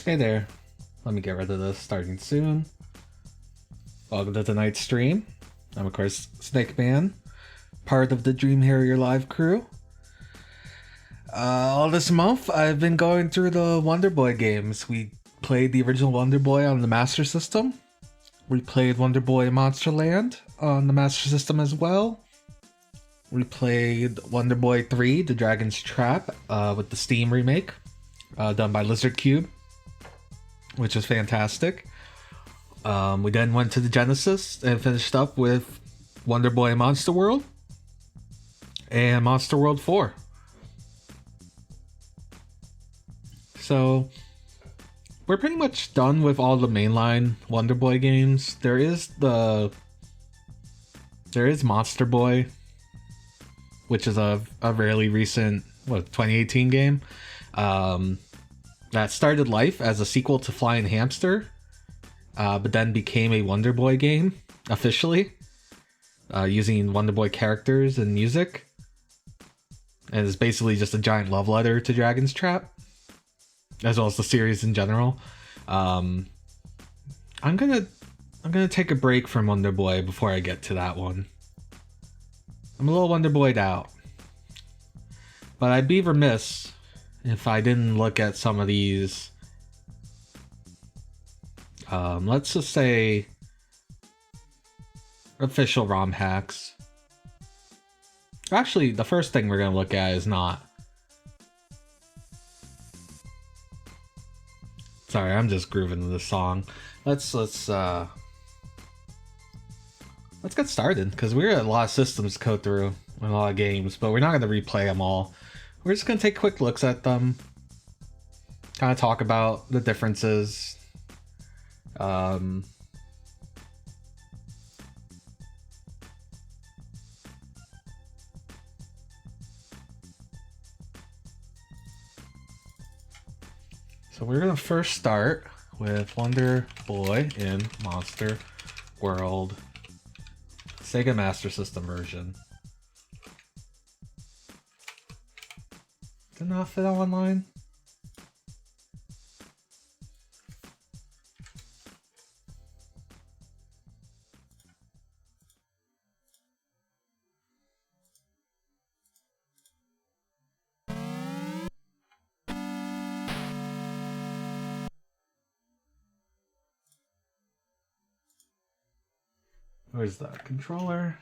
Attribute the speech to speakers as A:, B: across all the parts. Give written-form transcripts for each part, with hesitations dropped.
A: Hey there. Let me get rid of this starting soon. Welcome to tonight's stream. I'm, of course, Snake Man, part of the Dream Harrier Live crew. All this month, I've been going through the Wonder Boy games. We played the original Wonder Boy on the Master System. We played Wonder Boy Monsterland on the Master System as well. We played Wonder Boy 3, The Dragon's Trap, with the Steam remake, done by Lizard Cube, which is fantastic. We then went to the Genesis and finished up with Wonder Boy Monster World and Monster World 4. So we're pretty much done with all the mainline Wonder Boy games. There is Monster Boy, which is a fairly recent 2018 game that started life as a sequel to Flying Hamster, but then became a Wonder Boy game officially, using Wonder Boy characters and music, and is basically just a giant love letter to Dragon's Trap, as well as the series in general. I'm gonna take a break from Wonder Boy before I get to that one. I'm a little Wonder Boyed out, but I'd be remiss if I didn't look at some of these, let's just say, official ROM hacks. Actually, the first thing we're gonna look at is not. Sorry, I'm just grooving to this song. Let's get started, because we're at a lot of systems to go through and a lot of games, but we're not gonna replay them all. We're just gonna take quick looks at them, kind of talk about the differences. So we're gonna first start with Wonder Boy in Monster World, Sega Master System version. Did not fit online. Where's the controller?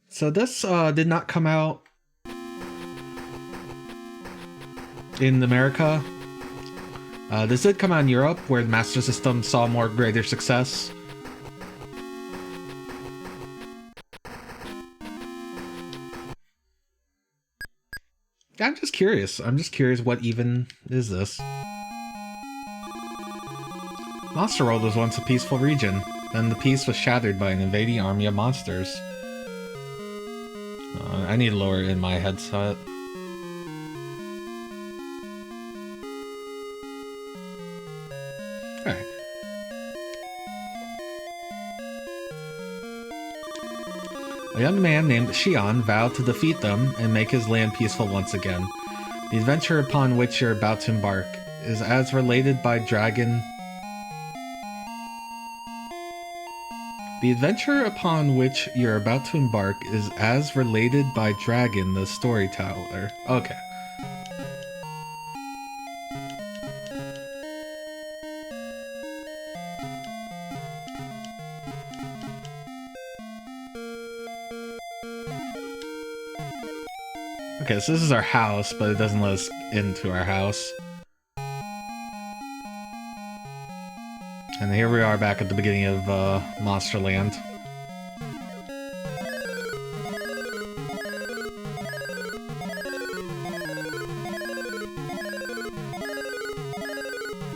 A: So this did not come out in America. This did come out in Europe, where the Master System saw more greater success. I'm just curious. What even is this? Monster World was once a peaceful region. Then the peace was shattered by an invading army of monsters. I need to lower it in my headset. Alright. A young man named Xion vowed to defeat them and make his land peaceful once again. The adventure upon which you're about to embark is as related by Dragon... The adventure upon which you're about to embark is as related by Dragon, the storyteller. Okay. Okay, so this is our house, but it doesn't let us into our house. And here we are back at the beginning of Monsterland.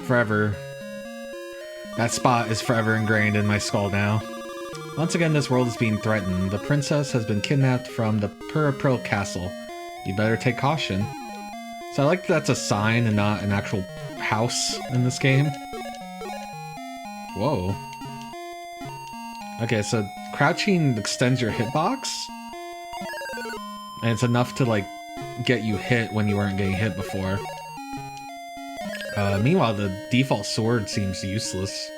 A: Forever. That spot is forever ingrained in my skull now. Once again, this world is being threatened. The princess has been kidnapped from the Purapil Castle. You better take caution. So I like that that's a sign and not an actual house in this game. Whoa. Okay, so crouching extends your hitbox. And it's enough to, like, get you hit when you weren't getting hit before. Meanwhile, the default sword seems useless.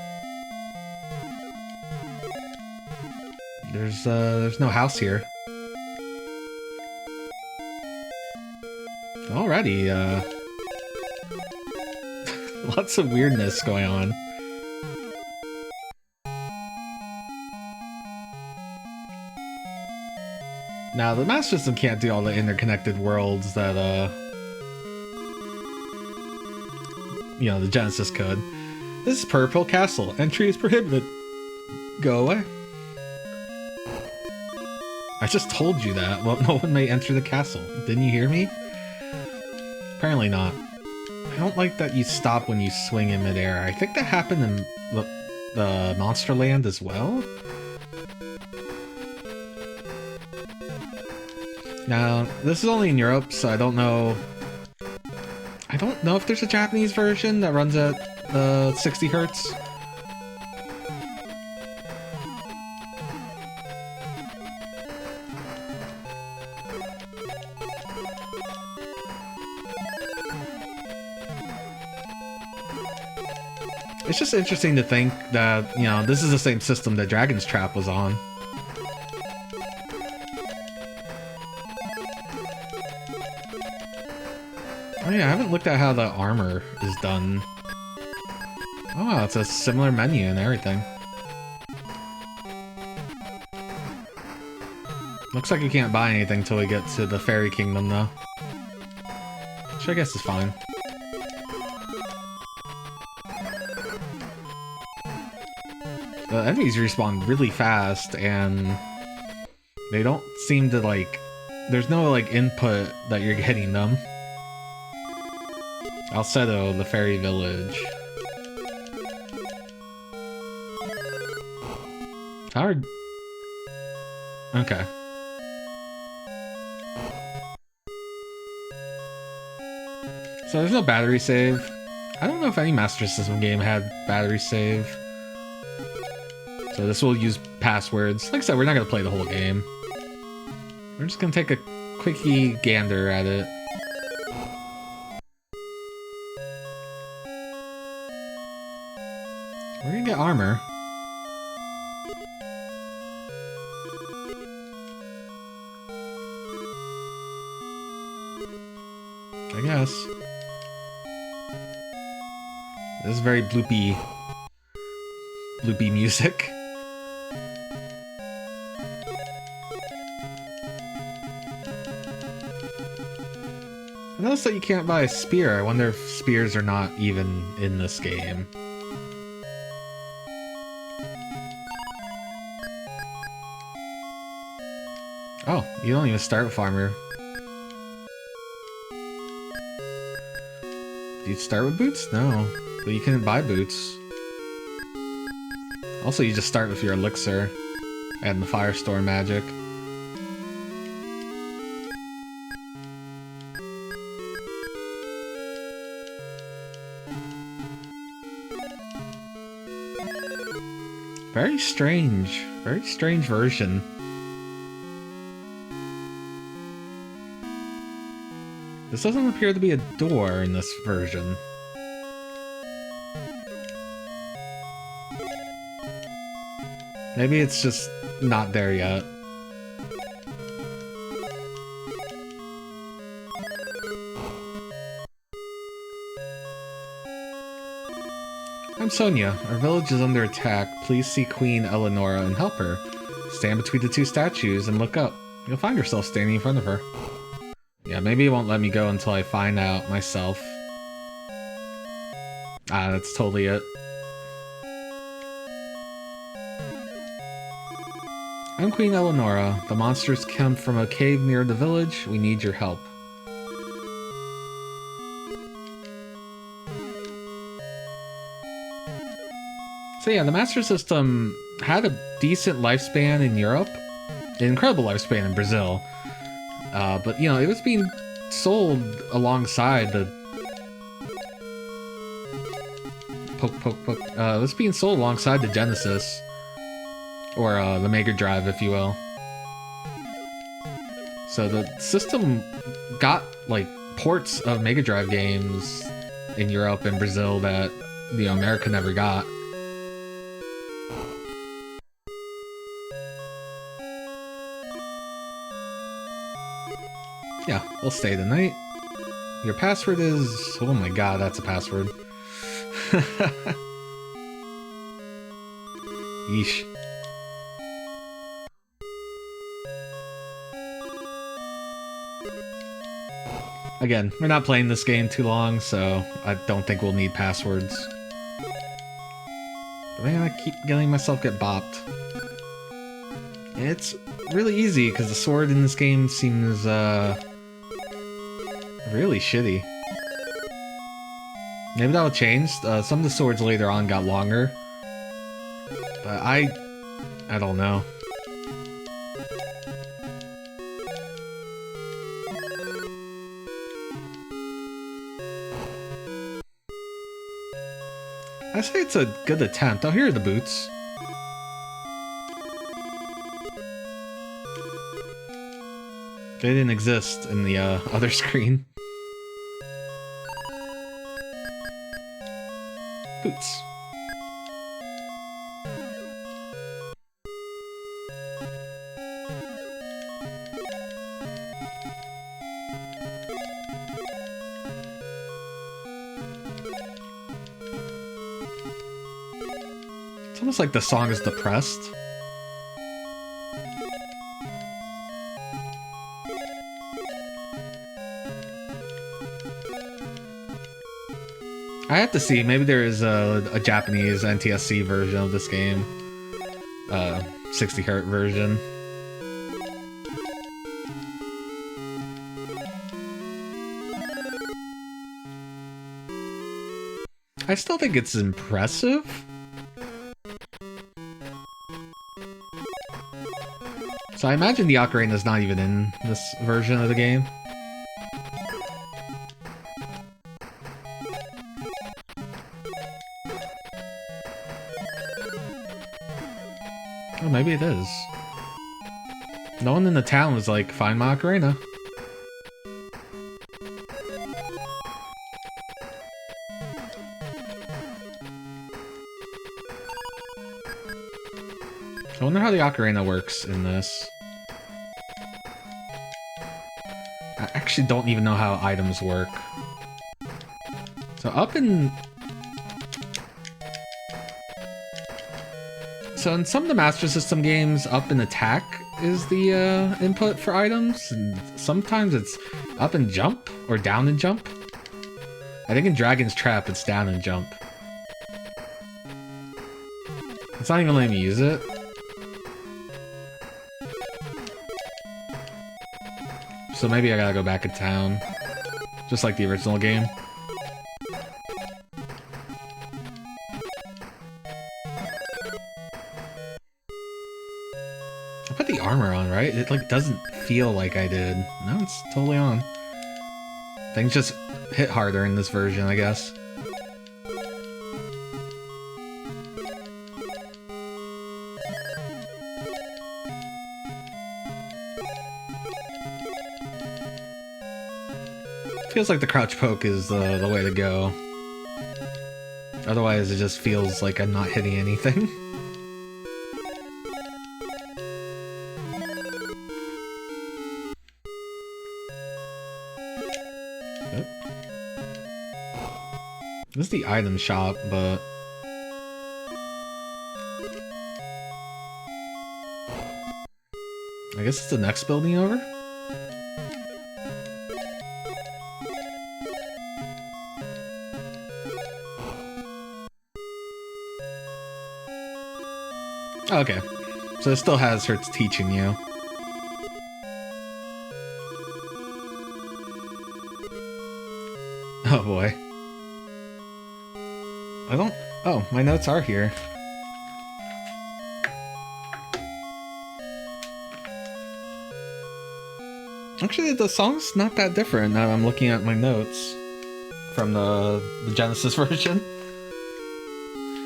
A: There's no house here. Alrighty, lots of weirdness going on. Now, the Master System can't do all the interconnected worlds that, you know, the Genesis could. This is Purple Castle. Entry is prohibited. Go away. I just told you that. Well, no one may enter the castle. Didn't you hear me? Apparently not. I don't like that you stop when you swing in midair. I think that happened in the Monster Land as well. Now, this is only in Europe, so I don't know if there's a Japanese version that runs at 60 hertz. It's just interesting to think that, you know, this is the same system that Dragon's Trap was on. Oh yeah, I haven't looked at how the armor is done. Oh wow, it's a similar menu and everything. Looks like you can't buy anything till we get to the Fairy Kingdom though. Which I guess is fine. The enemies respawn really fast and they don't seem to like... There's no like input that you're getting them. Alcedo, the fairy village. Hard. Okay. So there's no battery save. I don't know if any Master System game had battery save. So this will use passwords. Like I said, we're not going to play the whole game. We're just going to take a quickie gander at it. We're gonna get armor. I guess. This is very bloopy music. I noticed that you can't buy a spear. I wonder if spears are not even in this game. Oh, you don't even start with armor. Do you start with boots? No. But you couldn't buy boots. Also, you just start with your elixir and the Firestorm magic. Very strange version. This doesn't appear to be a door in this version. Maybe it's just not there yet. I'm Sonia. Our village is under attack. Please see Queen Eleonora and help her. Stand between the two statues and look up. You'll find yourself standing in front of her. Yeah, maybe it won't let me go until I find out myself. Ah, that's totally it. I'm Queen Eleonora. The monsters come from a cave near the village. We need your help. So yeah, the Master System had a decent lifespan in Europe. An incredible lifespan in Brazil. But, you know, it was being sold alongside the... Poke. It was being sold alongside the Genesis. Or the Mega Drive, if you will. So the system got, like, ports of Mega Drive games in Europe and Brazil that, you know, America never got. Yeah, we'll stay the night. Your password is... Oh my god, that's a password. Yeesh. Again, we're not playing this game too long, so I don't think we'll need passwords. But man, I keep getting myself get bopped. It's really easy, because the sword in this game seems, really shitty. Maybe that'll change. Some of the swords later on got longer. But I don't know. I say it's a good attempt. Oh, here are the boots. They didn't exist in the other screen. Boots. It's almost like the song is depressed. I have to see, maybe there is a Japanese NTSC version of this game. 60Hz version. I still think it's impressive. So I imagine the ocarina is not even in this version of the game. Oh, maybe it is. No one in the town was like, find my ocarina. I wonder how the ocarina works in this. I actually don't even know how items work. So So in some of the Master System games, up and attack is the input for items, and sometimes it's up and jump, or down and jump. I think in Dragon's Trap it's down and jump. It's not even letting me use it. So maybe I gotta go back in town. Just like the original game. I put the armor on, right? It like doesn't feel like I did. No, it's totally on. Things just hit harder in this version, I guess. Feels like the crouch poke is the way to go. Otherwise, it just feels like I'm not hitting anything. Oh. This is the item shop, but... I guess it's the next building over? Okay, so it still has her teaching you. Oh boy. I don't... Oh, my notes are here. Actually, the song's not that different now I'm looking at my notes from the Genesis version.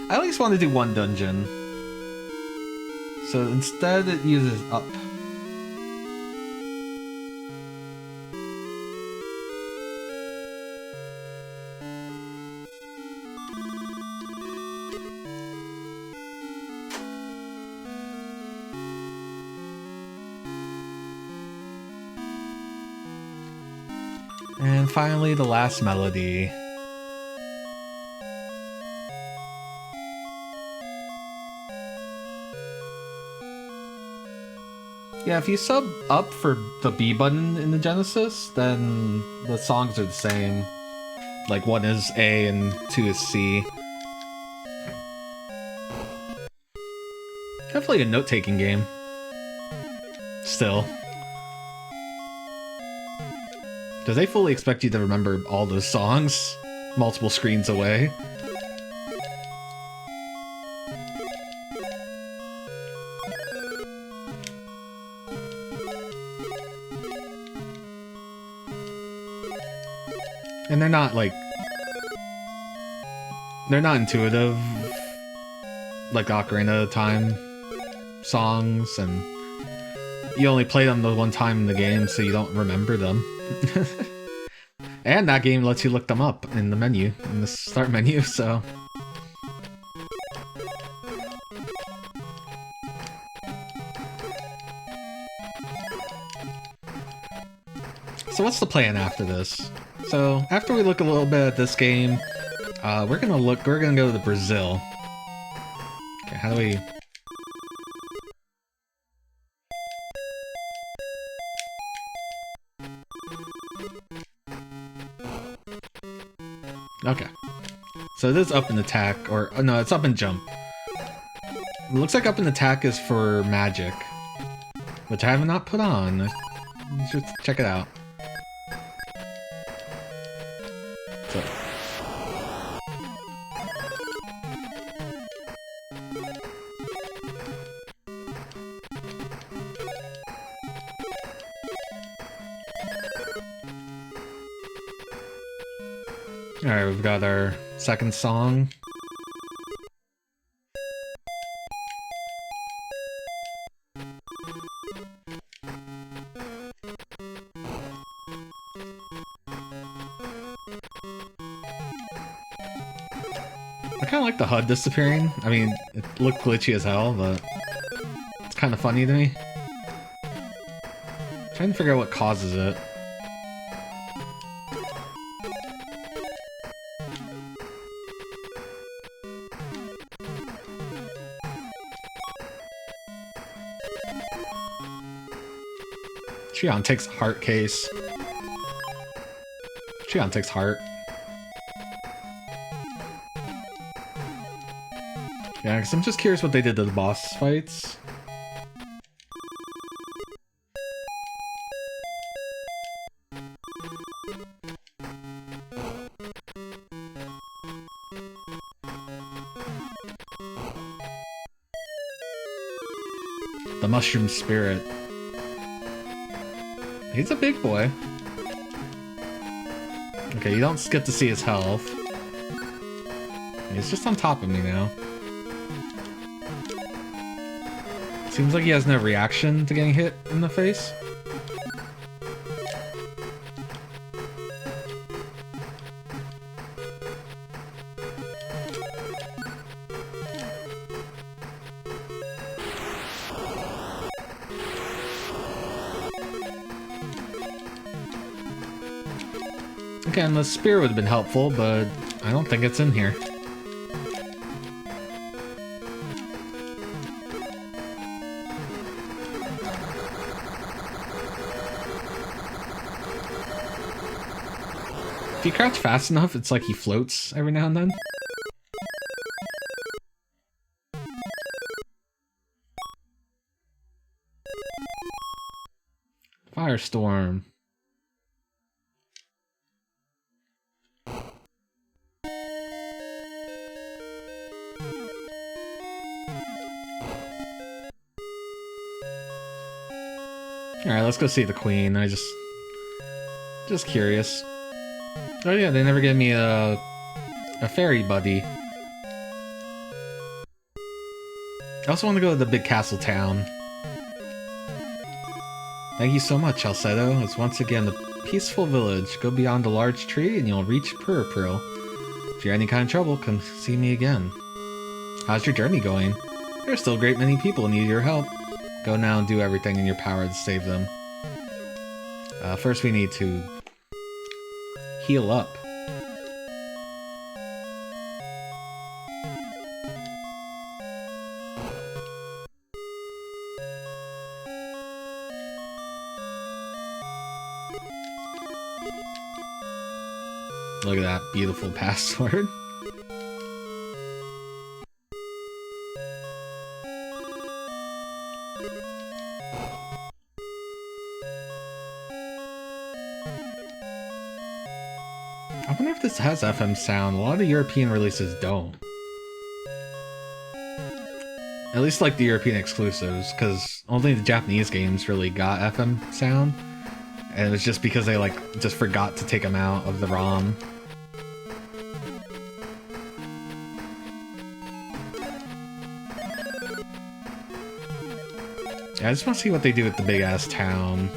A: I at least want to do one dungeon. So instead it uses up. And finally, the last melody. Yeah, if you sub up for the B button in the Genesis, then the songs are the same. Like 1 is A and 2 is C. Definitely a note-taking game. Still. Do they fully expect you to remember all those songs multiple screens away? And they're not, like... They're not intuitive, like Ocarina of Time songs, and you only play them the one time in the game, so you don't remember them. And that game lets you look them up in the menu, in the start menu, so... So what's the plan after this? So, after we look a little bit at this game, we're gonna go to Brazil. Okay, how do we... Okay. So it is up in attack, or no, it's up in jump. It looks like up in attack is for magic, which I have not put on. Just check it out. So. Alright, we've got our second song. I kinda like the HUD disappearing. I mean, it looked glitchy as hell, but it's kinda funny to me. Trying to figure out what causes it. Xion takes heart case. Xion takes heart. Yeah, because I'm just curious what they did to the boss fights. The Mushroom Spirit. He's a big boy. Okay, you don't get to see his health. He's just on top of me now. Seems like he has no reaction to getting hit in the face. Okay, and the spear would have been helpful, but I don't think it's in here. If you crouch fast enough, it's like he floats every now and then. Firestorm. Alright, let's go see the queen. Just curious. Oh yeah, they never gave me a fairy buddy. I also want to go to the big castle town. Thank you so much, Alcedo. It's once again a peaceful village. Go beyond the large tree and you'll reach Puripuril. If you're any kind of trouble, come see me again. How's your journey going? There are still a great many people who need your help. Go now and do everything in your power to save them. First we need to Heal up. Look at that beautiful password. I wonder if this has FM sound. A lot of the European releases don't. At least like the European exclusives, because only the Japanese games really got FM sound. And it was just because they like just forgot to take them out of the ROM. Yeah, I just want to see what they do with the big ass town.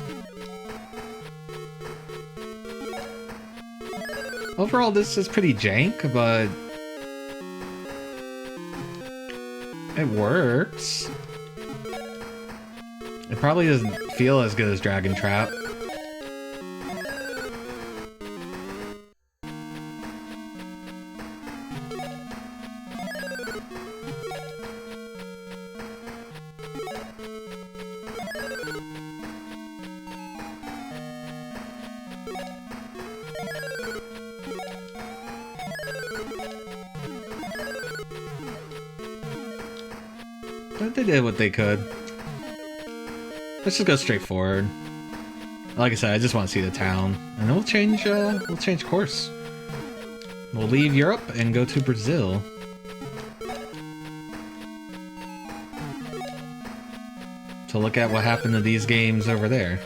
A: Overall, this is pretty jank, but it works. It probably doesn't feel as good as Dragon Trap. But they did what they could. Let's just go straight forward. Like I said, I just want to see the town, and we'll change course. We'll leave Europe and go to Brazil. To look at what happened to these games over there.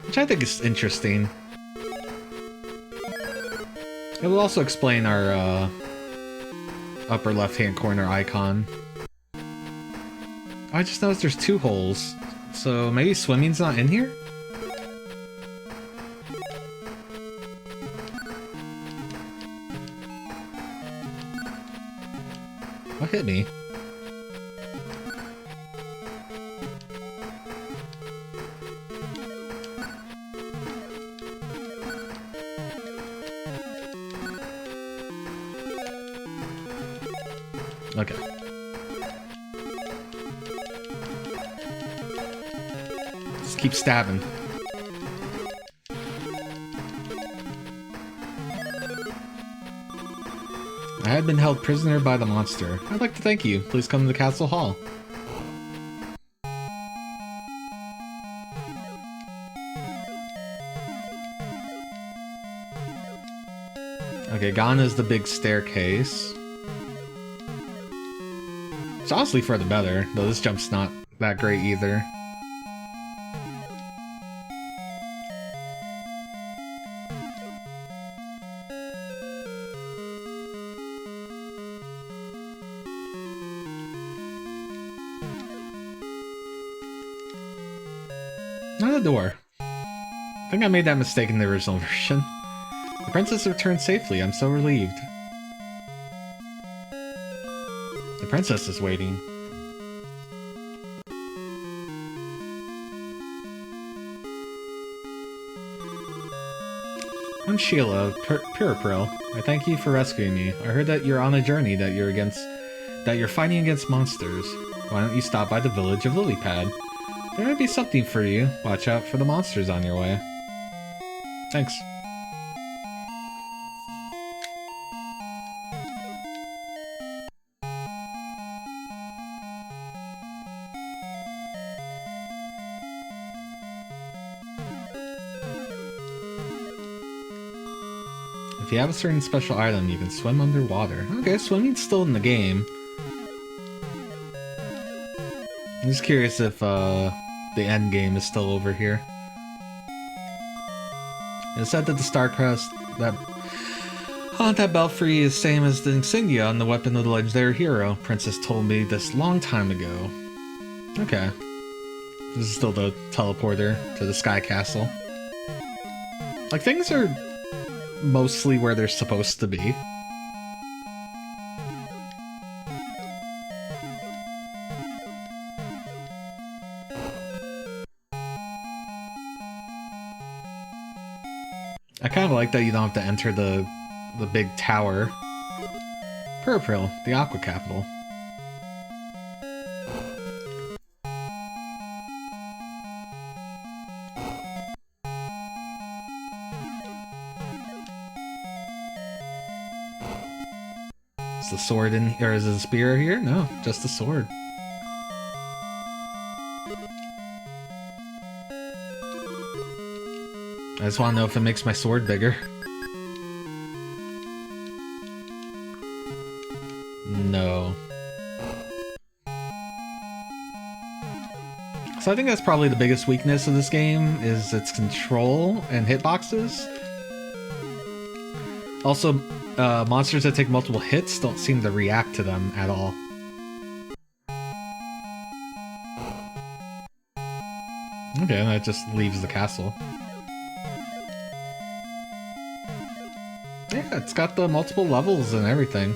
A: Which I think is interesting. It will also explain our upper left-hand corner icon. I just noticed there's 2 holes, so maybe swimming's not in here? What hit me? Okay. Just keep stabbing. I had been held prisoner by the monster. I'd like to thank you. Please come to the castle hall. Okay, gone is the big staircase. It's honestly for the better, though this jump's not that great either. Not a door. I think I made that mistake in the original version. The princess returned safely. I'm so relieved. The princess is waiting. I'm Sheila of Puripuril. I thank you for rescuing me. I heard that you're on a journey, that you're fighting against monsters. Why don't you stop by the village of Lilypad? There might be something for you. Watch out for the monsters on your way. Thanks. If you have a certain special item, you can swim underwater. Okay, swimming's still in the game. I'm just curious if the end game is still over here. It's said that the Starcrest, that belfry is same as the insignia on the weapon of the legendary hero. Princess told me this long time ago. Okay. This is still the teleporter to the Sky Castle. Like, things are mostly where they're supposed to be. I kind of like that you don't have to enter the big tower. Purple, the Aqua Capital. Is the sword in here, or is the spear here? No, just the sword. I just want to know if it makes my sword bigger. No. So I think that's probably the biggest weakness of this game, is its control and hitboxes. Also, monsters that take multiple hits don't seem to react to them at all. Okay, that just leaves the castle. Yeah, it's got the multiple levels and everything.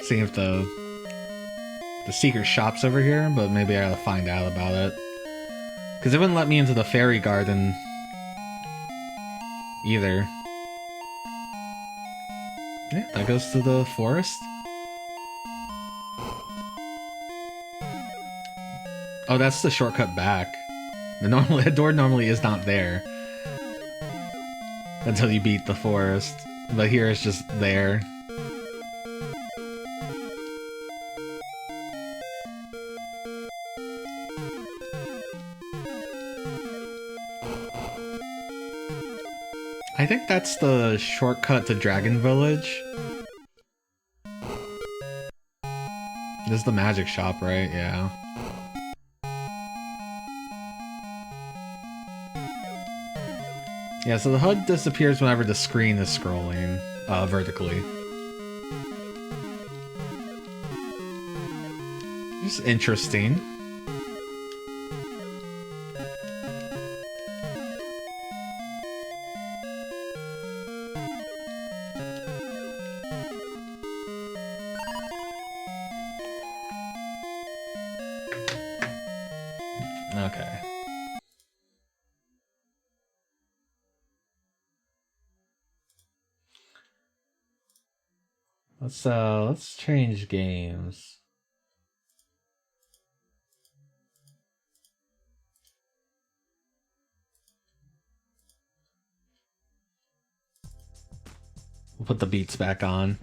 A: See if the secret shop's over here, but maybe I gotta find out about it. Because it wouldn't let me into the fairy garden either. Yeah, that goes to the forest. Oh, that's the shortcut back. The door normally is not there until you beat the forest, but here it's just there. I think that's the shortcut to Dragon Village. This is the magic shop, right? Yeah. Yeah, so the HUD disappears whenever the screen is scrolling vertically. Just interesting. Okay. Let's change games. We'll put the beats back on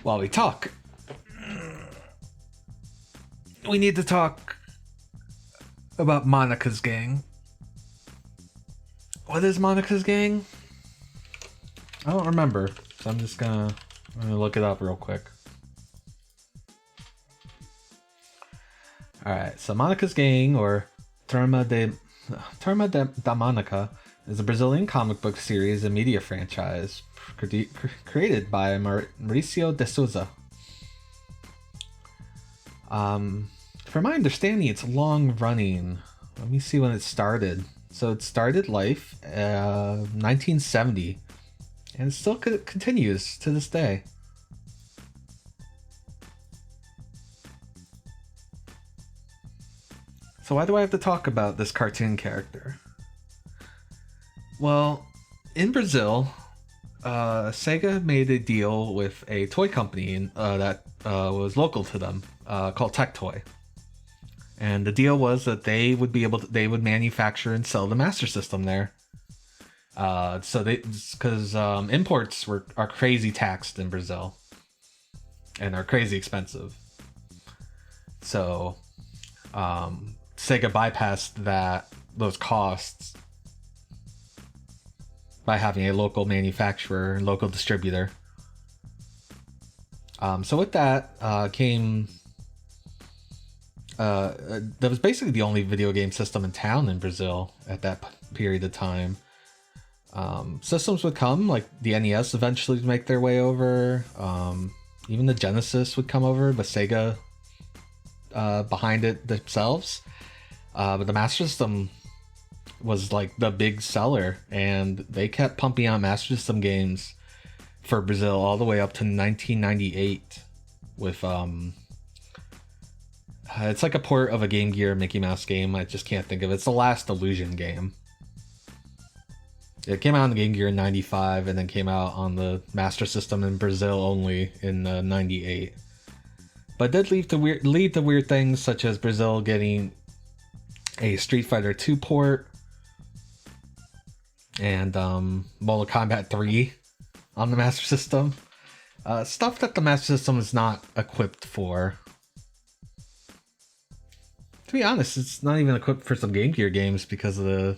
A: while we talk. We need to talk about Monika's gang. What is Monika's gang? I don't remember, so I'm just gonna look it up real quick. Alright, so Monika's gang, or Turma da Monica, is a Brazilian comic book series and media franchise created by Mauricio de Souza. From my understanding, it's long running. Let me see when it started. So it started life 1970, and it still continues to this day. So why do I have to talk about this cartoon character? Well, in Brazil, Sega made a deal with a toy company that was local to them, called Tectoy. And the deal was that they would manufacture and sell the Master System there. Because imports are crazy taxed in Brazil, and are crazy expensive. So, Sega bypassed those costs by having a local manufacturer and local distributor. So with that came. That was basically the only video game system in town in Brazil at that period of time. Systems would come, like the NES eventually would make their way over. Even the Genesis would come over, but Sega behind it themselves. But the Master System was like the big seller, and they kept pumping out Master System games for Brazil all the way up to 1998 with it's like a port of a Game Gear Mickey Mouse game. I just can't think of it. It's the Last Illusion game. It came out on the Game Gear in 95 and then came out on the Master System in Brazil only in 98. But it did lead to weird things such as Brazil getting a Street Fighter 2 port and Mortal Kombat 3 on the Master System. Stuff that the Master System is not equipped for. To be honest, it's not even equipped for some Game Gear games because of the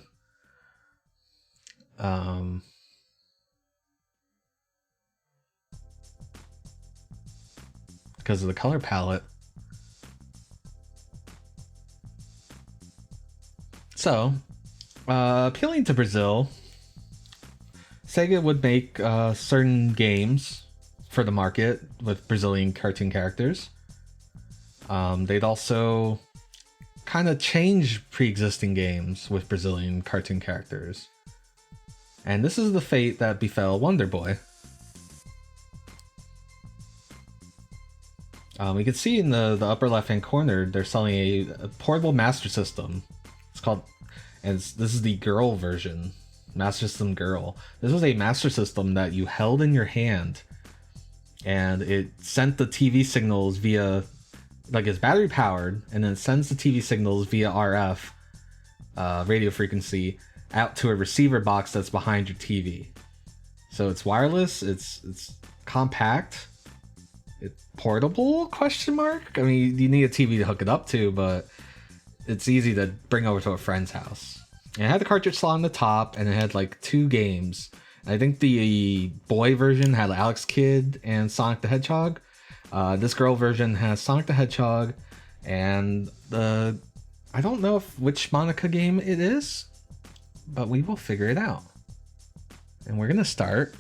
A: color palette. So, appealing to Brazil, Sega would make certain games for the market with Brazilian cartoon characters. They'd also kind of change pre-existing games with Brazilian cartoon characters. And this is the fate that befell Wonder Boy. You can see in the upper left-hand corner, they're selling a portable Master System. It's called, and this is the Girl version, Master System Girl. This was a Master System that you held in your hand, and it sent the TV signals via, like, it's battery powered, and then it sends the TV signals via RF radio frequency out to a receiver box that's behind your TV. So it's wireless, it's compact, it's portable, question mark? I mean, you need a TV to hook it up to, but it's easy to bring over to a friend's house. And it had the cartridge slot on the top, and it had like 2 games. I think the boy version had Alex Kidd and Sonic the Hedgehog. This girl version has Sonic the Hedgehog, and I don't know which Monica game it is, but we will figure it out. And we're gonna start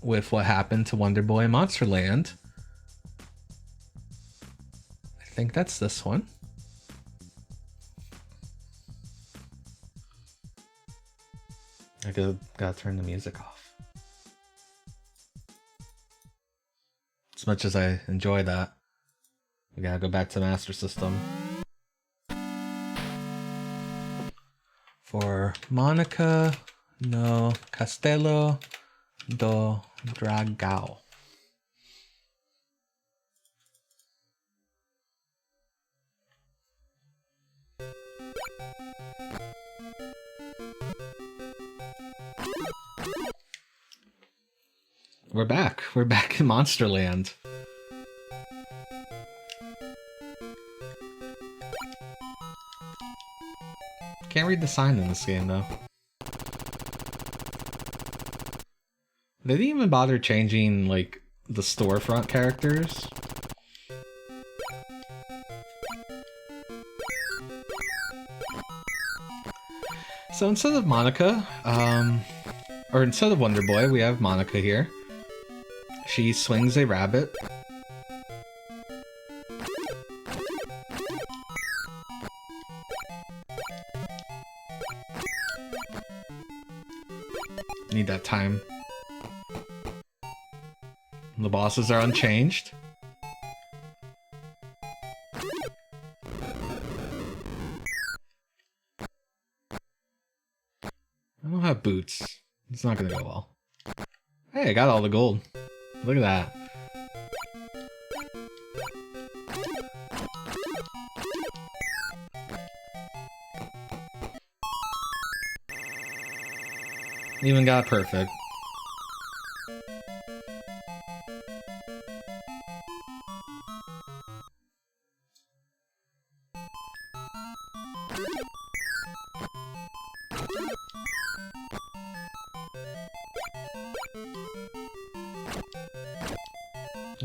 A: with what happened to Wonder Boy in Monsterland. I think that's this one. I gotta turn the music off. As much as I enjoy that, we gotta go back to the Master System. For Monica no Castelo do Dragão. We're back. We're back in Monsterland. Can't read the sign in this game, though. They didn't even bother changing, like, the storefront characters. So instead of Monica, or instead of Wonder Boy, we have Monica here. She swings a rabbit. Need that time. The bosses are unchanged. I don't have boots. It's not gonna go well. Hey, I got all the gold. Look at that. Even got perfect.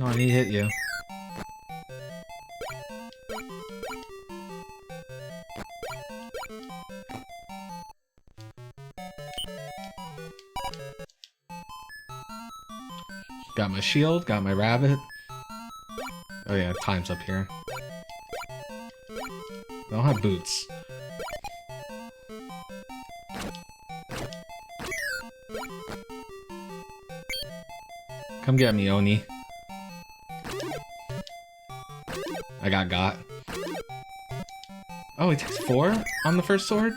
A: Oh, he hit you. Got my shield, got my rabbit. Oh yeah, time's up here. I don't have boots. Come get me, Oni. I got. Oh, he takes 4 on the first sword?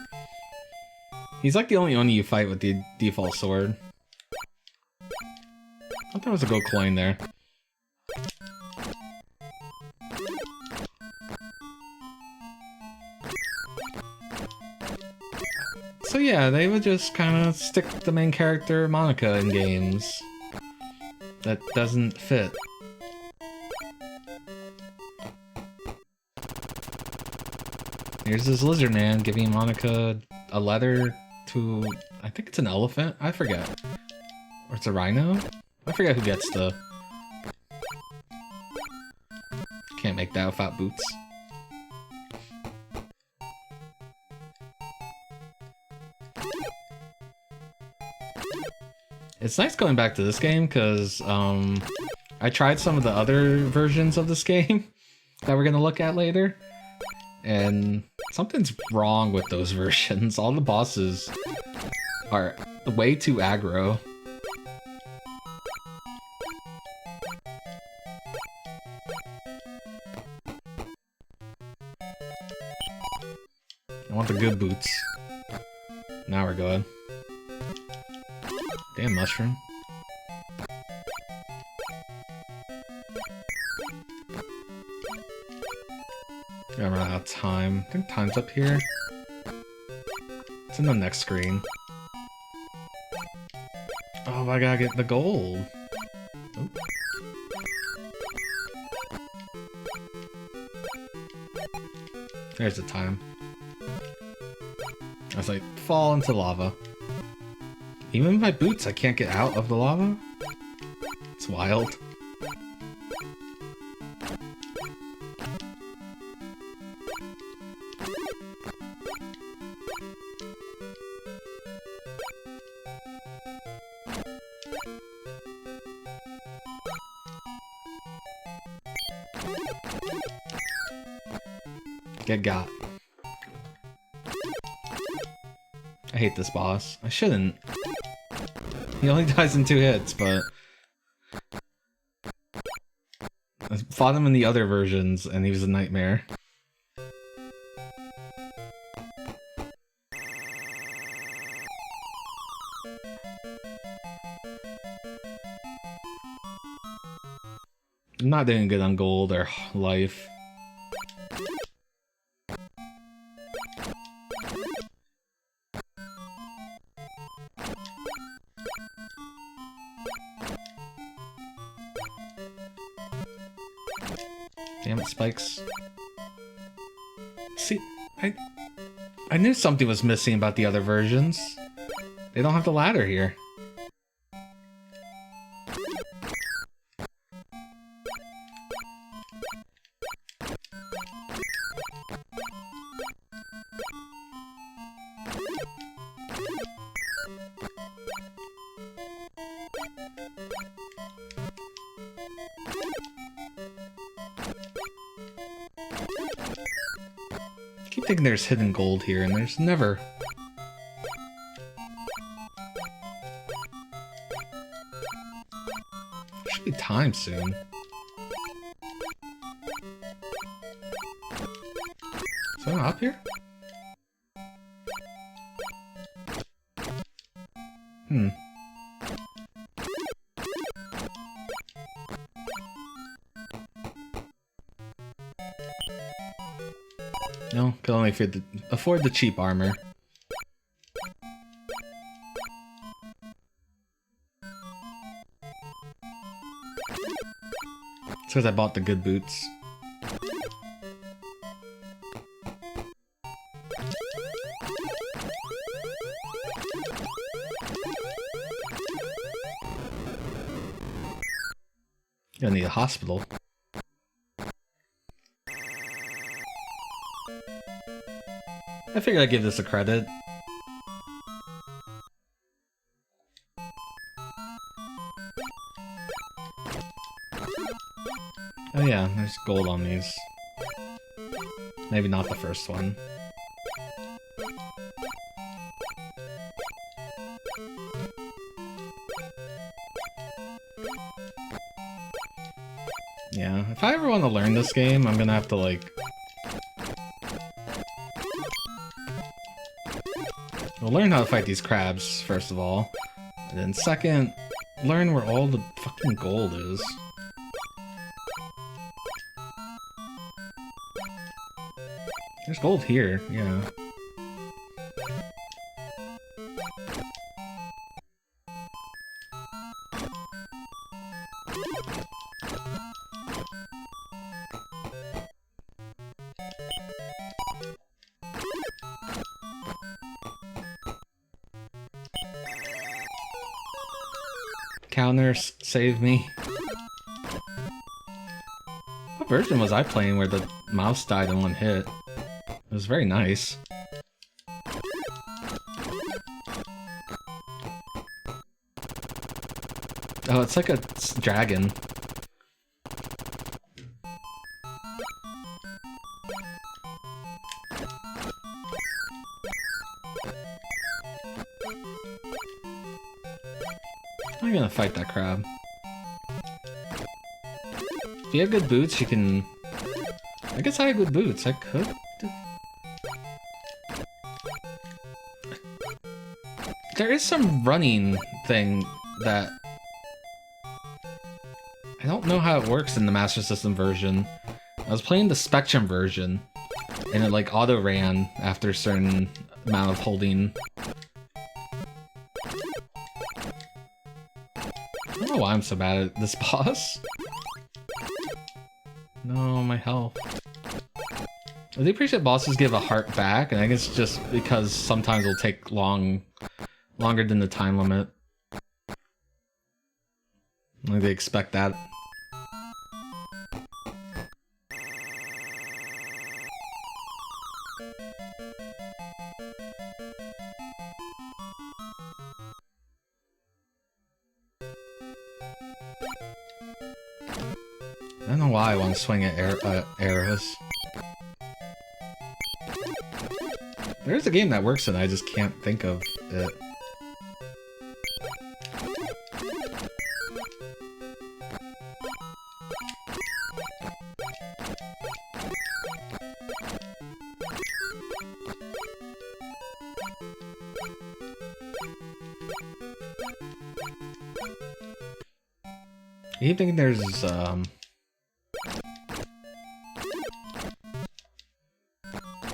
A: He's like the only Oni you fight with the default sword. I thought there was a gold coin there. So yeah, they would just kind of stick the main character Monica in games that doesn't fit. Here's this lizard man giving Monica a letter to, I think it's an elephant? I forget. Or it's a rhino? I forget who gets the... Can't make that without boots. It's nice going back to this game, because I tried some of the other versions of this game that we're going to look at later, and something's wrong with those versions. All the bosses are way too aggro. I want the good boots. Now we're going. Damn mushroom. Gotta run out of time. I think time's up here. It's in the next screen. Oh, I gotta get the gold. Oh. There's the time. I was like, fall into lava. Even with my boots, I can't get out of the lava? It's wild. Get got. I hate this boss. I shouldn't. He only dies in 2 hits, but... I fought him in the other versions, and he was a nightmare. I'm not doing good on gold or life. Damn it, spikes. See, I knew something was missing about the other versions. They don't have the ladder here. I keep thinking there's hidden gold here, and there's never. Should be time soon. Is that up here? Hmm. No, can only afford the cheap armor. It's because I bought the good boots. Gonna need a hospital. I figured I'd give this a credit. Oh yeah, there's gold on these. Maybe not the first one.
B: Yeah, if I ever want to learn this game, I'm gonna have to, like... Well, learn how to fight these crabs, first of all. And then second, learn where all the fucking gold is. There's gold here, yeah. Counter, save me. What version was I playing where the mouse died in one hit? It was very nice. Oh, it's like a dragon. I'm gonna fight that crab. If you have good boots, you can... I guess I have good boots. I could... There is some running thing that... I don't know how it works in the Master System version. I was playing the Spectrum version, and it like auto-ran after a certain amount of holding. I don't know why I'm so bad at this boss. No, my health. I do appreciate bosses give a heart back, and I guess just because sometimes it'll take longer than the time limit. Like they expect that. I don't know why I want to swing at arrows. There's a game that works and I just can't think of it. I keep thinking there's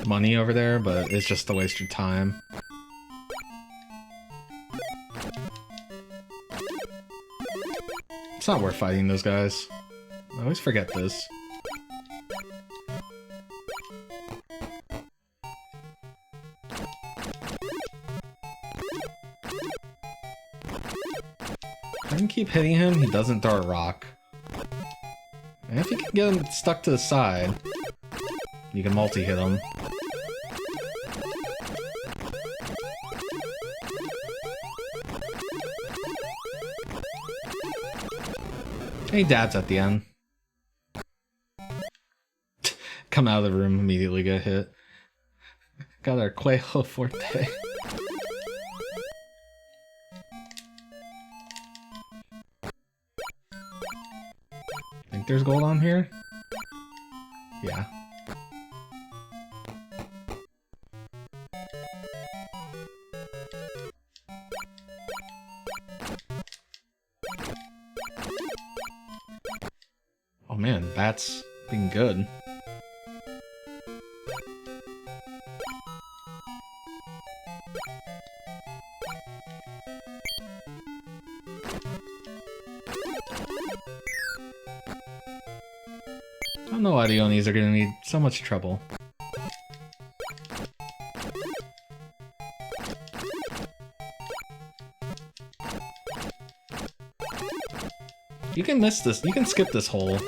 B: money over there, but it's just a waste of time. It's not worth fighting those guys. I always forget this. If I can keep hitting him, he doesn't throw a rock. And if you can get him stuck to the side, you can multi-hit him. He dabs at the end. Come out of the room, immediately get hit. Got our Quajo Forte. Think there's gold on here? Yeah. Oh man, that's been good. I don't know why the Onis are gonna need so much trouble. You can miss this, you can skip this hole.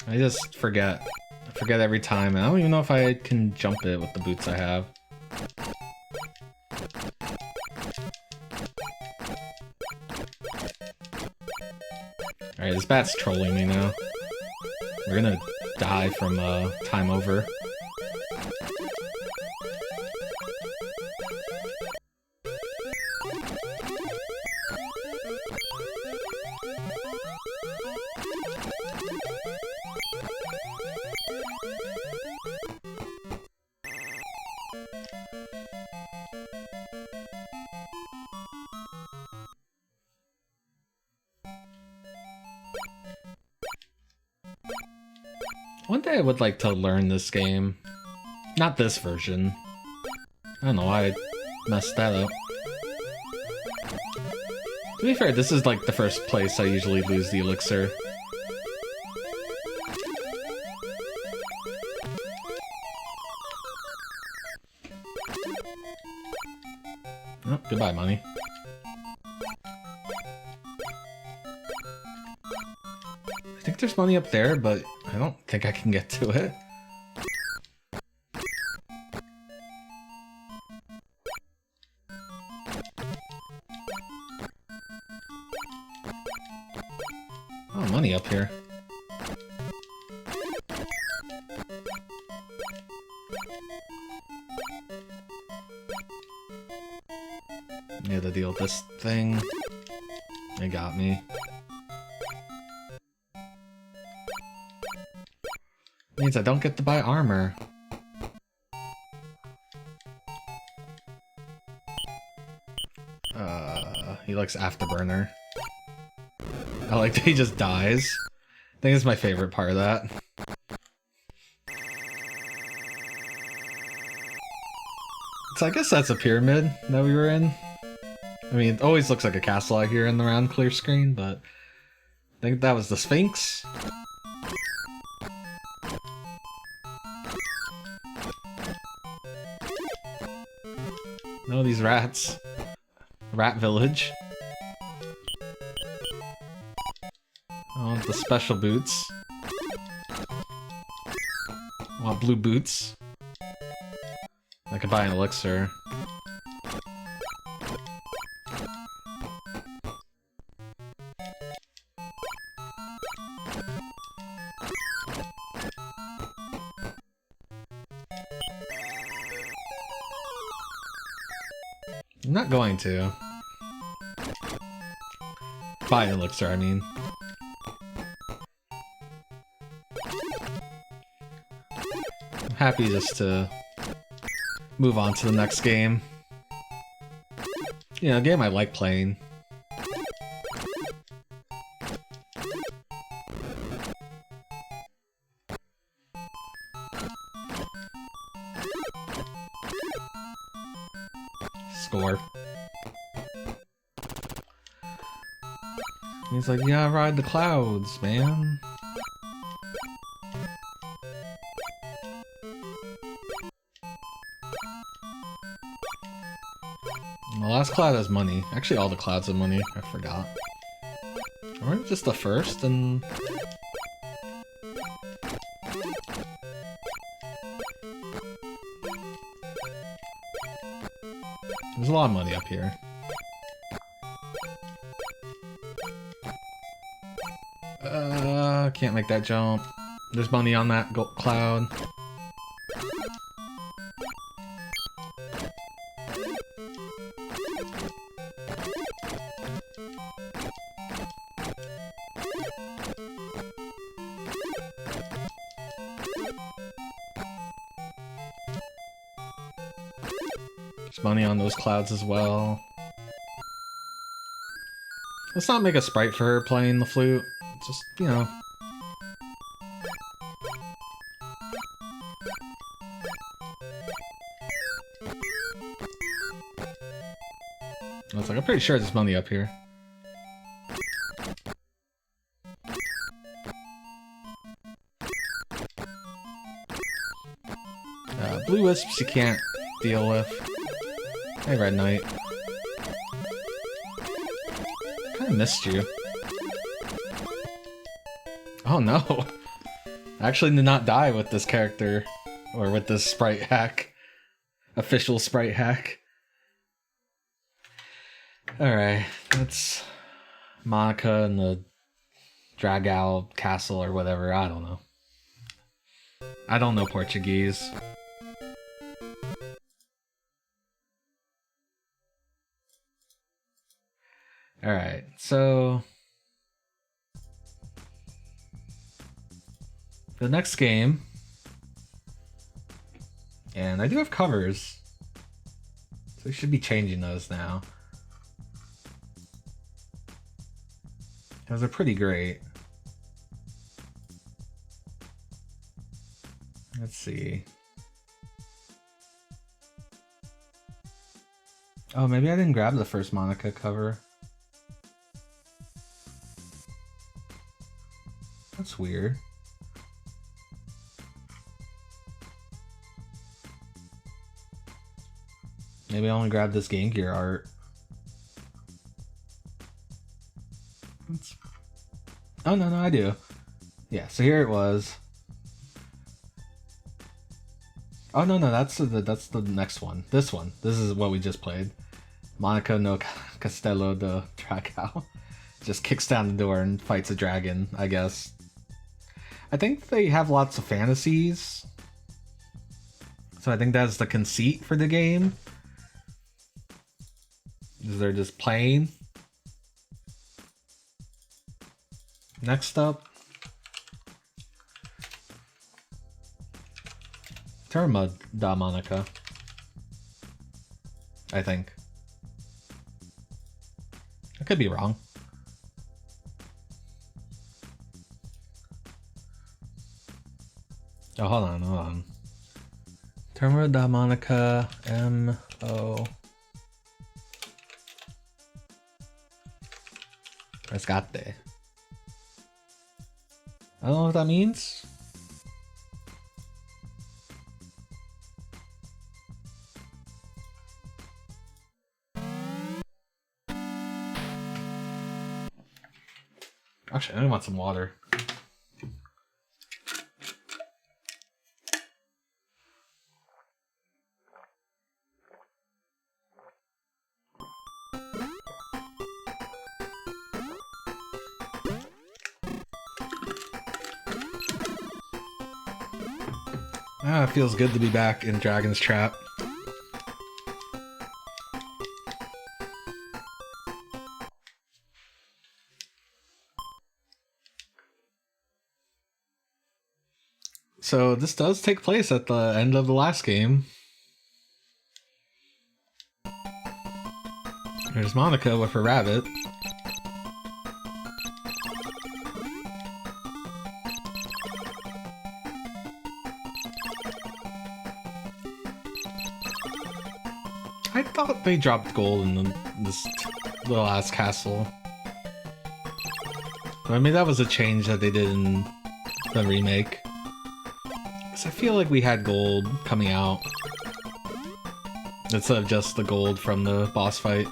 B: I just forget. I forget every time, and I don't even know if I can jump it with the boots I have. Alright, this bat's trolling me now. We're gonna die from time over. One day I would like to learn this game. Not this version. I don't know why I messed that up. To be fair, this is like the first place I usually lose the elixir. Oh, goodbye, money. I think there's money up there, but I don't think I can get to it. Oh, money up here. Yeah, to deal with this thing. They got me. Means I don't get to buy armor. He likes Afterburner. I like that he just dies. I think it's my favorite part of that. So I guess that's a pyramid that we were in. I mean, it always looks like a castle out here in the round clear screen, but I think that was the Sphinx. No, these rats. Rat village. I want the special boots. I want blue boots. I could buy an elixir. I'm not going to. Buy an elixir, I mean. I'm happy just to move on to the next game. You know, a game I like playing. Score. He's like, yeah, ride the clouds, man. The last cloud has money. Actually, all the clouds have money. I forgot. Aren't just the first and... There's a lot of money up here. Can't make that jump. There's money on that cloud. There's money on those clouds as well. Let's not make a sprite for her playing the flute. Just, you know. I was like, I'm pretty sure there's money up here. Blue wisps you can't deal with. Hey, Red Knight. Kinda missed you. Oh no! I actually did not die with this character. Or with this sprite hack. Official sprite hack. Alright, that's Monica and the Dragao Castle or whatever, I don't know. I don't know Portuguese. Alright, so... the next game... and I do have covers. So we should be changing those now. Those are pretty great.
A: Let's see. Oh, maybe I didn't grab the first Monica cover. That's weird. Maybe I only grabbed this Game Gear art. Oh, no, I do. Yeah, so here it was. Oh, no, that's the next one. This one. This is what we just played. Monica no Castello de Dragão. Just kicks down the door and fights a dragon, I guess. I think they have lots of fantasies. So I think that's the conceit for the game. They're just playing. Next up, Turma da Monica, I think. I could be wrong. Oh, hold on. Turma da Monica, M-O... Rescate. I don't know what that means. Actually, I want some water. Ah, it feels good to be back in Dragon's Trap. So this does take place at the end of the last game. There's Monica with her rabbit. I thought they dropped gold in this little ass castle. But I mean, that was a change that they did in the remake. Because I feel like we had gold coming out instead of just the gold from the boss fight.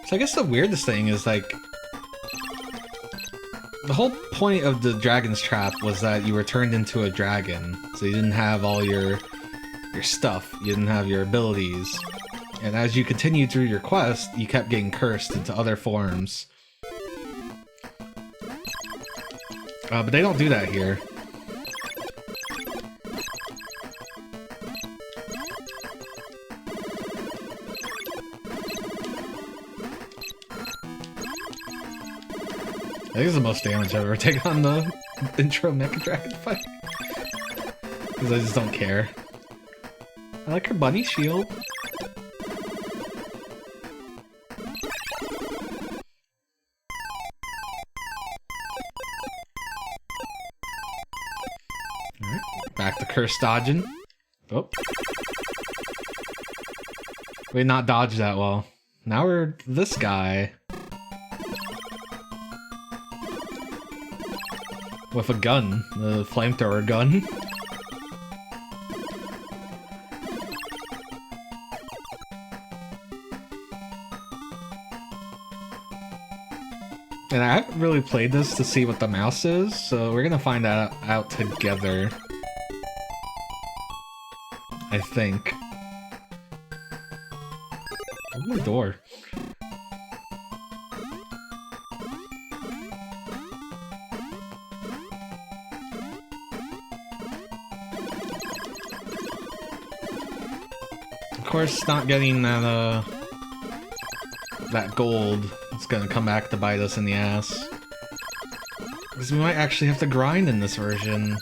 A: So I guess the weirdest thing is, like, the whole point of the Dragon's Trap was that you were turned into a dragon, so you didn't have all your stuff, you didn't have your abilities, and as you continued through your quest, you kept getting cursed into other forms. But they don't do that here. I think it's the most damage I've ever taken on the intro Mecha Dragon fight. Because I just don't care. I like her bunny shield. Alright, back to curse dodging. Oh. We did not dodge that well. Now we're this guy. With a gun, the flamethrower gun. And I haven't really played this to see what the mouse is, so we're gonna find that out together. I think. Open the door. Of course, not getting that gold, it's gonna come back to bite us in the ass. Because we might actually have to grind in this version.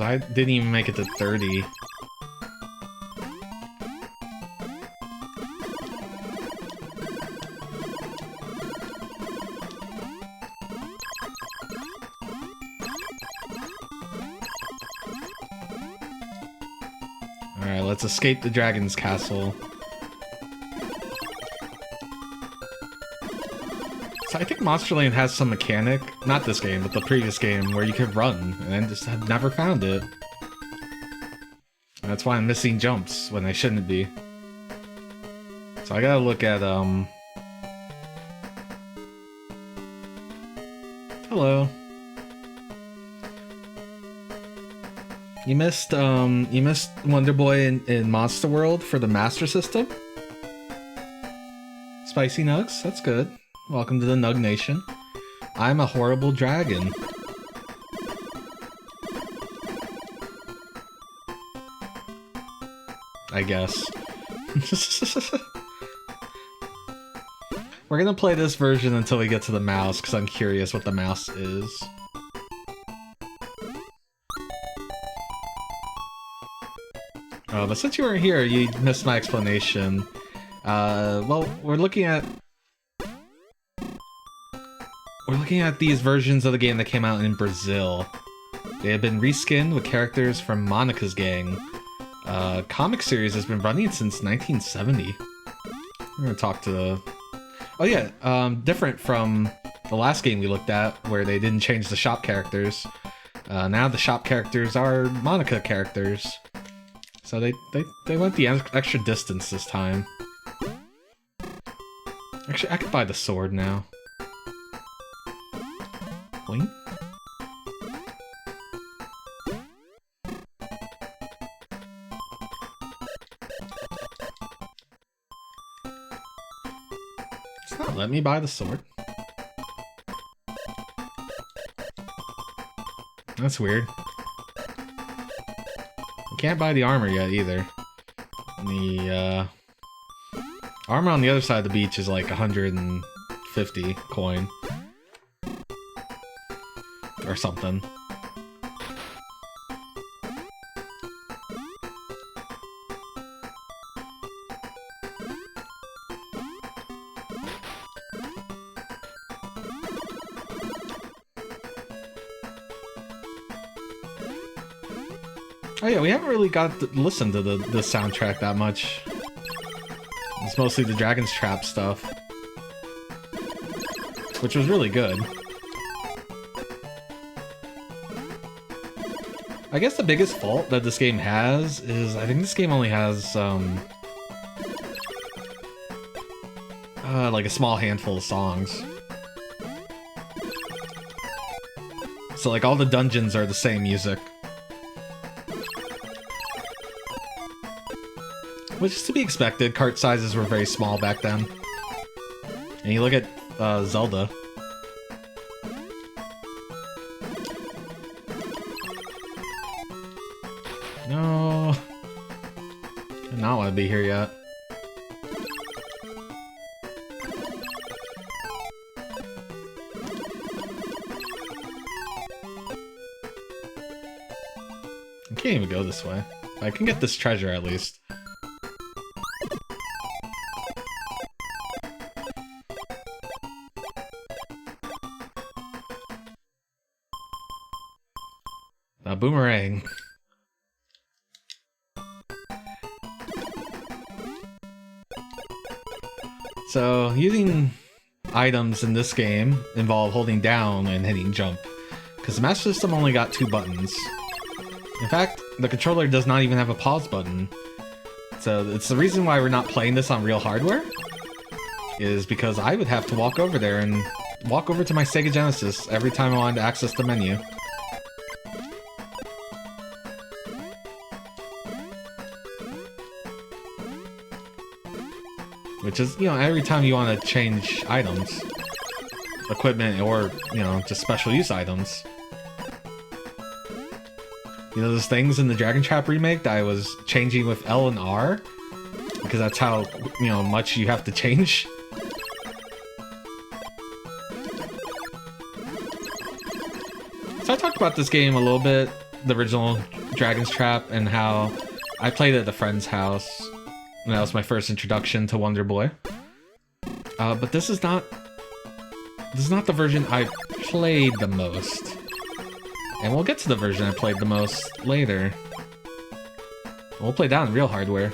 B: Because I didn't even make it to 30. Alright, let's escape the dragon's castle. So I think Monsterland has some mechanic, not this game, but the previous game, where you could run, and I just had never found it. And that's why I'm missing jumps when I shouldn't be. So I gotta look at, Hello. You missed Wonder Boy in Monster World for the Master System? Spicy Nugs, that's good. Welcome to the Nug Nation. I'm a horrible dragon. I guess. We're gonna play this version until we get to the mouse, because I'm curious what the mouse is. Oh, but since you weren't here, you missed my explanation. Well, we're looking at these versions of the game that came out in Brazil. They have been reskinned with characters from Monica's Gang. Comic series has been running since 1970. We're gonna talk to the... Oh yeah, different from the last game we looked at, where they didn't change the shop characters. Now the shop characters are Monica characters. So they went the extra distance this time. Actually, I could buy the sword now. Wait. It's not letting me buy the sword. That's weird. I can't buy the armor yet either. The armor on the other side of the beach is like 150 coin. Or something. Oh yeah, we haven't really got to listen to the soundtrack that much. It's mostly the Dragon's Trap stuff. Which was really good. I guess the biggest fault that this game has is I think this game only has like a small handful of songs. So like all the dungeons are the same music. Which is to be expected, cart sizes were very small back then. And you look at Zelda. No. I do not want to be here yet. I can't even go this way. I can get this treasure at least. A boomerang. So, using items in this game involve holding down and hitting jump, because the Master System only got 2 buttons. In fact, the controller does not even have a pause button. So it's the reason why we're not playing this on real hardware, is because I would have to walk over there and walk over to my Sega Genesis every time I wanted to access the menu. Which is, you know, every time you want to change items, equipment, or, you know, just special use items. You know those things in the Dragon Trap remake that I was changing with L and R? Because that's how, you know, much you have to change. So I talked about this game a little bit the original Dragon's Trap and how I played it at a friend's house. And that was my first introduction to Wonder Boy. But this is not the version I played the most. And we'll get to the version I played the most later. We'll play that on real hardware.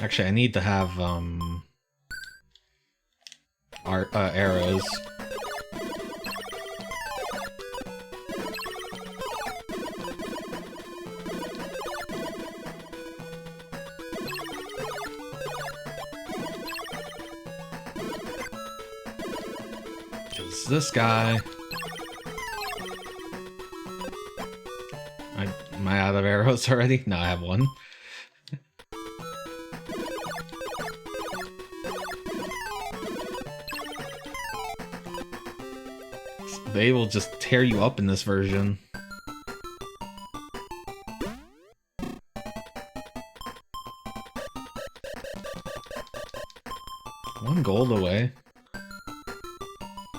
B: Actually, I need to have arrows. Because this guy... Am I out of arrows already? No, I have one. They will just tear you up in this version. One gold away.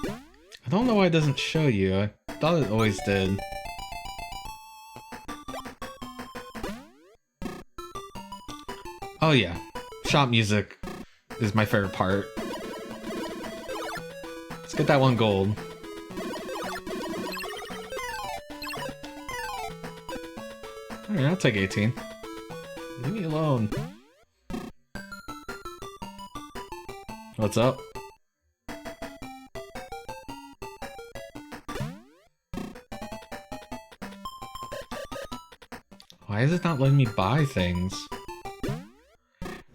B: I don't know why it doesn't show you. I thought it always did. Oh yeah, shop music is my favorite part. Let's get that one gold. Alright, I'll take 18. Leave me alone. What's up? Why is it not letting me buy things?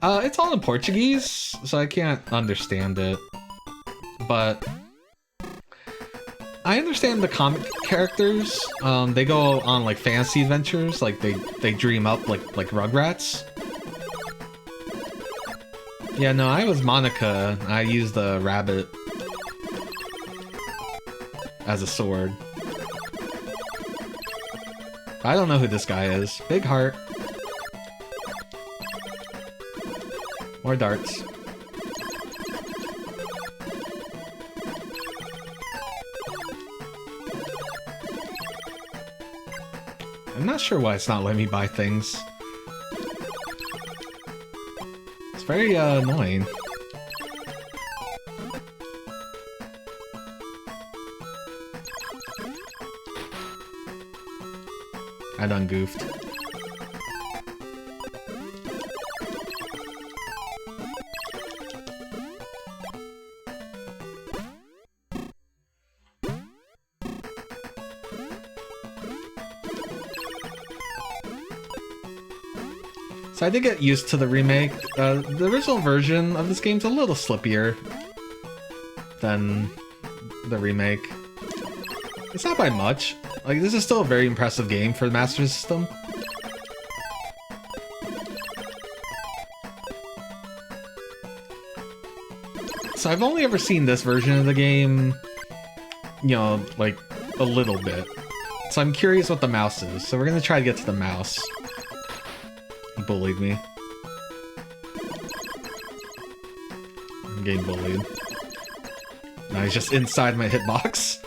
B: It's all in Portuguese, so I can't understand it. But I understand the comic characters. They go on like fantasy adventures, like they dream up like Rugrats. Yeah, no, I was Monica. I used the rabbit as a sword. I don't know who this guy is. Big heart. More darts. I'm not sure why it's not letting me buy things. It's very annoying. I done goofed. So I did get used to the remake. The original version of this game's a little slippier than the remake. It's not by much. Like, this is still a very impressive game for the Master System. So I've only ever seen this version of the game, you know, like, a little bit. So I'm curious what the mouse is. So we're gonna try to get to the mouse. He bullied me. I'm getting bullied. Now he's just inside my hitbox.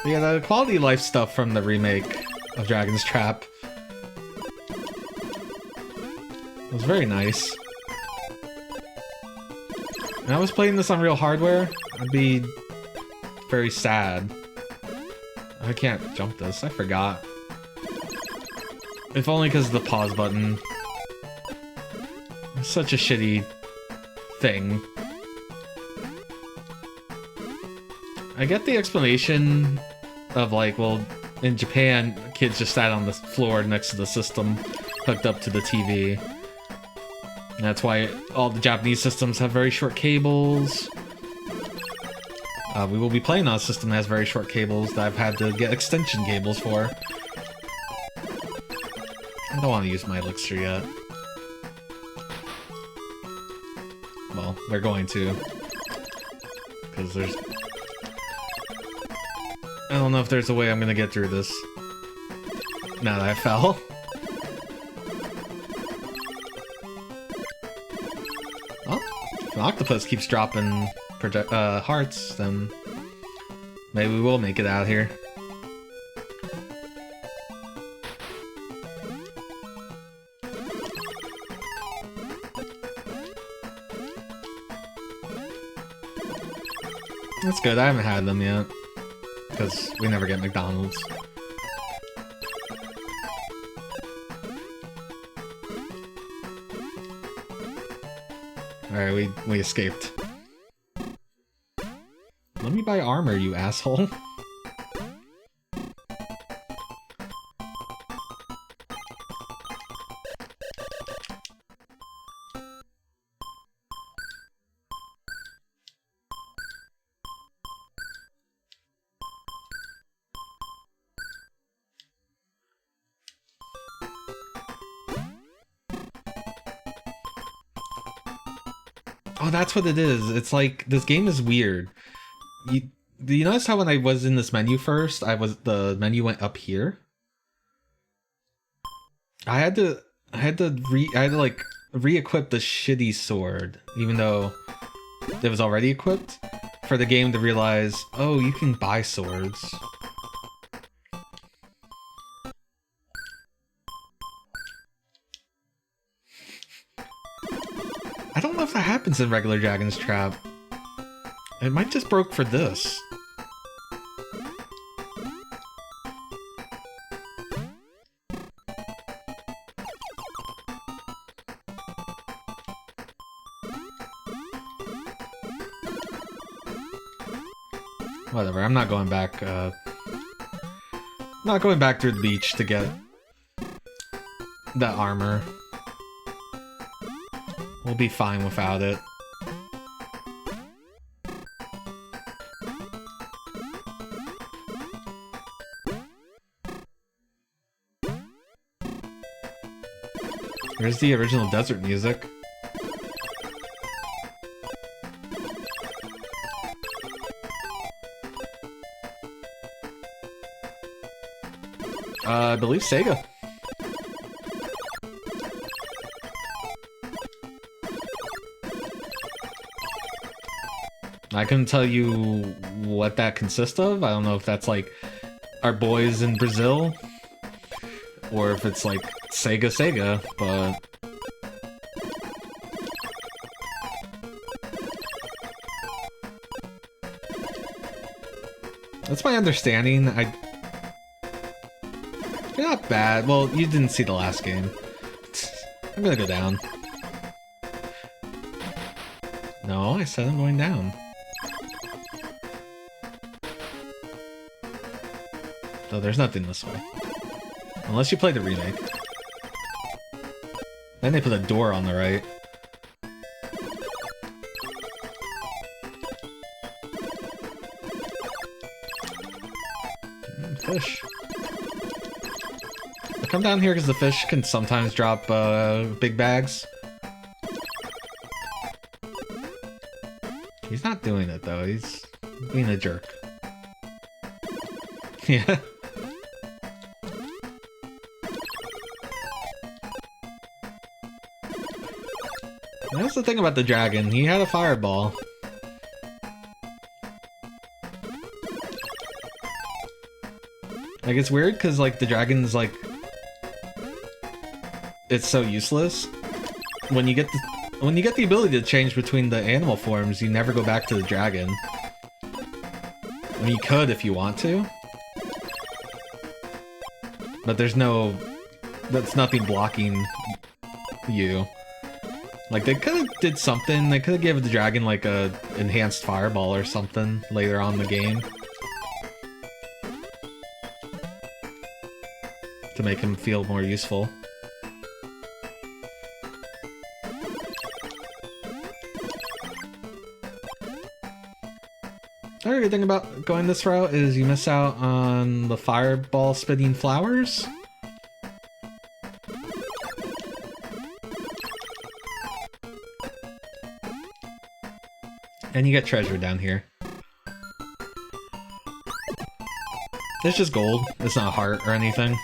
B: Yeah, the quality of life stuff from the remake of Dragon's Trap was very nice. If I was playing this on real hardware, I'd be very sad. I can't jump this, I forgot. If only because of the pause button. It's such a shitty thing. I get the explanation of like, well, in Japan, kids just sat on the floor next to the system, hooked up to the TV. And that's why all the Japanese systems have very short cables. We will be playing on a system that has very short cables that I've had to get extension cables for. I don't want to use my elixir yet. Well, they're going to. Because there's... I don't know if there's a way I'm gonna get through this. Now that I fell. Well, if an octopus keeps dropping hearts, then maybe we will make it out here. That's good, I haven't had them yet. Because we never get McDonald's. Alright, we escaped. Let me buy armor, you asshole. Oh, that's what it is. It's like, this game is weird. Do you notice how when I was in this menu first, the menu went up here? I had to like re-equip the shitty sword, even though it was already equipped, for the game to realize, oh, you can buy swords. I don't know if that happens in regular Dragon's Trap. It might just broke for this. Whatever, I'm not going back, not going back through the beach to get that armor. We'll be fine without it. Here's the original desert music. I believe Sega. I couldn't tell you what that consists of. I don't know if that's like our boys in Brazil, or if it's like Sega, but... That's my understanding. They're not bad. Well, you didn't see the last game. I'm gonna go down. No, I said I'm going down. So there's nothing this way. Unless you play the remake. Then they put a door on the right. Fish. I come down here because the fish can sometimes drop big bags. He's not doing it though, he's being a jerk. Yeah. That's the thing about the dragon, he had a fireball. Like, it's weird because, like, the dragon's, like... It's so useless. When you get the ability to change between the animal forms, you never go back to the dragon. I mean, you could if you want to. But there's no... That's nothing blocking you. Like, they could've did something. They could've given the dragon, like, a enhanced fireball or something later on in the game. To make him feel more useful. Another good thing about going this route is you miss out on the fireball spitting flowers. And you get treasure down here. It's just gold. It's not a heart or anything.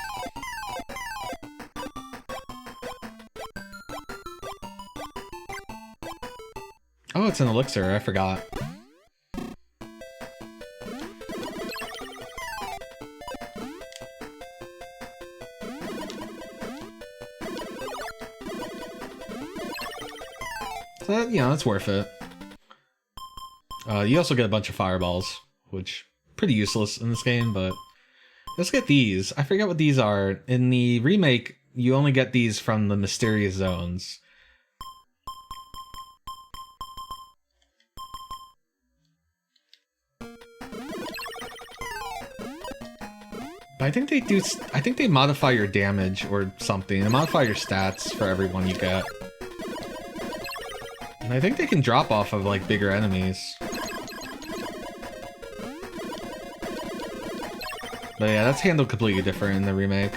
B: Oh, it's an elixir. I forgot. So, you know, it's worth it. You also get a bunch of fireballs, which pretty useless in this game, but let's get these. I forget what these are. In the remake, you only get these from the mysterious zones. But I think they do. I think they modify your damage or something. They modify your stats for every one you get. And I think they can drop off of like bigger enemies. But yeah, that's handled completely different in the remake.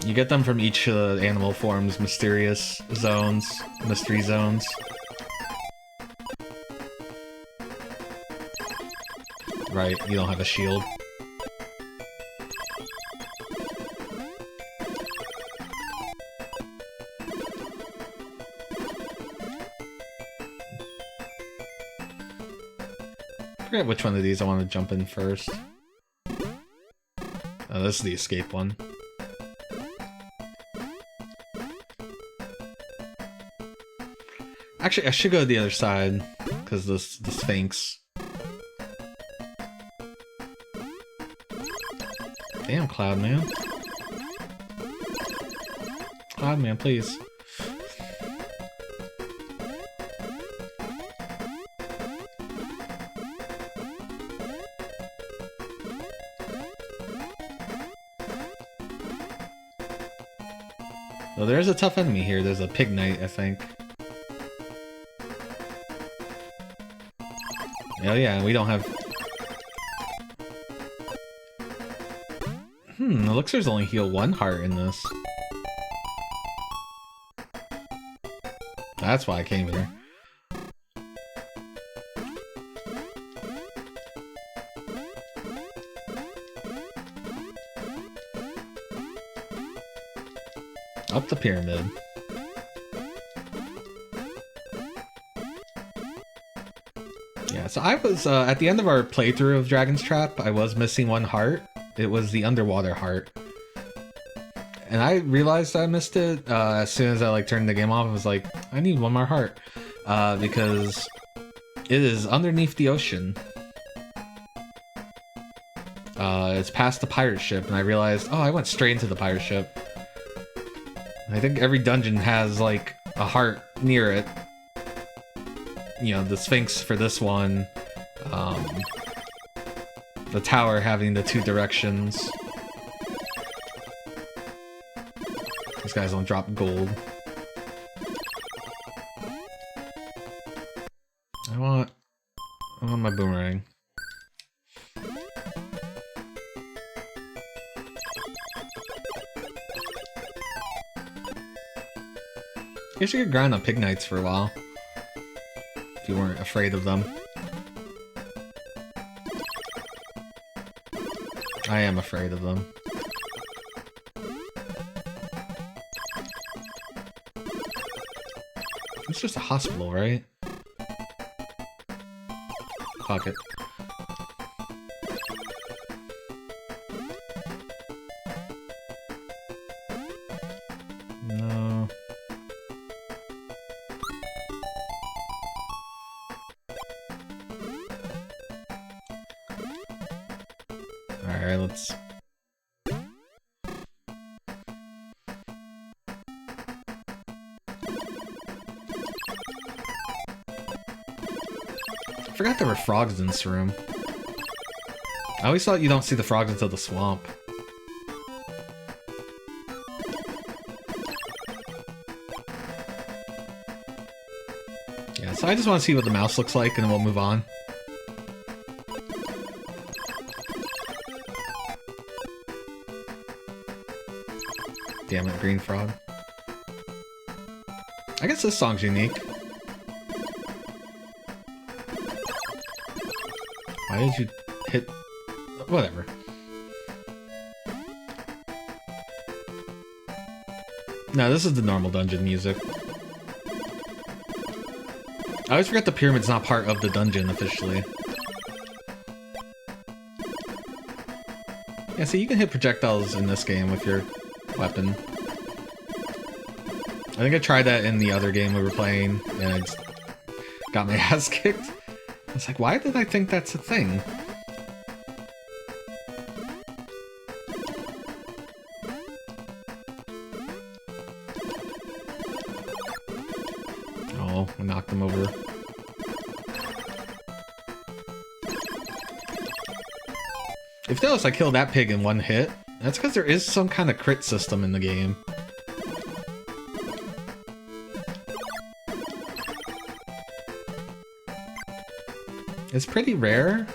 B: You get them from each of the animal forms, mysterious zones, mystery zones. Right, you don't have a shield. I forget which one of these I want to jump in first. Oh, this is the escape one. Actually, I should go to the other side, because the Sphinx. Damn, Cloud Man. Cloud Man, please. Oh, there's a tough enemy here. There's a Pig Knight, I think. Oh yeah, we don't have... elixirs only heal 1 heart in this. That's why I came here. Up the pyramid. Yeah, so I was, at the end of our playthrough of Dragon's Trap, I was missing 1 heart. It was the underwater heart. And I realized I missed it as soon as I like turned the game off. I was like, I need 1 more heart. Because it is underneath the ocean. It's past the pirate ship, and I realized, oh, I went straight into the pirate ship. I think every dungeon has like a heart near it. You know, the Sphinx for this one. The tower having the 2 directions. These guys don't drop gold. I want my boomerang. I guess you could grind on Pig Knights for a while. If you weren't afraid of them. I am afraid of them. It's just a hospital, right? Fuck it. No. Alright, let's... I forgot there were frogs in this room. I always thought you don't see the frogs until the swamp. Yeah, so I just want to see what the mouse looks like and then we'll move on. Damn it, green frog. I guess this song's unique. Why did you hit... Whatever. No, this is the normal dungeon music. I always forget the pyramid's not part of the dungeon officially. Yeah, so you can hit projectiles in this game with your weapon. I think I tried that in the other game we were playing, and I just got my ass kicked. I was like, why did I think that's a thing? Oh, I knocked him over. If you notice I killed that pig in one hit, that's because there is some kind of crit system in the game. It's pretty rare.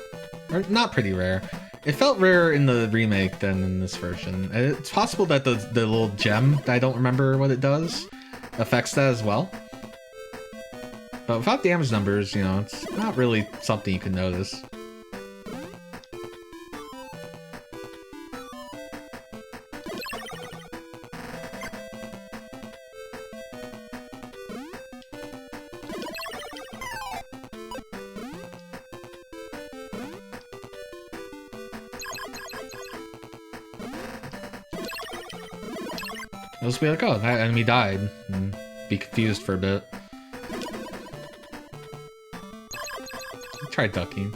B: Or not pretty rare. It felt rarer in the remake than in this version. It's possible that the little gem, that I don't remember what it does, affects that as well. But without damage numbers, you know, it's not really something you can notice. It'll just be like, oh, that enemy died, and be confused for a bit. Try ducking.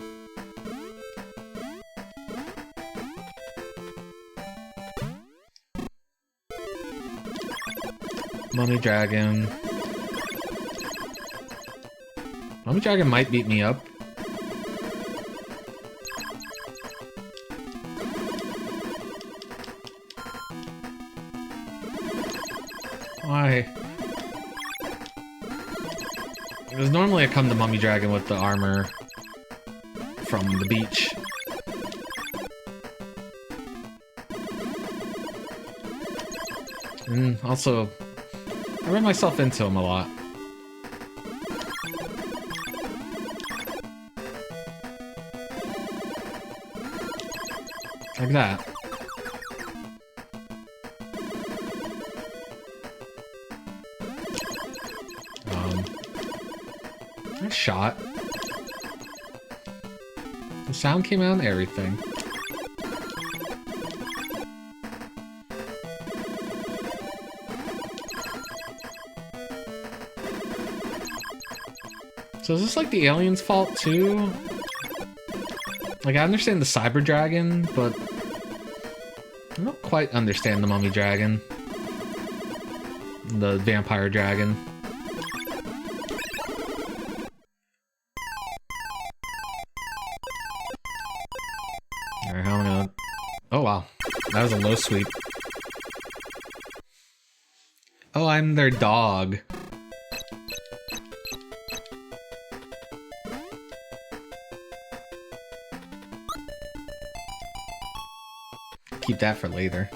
B: Mummy Dragon. Mummy Dragon might beat me up. Why? Because normally I come to Mummy Dragon with the armor from the beach. And also, I run myself into him a lot. Like that. Nice shot. The sound came out and everything. So is this like the alien's fault too? Like, I understand the Cyber Dragon, but I don't quite understand the Mummy Dragon. The Vampire Dragon. Alright, how am I gonna... Oh wow, that was a low sweep. Oh, I'm their dog. Keep that for later.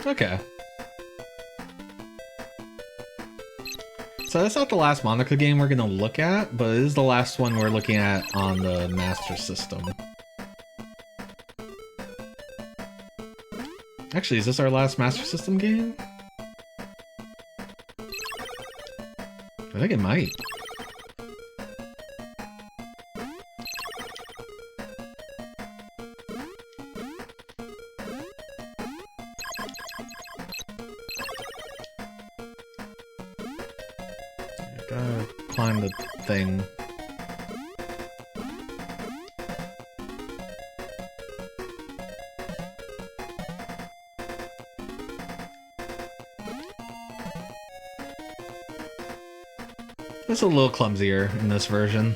B: Okay. So that's not the last Monica game we're gonna look at, but it is the last one we're looking at on the Master System. Actually, is this our last Master System game? I think it might. Gotta climb the thing. It's a little clumsier in this version.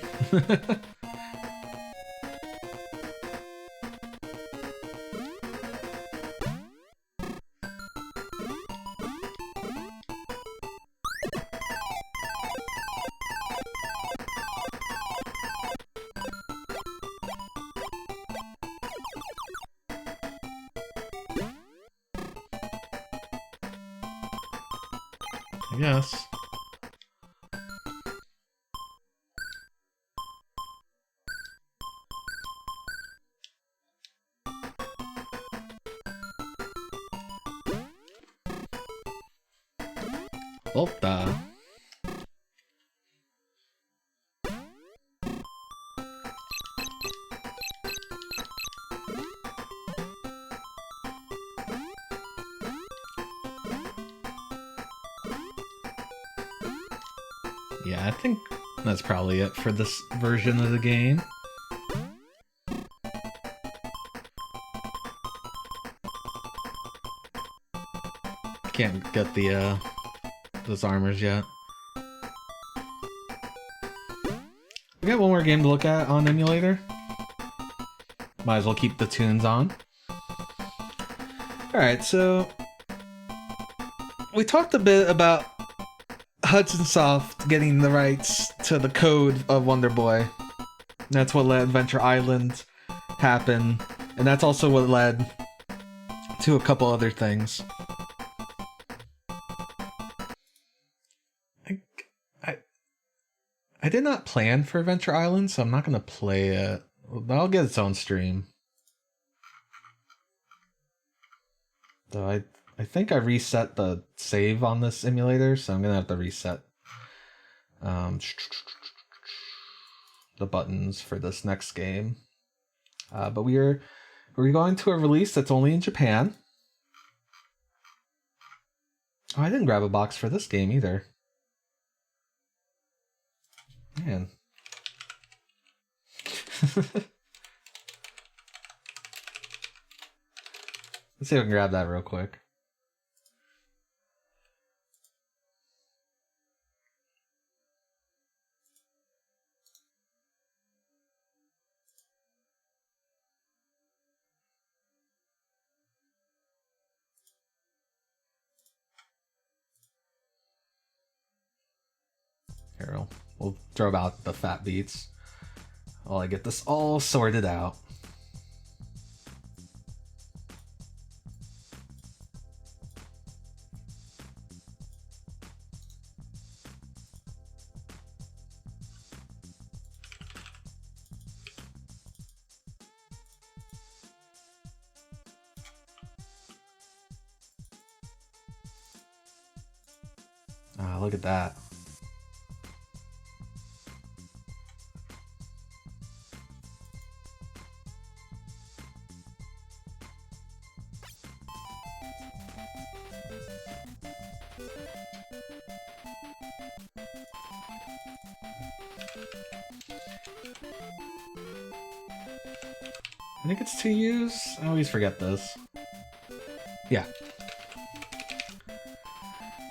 B: Yes. Volta. Yeah, I think that's probably it for this version of the game. Can't get the those armors yet. We got one more game to look at on emulator. Might as well keep the tunes on. Alright, so we talked a bit about Hudson Soft getting the rights to the code of Wonder Boy. That's what let Adventure Island happen, and that's also what led to a couple other things. I did not plan for Adventure Island, so I'm not gonna play it. That'll get its own stream. Though I think I reset the save on this emulator, so I'm gonna have to reset the buttons for this next game. But we're going to a release that's only in Japan. Oh, I didn't grab a box for this game either. Man. Let's see if I can grab that real quick. Here, we'll throw out the fat beats while I get this all sorted out. Look at that. I think it's 2 use. I always forget this. Yeah.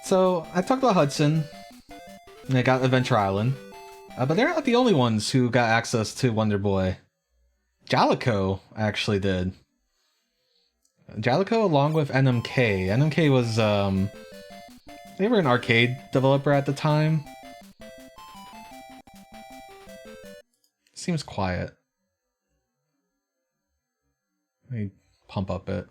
B: So, I talked about Hudson, and they got Adventure Island, but they're not the only ones who got access to Wonder Boy. Jaleco actually did. Jaleco along with NMK. NMK was, they were an arcade developer at the time. Seems quiet. Let me pump up it.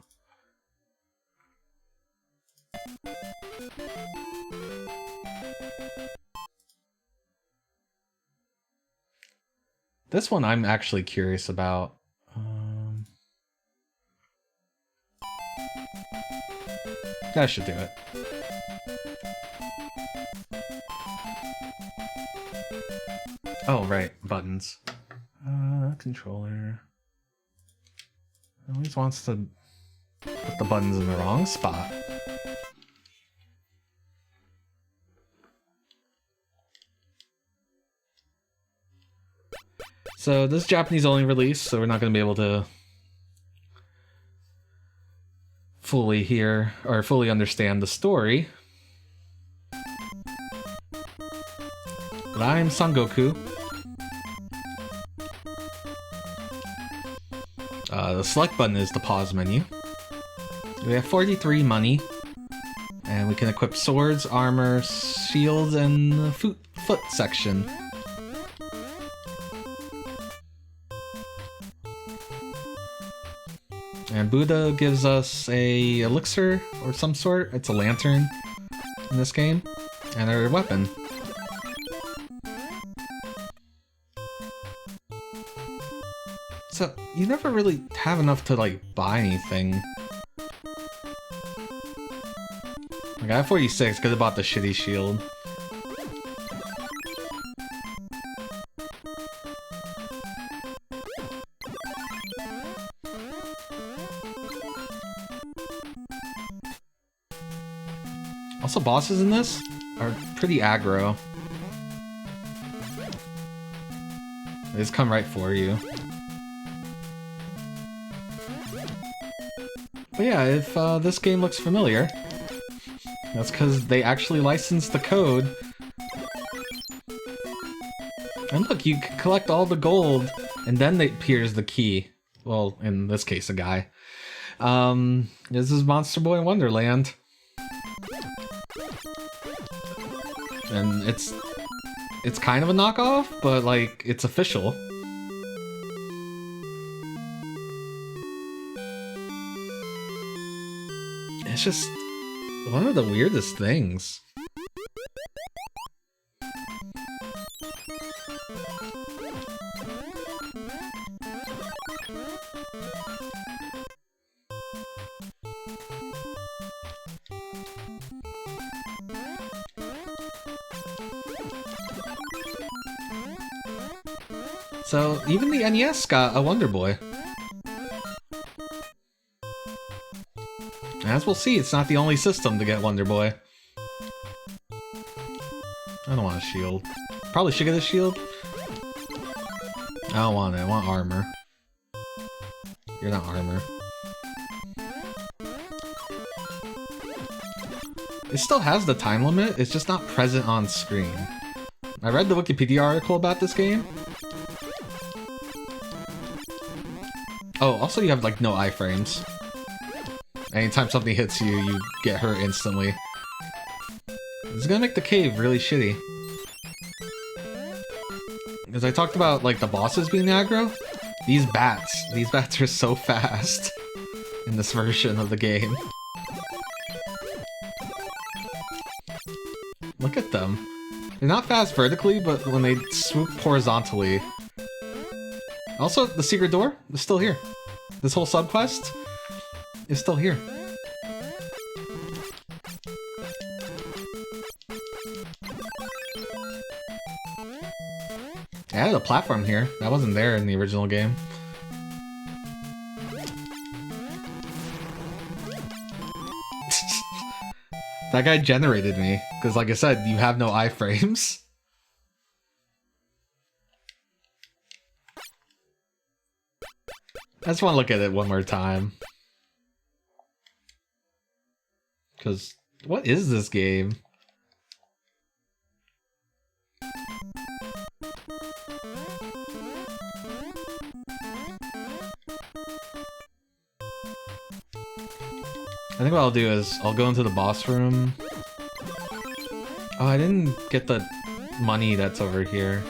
B: This one I'm actually curious about. That should do it. Oh, right. Buttons. Controller. Always wants to put the buttons in the wrong spot. So this is Japanese only release, so we're not going to be able to fully hear or fully understand the story. But I am Son Goku. The select button is the pause menu. We have 43 money, and we can equip swords, armor, shields, and the foot section. And Buddha gives us a elixir or some sort. It's a lantern in this game. And her weapon. So, you never really have enough to, like, buy anything. Like, I have 46, could have bought the shitty shield. Also, bosses in this are pretty aggro. They just come right for you. But yeah, if this game looks familiar, that's because they actually licensed the code. And look, you can collect all the gold, and then appears the key. Well, in this case, a guy. This is Monster Boy Wonderland. And it's kind of a knockoff, but like, it's official. It's just one of the weirdest things. So, even the NES got a Wonder Boy. As we'll see, it's not the only system to get Wonder Boy. I don't want a shield. Probably should get a shield. I don't want it, I want armor. You're not armor. It still has the time limit, it's just not present on screen. I read the Wikipedia article about this game. Oh, also you have like no iframes. Anytime something hits you, you get hurt instantly. This is gonna make the cave really shitty. Because I talked about like the bosses being aggro. These bats are so fast in this version of the game. Look at them. They're not fast vertically, but when they swoop horizontally. Also, the secret door is still here. This whole subquest is still here. I added a platform here. That wasn't there in the original game. That guy generated me, because like I said, you have no iframes. I just want to look at it one more time. Because, what is this game? I think what I'll do is, I'll go into the boss room. Oh, I didn't get the money that's over here.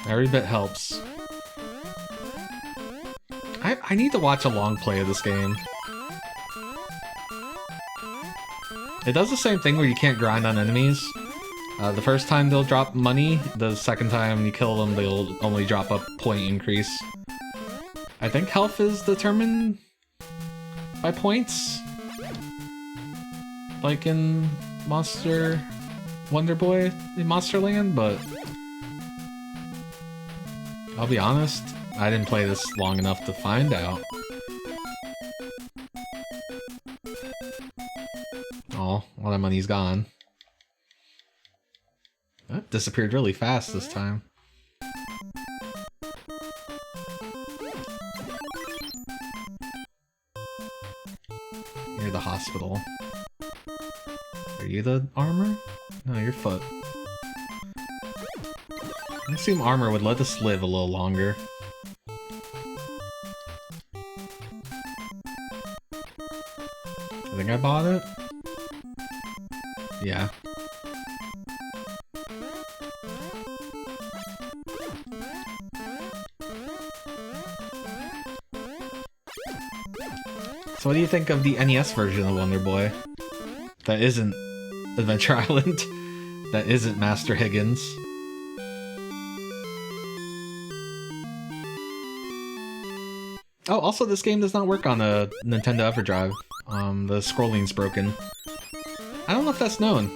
B: Every bit helps. I need to watch a long play of this game. It does the same thing where you can't grind on enemies. The first time they'll drop money, the second time you kill them they'll only drop a point increase. I think health is determined by points. Like in Monster Wonder Boy in Monsterland, but I'll be honest, I didn't play this long enough to find out. Oh, all that money's gone. That disappeared really fast this time. You're the hospital. Are you the armor? No, your foot. I assume armor would let us live a little longer. I think I bought it? Yeah. So what do you think of the NES version of Wonder Boy? That isn't Adventure Island. That isn't Master Higgins. Oh, also this game does not work on a Nintendo EverDrive. The scrolling's broken. I don't know if that's known.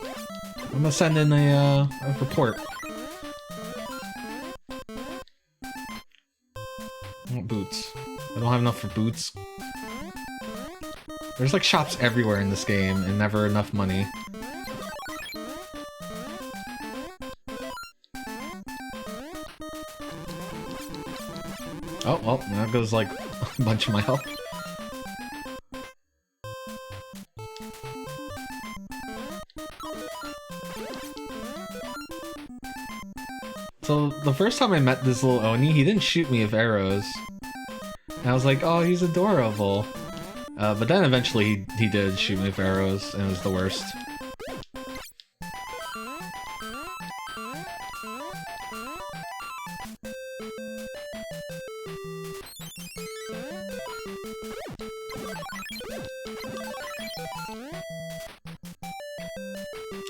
B: I'm gonna send in a report. I want boots. I don't have enough for boots. There's like shops everywhere in this game and never enough money. Oh, well, that goes like a bunch of my health. So the first time I met this little Oni, he didn't shoot me with arrows. And I was like, oh, he's adorable. But then eventually he did shoot me with arrows, and it was the worst.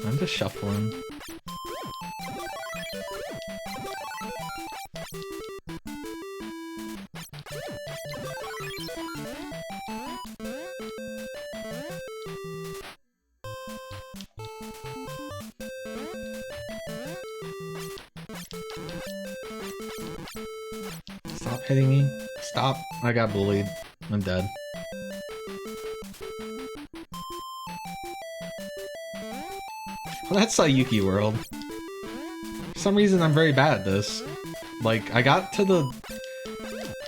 B: I'm just shuffling. Stop hitting me. Stop. I got bullied. I'm dead. Well, that's Sayuki World. For some reason, I'm very bad at this. Like, I got to the...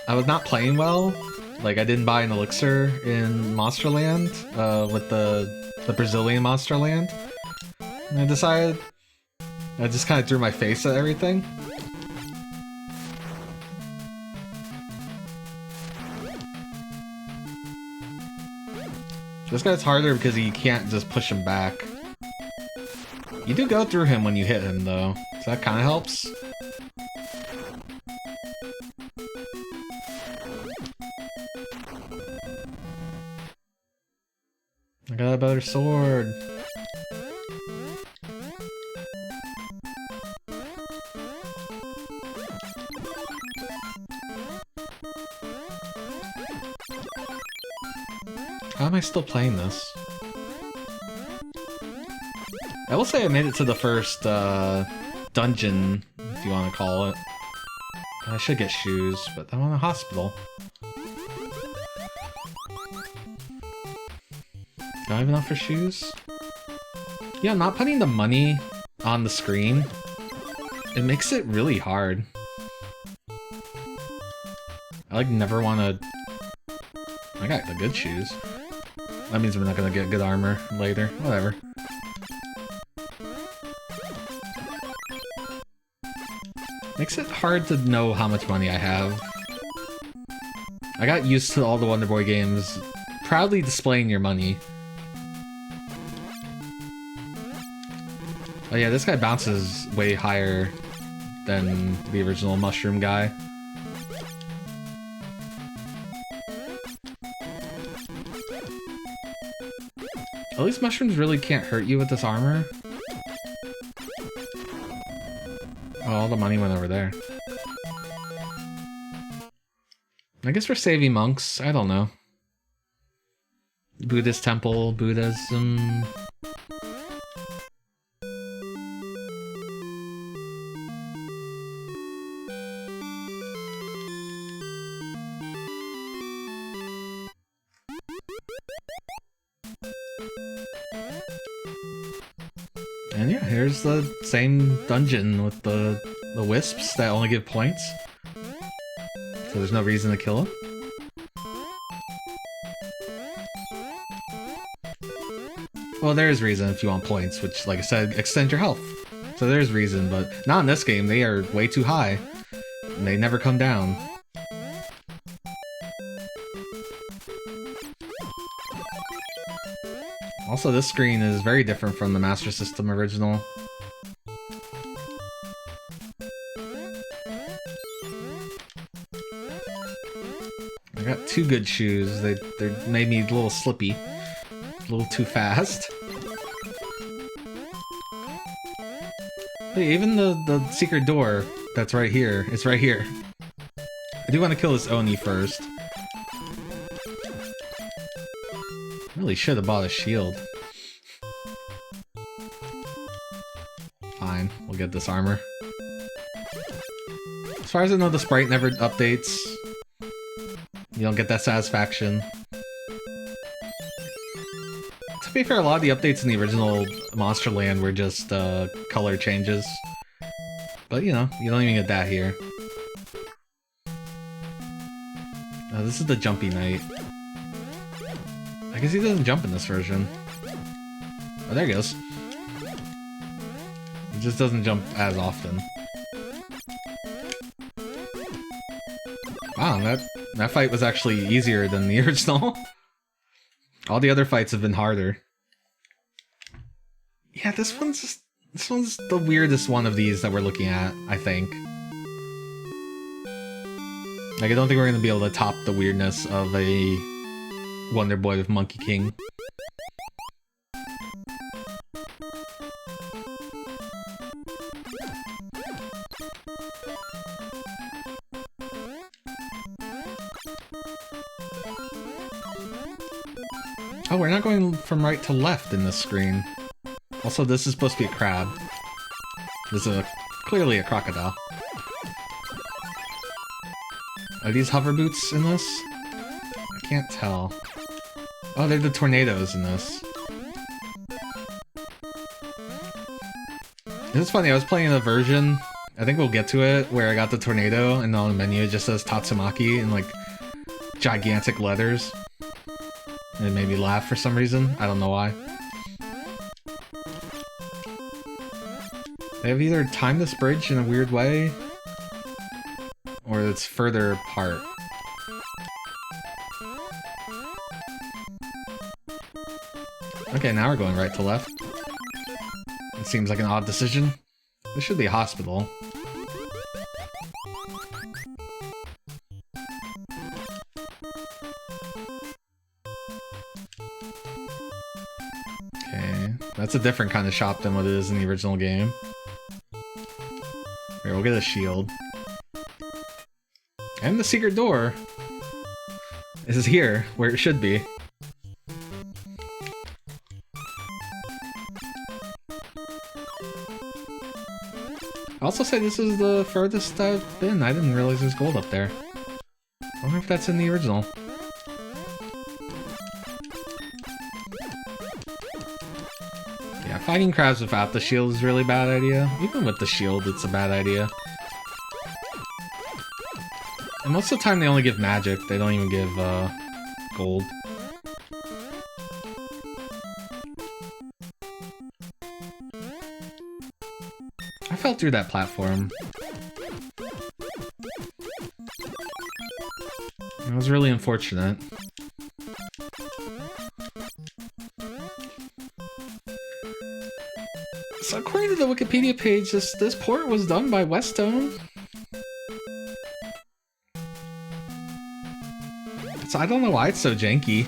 B: I was not playing well. Like, I didn't buy an elixir in Monsterland, with the Brazilian Monsterland. And I decided... I just kind of threw my face at everything. This guy's harder because you can't just push him back. You do go through him when you hit him, though, so that kind of helps. I got a better sword. How am I still playing this? I will say I made it to the first dungeon, if you want to call it. I should get shoes, but I'm in a hospital. Do I have enough for shoes? Yeah, not putting the money on the screen, it makes it really hard. I like never want to... I got the good shoes. That means we're not gonna get good armor later. Whatever. Makes it hard to know how much money I have. I got used to all the Wonder Boy games proudly displaying your money. Oh yeah, this guy bounces way higher than the original mushroom guy. At least mushrooms really can't hurt you with this armor. Oh, all the money went over there. I guess we're saving monks. I don't know. Buddhist temple, Buddhism. And yeah, here's the same dungeon with the wisps that only give points. So there's no reason to kill them. Well, there's reason if you want points, which, like I said, extend your health. So there's reason, but not in this game. They are way too high. And they never come down. Also, this screen is very different from the Master System original.
A: I got two good shoes. They made me a little slippy. A little too fast. Hey, even the secret door that's right here, it's right here. I do want to kill this Oni first. Really should have bought a shield. Fine, we'll get this armor. As far as I know, the sprite never updates. You don't get that satisfaction. To be fair, a lot of the updates in the original Monsterland were just color changes. But you know, you don't even get that here. This is the Jumpy Knight. I guess he doesn't jump in this version. Oh, there he goes. He just doesn't jump as often. Wow, that fight was actually easier than the original. All the other fights have been harder. Yeah, this one's the weirdest one of these that we're looking at, I think. Like, I don't think we're gonna be able to top the weirdness of a Wonder Boy with Monkey King. Oh, we're not going from right to left in this screen. Also, this is supposed to be a crab. This is clearly a crocodile. Are these hover boots in this? I can't tell. Oh, they're the tornadoes in this. It's funny, I was playing a version, I think we'll get to it, where I got the tornado and on the menu it just says Tatsumaki in like gigantic letters. And it made me laugh for some reason. I don't know why. They have either timed this bridge in a weird way, or it's further apart. Okay, now we're going right to left. It seems like an odd decision. This should be a hospital. Okay, that's a different kind of shop than what it is in the original game. Here, we'll get a shield. And the secret door is here, where it should be. I also say this is the furthest I've been. I didn't realize there's gold up there. I wonder if that's in the original. Yeah, fighting crabs without the shield is a really bad idea. Even with the shield, it's a bad idea. And most of the time they only give magic, they don't even give gold. I fell through that platform. It was really unfortunate. So according to the Wikipedia page, this port was done by Westone. So I don't know why it's so janky.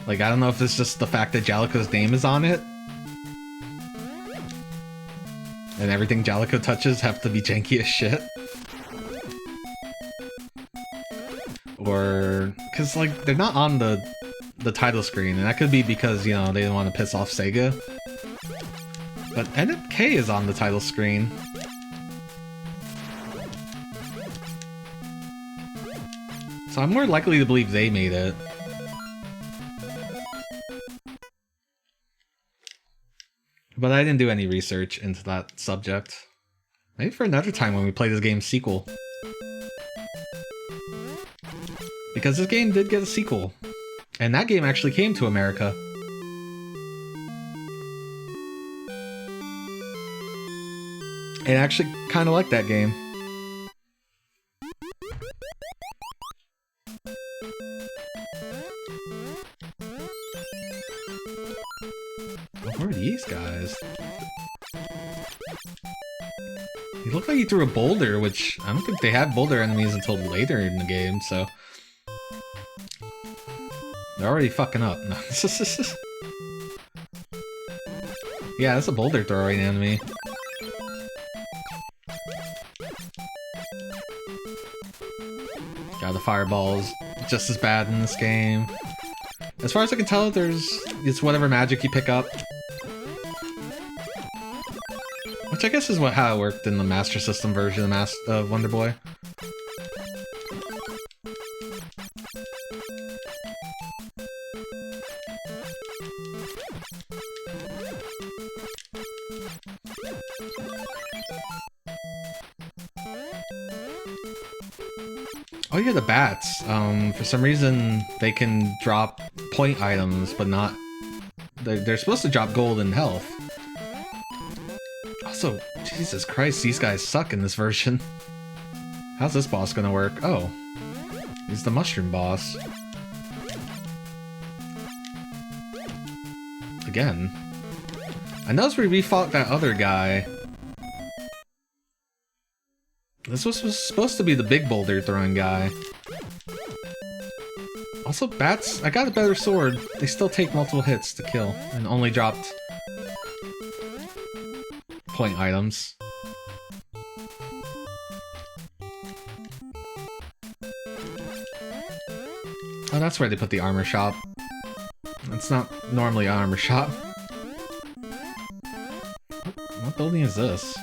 A: Like, I don't know if it's just the fact that Jaleco's name is on it. And everything Jaleco touches have to be janky as shit. Or, cause like, they're not on the title screen, and that could be because, you know, they didn't want to piss off Sega. But NFK is on the title screen. So I'm more likely to believe they made it. But I didn't do any research into that subject. Maybe for another time when we play this game's sequel. Because this game did get a sequel. And that game actually came to America. And I actually kind of like that game. Who are these guys? He looked like he threw a boulder, which I don't think they had boulder enemies until later in the game, so
B: They're already fucking up. No. Yeah, that's a boulder throwing enemy. Yeah, the fireball's just as bad in this game. As far as I can tell, it's whatever magic you pick up. Which I guess is how it worked in the Master System version of Wonder Boy. Oh yeah, the bats. For some reason, they can drop point items, but not... They're supposed to drop gold and health. Also, Jesus Christ, these guys suck in this version. How's this boss gonna work? Oh. He's the mushroom boss. Again. I noticed we fought that other guy. This was supposed to be the big boulder throwing guy. Also, bats, I got a better sword. They still take multiple hits to kill, and only dropped point items. Oh, that's where they put the armor shop. That's not normally an armor shop. What building is this?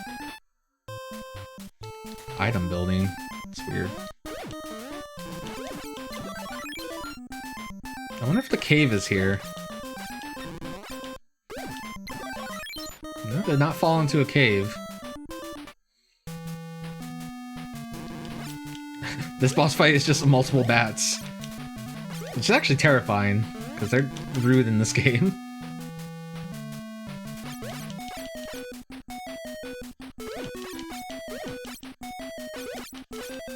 B: Item building. It's weird. I wonder if the cave is here. No, did not fall into a cave. This boss fight is just multiple bats. Which is actually terrifying, because they're rude in this game.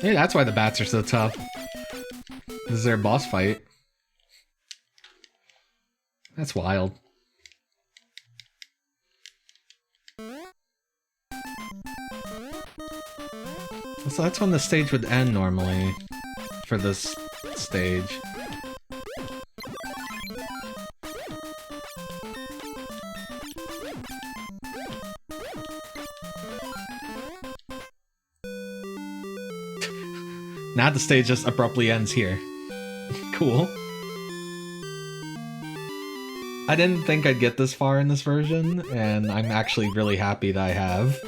B: Yeah, that's why the bats are so tough. This is their boss fight. That's wild. So that's when the stage would end normally, for this stage. Now the stage just abruptly ends here. Cool. I didn't think I'd get this far in this version, and I'm actually really happy that I have.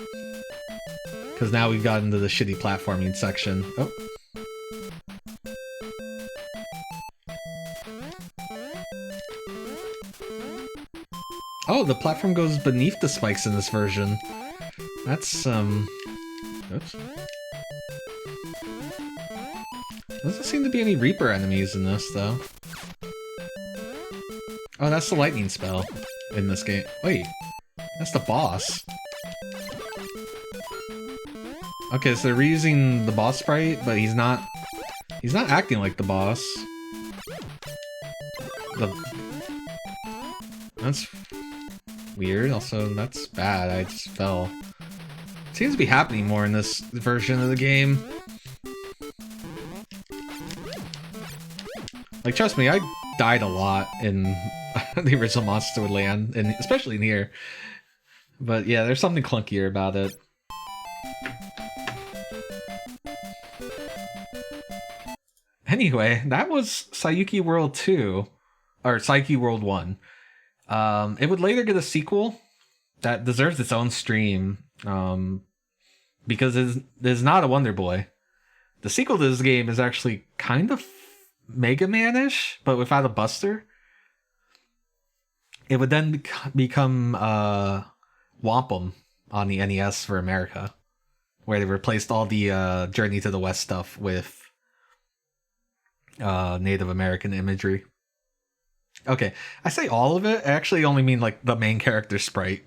B: Because now we've gotten into the shitty platforming section. Oh. Oh, the platform goes beneath the spikes in this version. That's, oops. Doesn't seem to be any Reaper enemies in this, though. Oh, that's the lightning spell in this game. Wait, that's the boss. Okay, so they're reusing the boss sprite, but he's not acting like the boss. That's weird. Also, that's bad. I just fell. Seems to be happening more in this version of the game. Like, trust me, I died a lot in the original Monster Land, and especially in here. But yeah, there's something clunkier about it. Anyway, that was Saiyuki World 2, or Saiyuki World 1. It would later get a sequel that deserves its own stream, because it's not a Wonder Boy. The sequel to this game is actually kind of Mega Man-ish, but without a Buster. It would then become Wampum on the NES for America, where they replaced all the Journey to the West stuff with Native American imagery. Okay, I say all of it, I actually only mean like the main character sprite.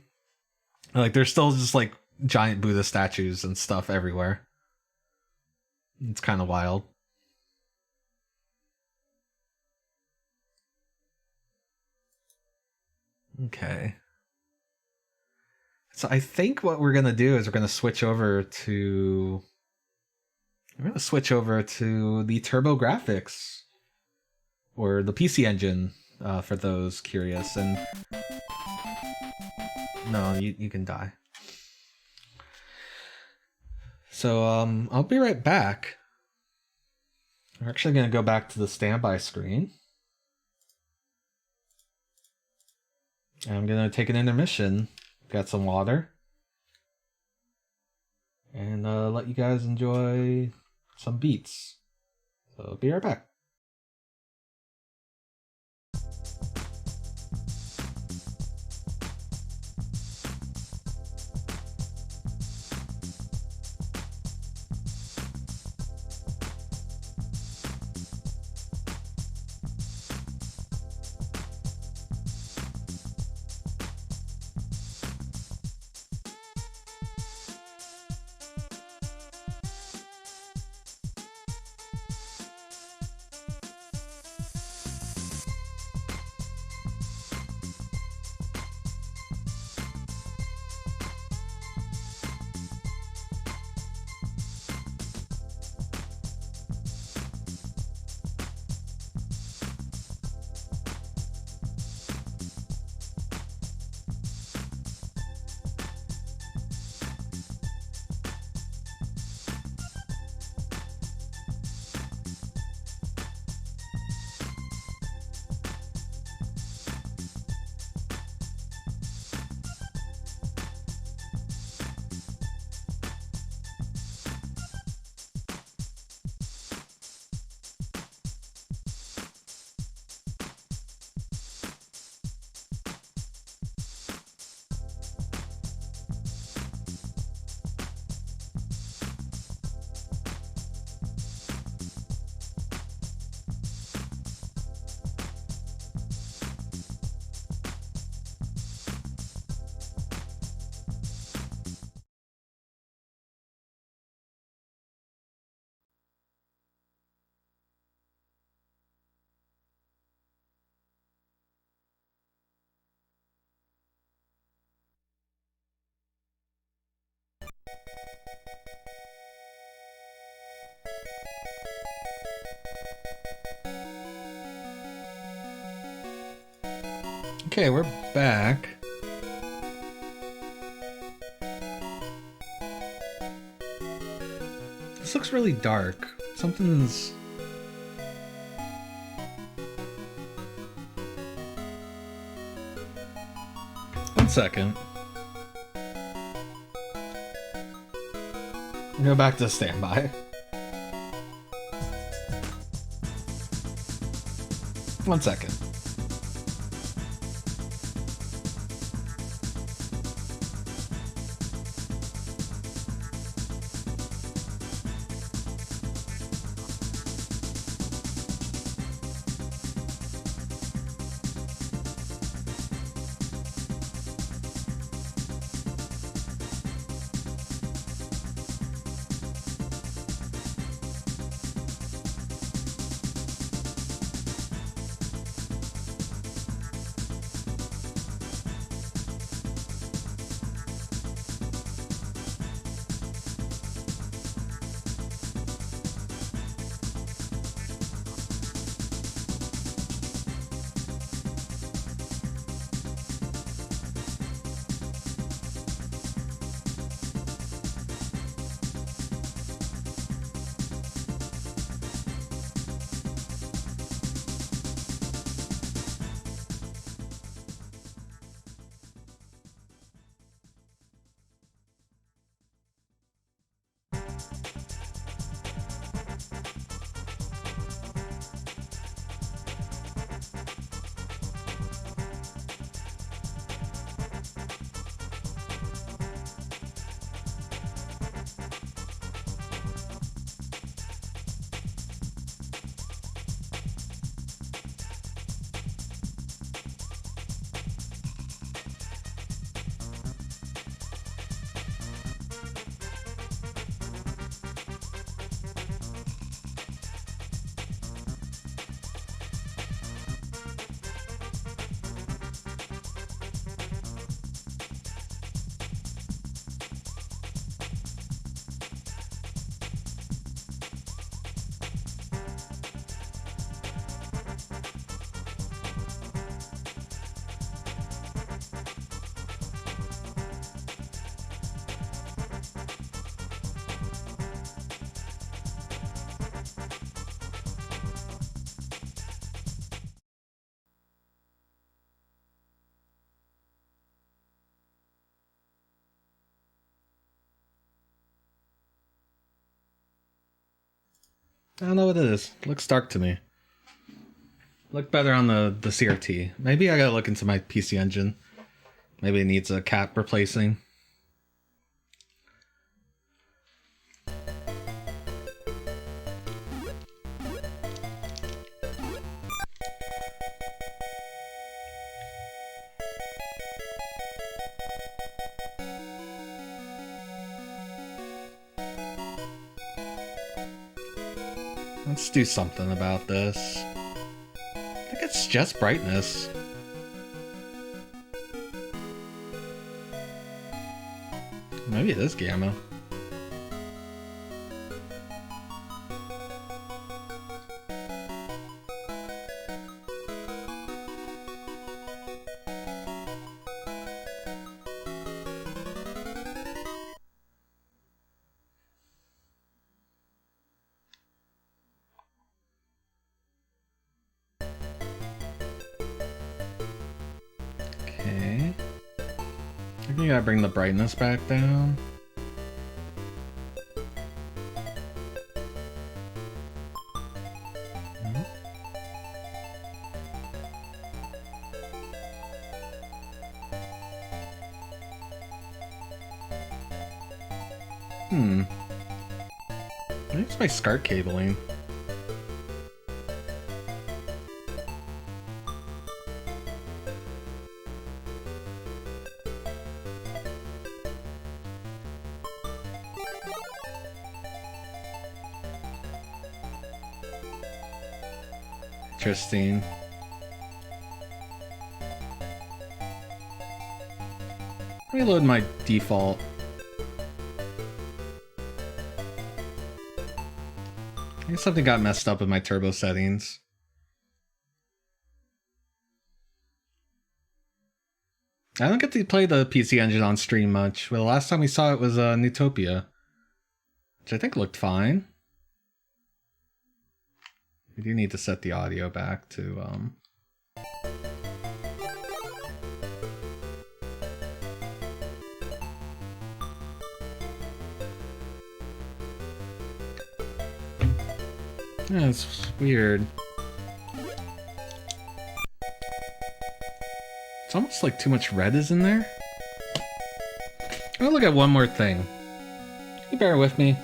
B: Like there's still just like giant Buddha statues and stuff everywhere. It's kind of wild. Okay. So I think what we're gonna do is we're gonna switch over to the TurboGrafx,
A: or the PC Engine, for those curious. And no, you can die. So I'll be right back. We're actually going to go back to the standby screen. And I'm going to take an intermission, get some water, and let you guys enjoy some beats. So I'll be right back. Okay, we're back. This looks really dark. Something's... One second. Go back to standby. One second.
B: I don't know what it is. Looks dark to me. Look better on the CRT. Maybe I gotta look into my PC Engine. Maybe it needs a cap replacing. Let's do something about this. I think it's just brightness. Maybe it is gamma. Okay. I think I gotta bring the brightness back down. I think it's my SCART cabling. Interesting. Let me load my default. I think something got messed up with my turbo settings. I don't get to play the PC Engine on stream much, but the last time we saw it was Newtopia, which I think looked fine. We do need to set the audio back to yeah, it's weird. It's almost like too much red is in there. I'm gonna look at one more thing. Can you bear with me?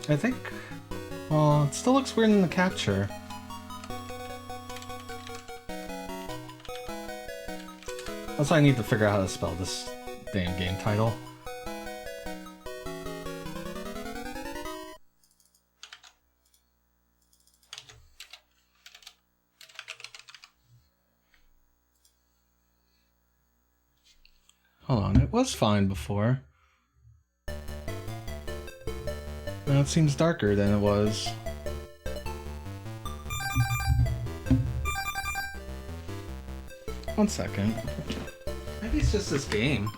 A: I think... Well, it still looks weird in the capture. Also, I need to figure out how to spell this damn game title. Hold on, it was fine before. Now it seems darker than it was. One second. Maybe it's just this game.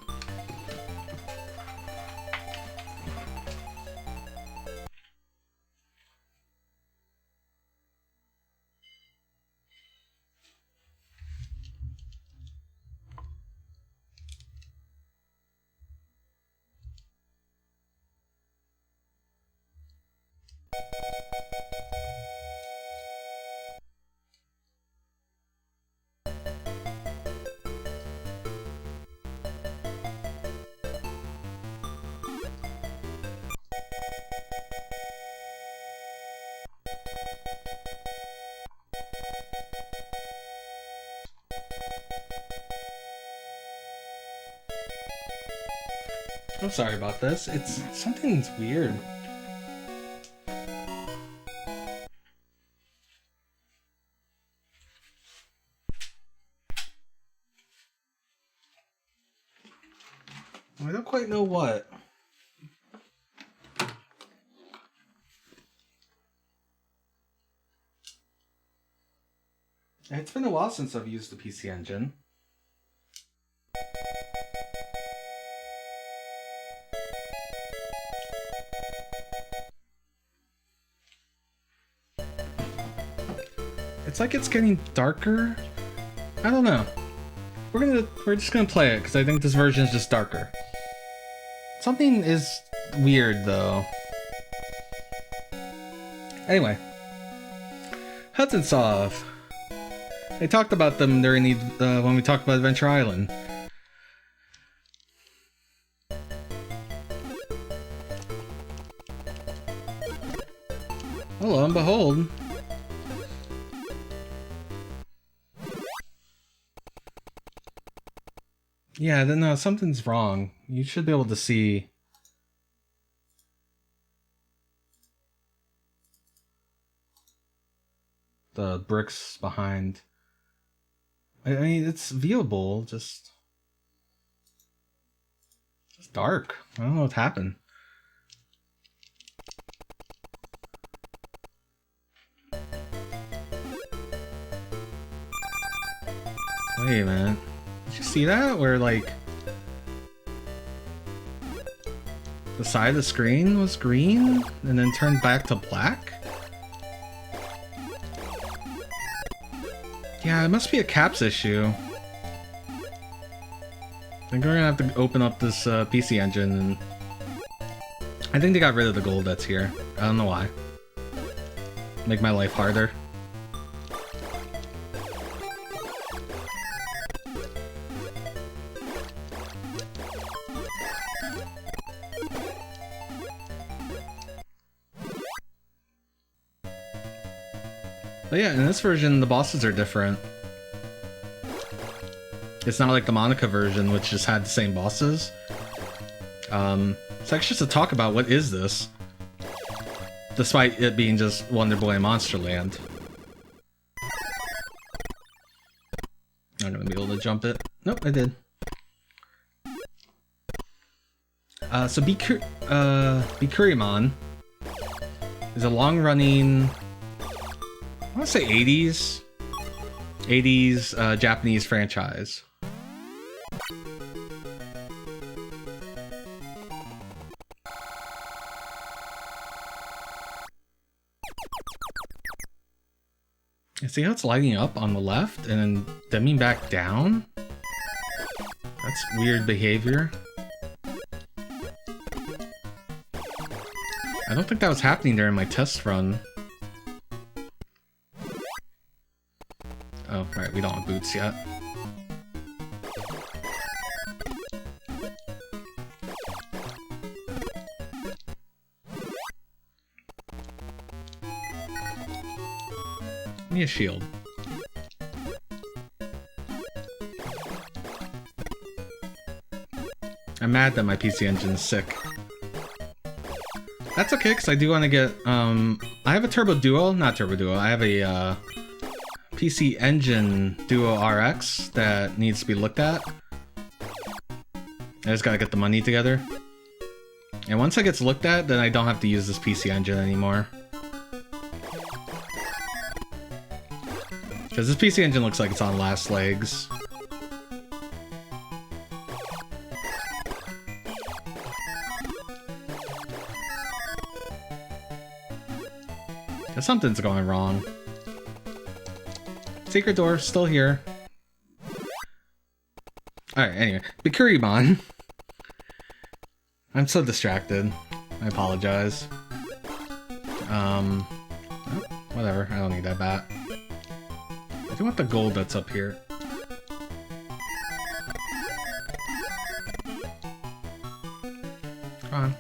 A: I'm sorry about this. It's something's weird. I don't quite know what. It's been a while since I've used the PC Engine. It's like it's getting darker. I don't know. We're just gonna play it because I think this version is just darker. Something is weird though. Anyway, Hudson Soft. They talked about them during the when we talked about Adventure Island. Oh, lo and behold. Yeah, no, something's wrong. You should be able to see. The bricks behind. I mean, it's viewable, just dark. I don't know what happened. Wait a minute. Did you see that? Where, like, the side of the screen was green and then turned back to black? Yeah, it must be a caps issue. I think we're gonna have to open up this PC Engine, and I think they got rid of the gold that's here. I don't know why. Make my life harder. But yeah, in this version, the bosses are different. It's not like the Monica version, which just had the same bosses. So actually just to talk about what is this.
B: Despite it being just Wonder Boy and Monster Land. I'm not gonna be able to jump it. Nope, I did. So Bikurimon is a long-running, I want to say 80s Japanese franchise. You see how it's lighting up on the left and then dimming back down? That's weird behavior. I don't think that was happening during my test run. Oh, right, we don't have boots yet. Give me a shield. I'm mad that my PC Engine is sick. That's okay, because I do want to get, I have a Turbo Duo, not Turbo Duo, I have a, PC Engine Duo RX that needs to be looked at. I just gotta get the money together. And once it gets looked at, then I don't have to use this PC Engine anymore. Because this PC Engine looks like it's on last legs. Something's going wrong. Secret door, still here. Alright, anyway. Bikurimon. I'm so distracted. I apologize. Whatever, I don't need that bat. I do want the gold that's up here. Come on.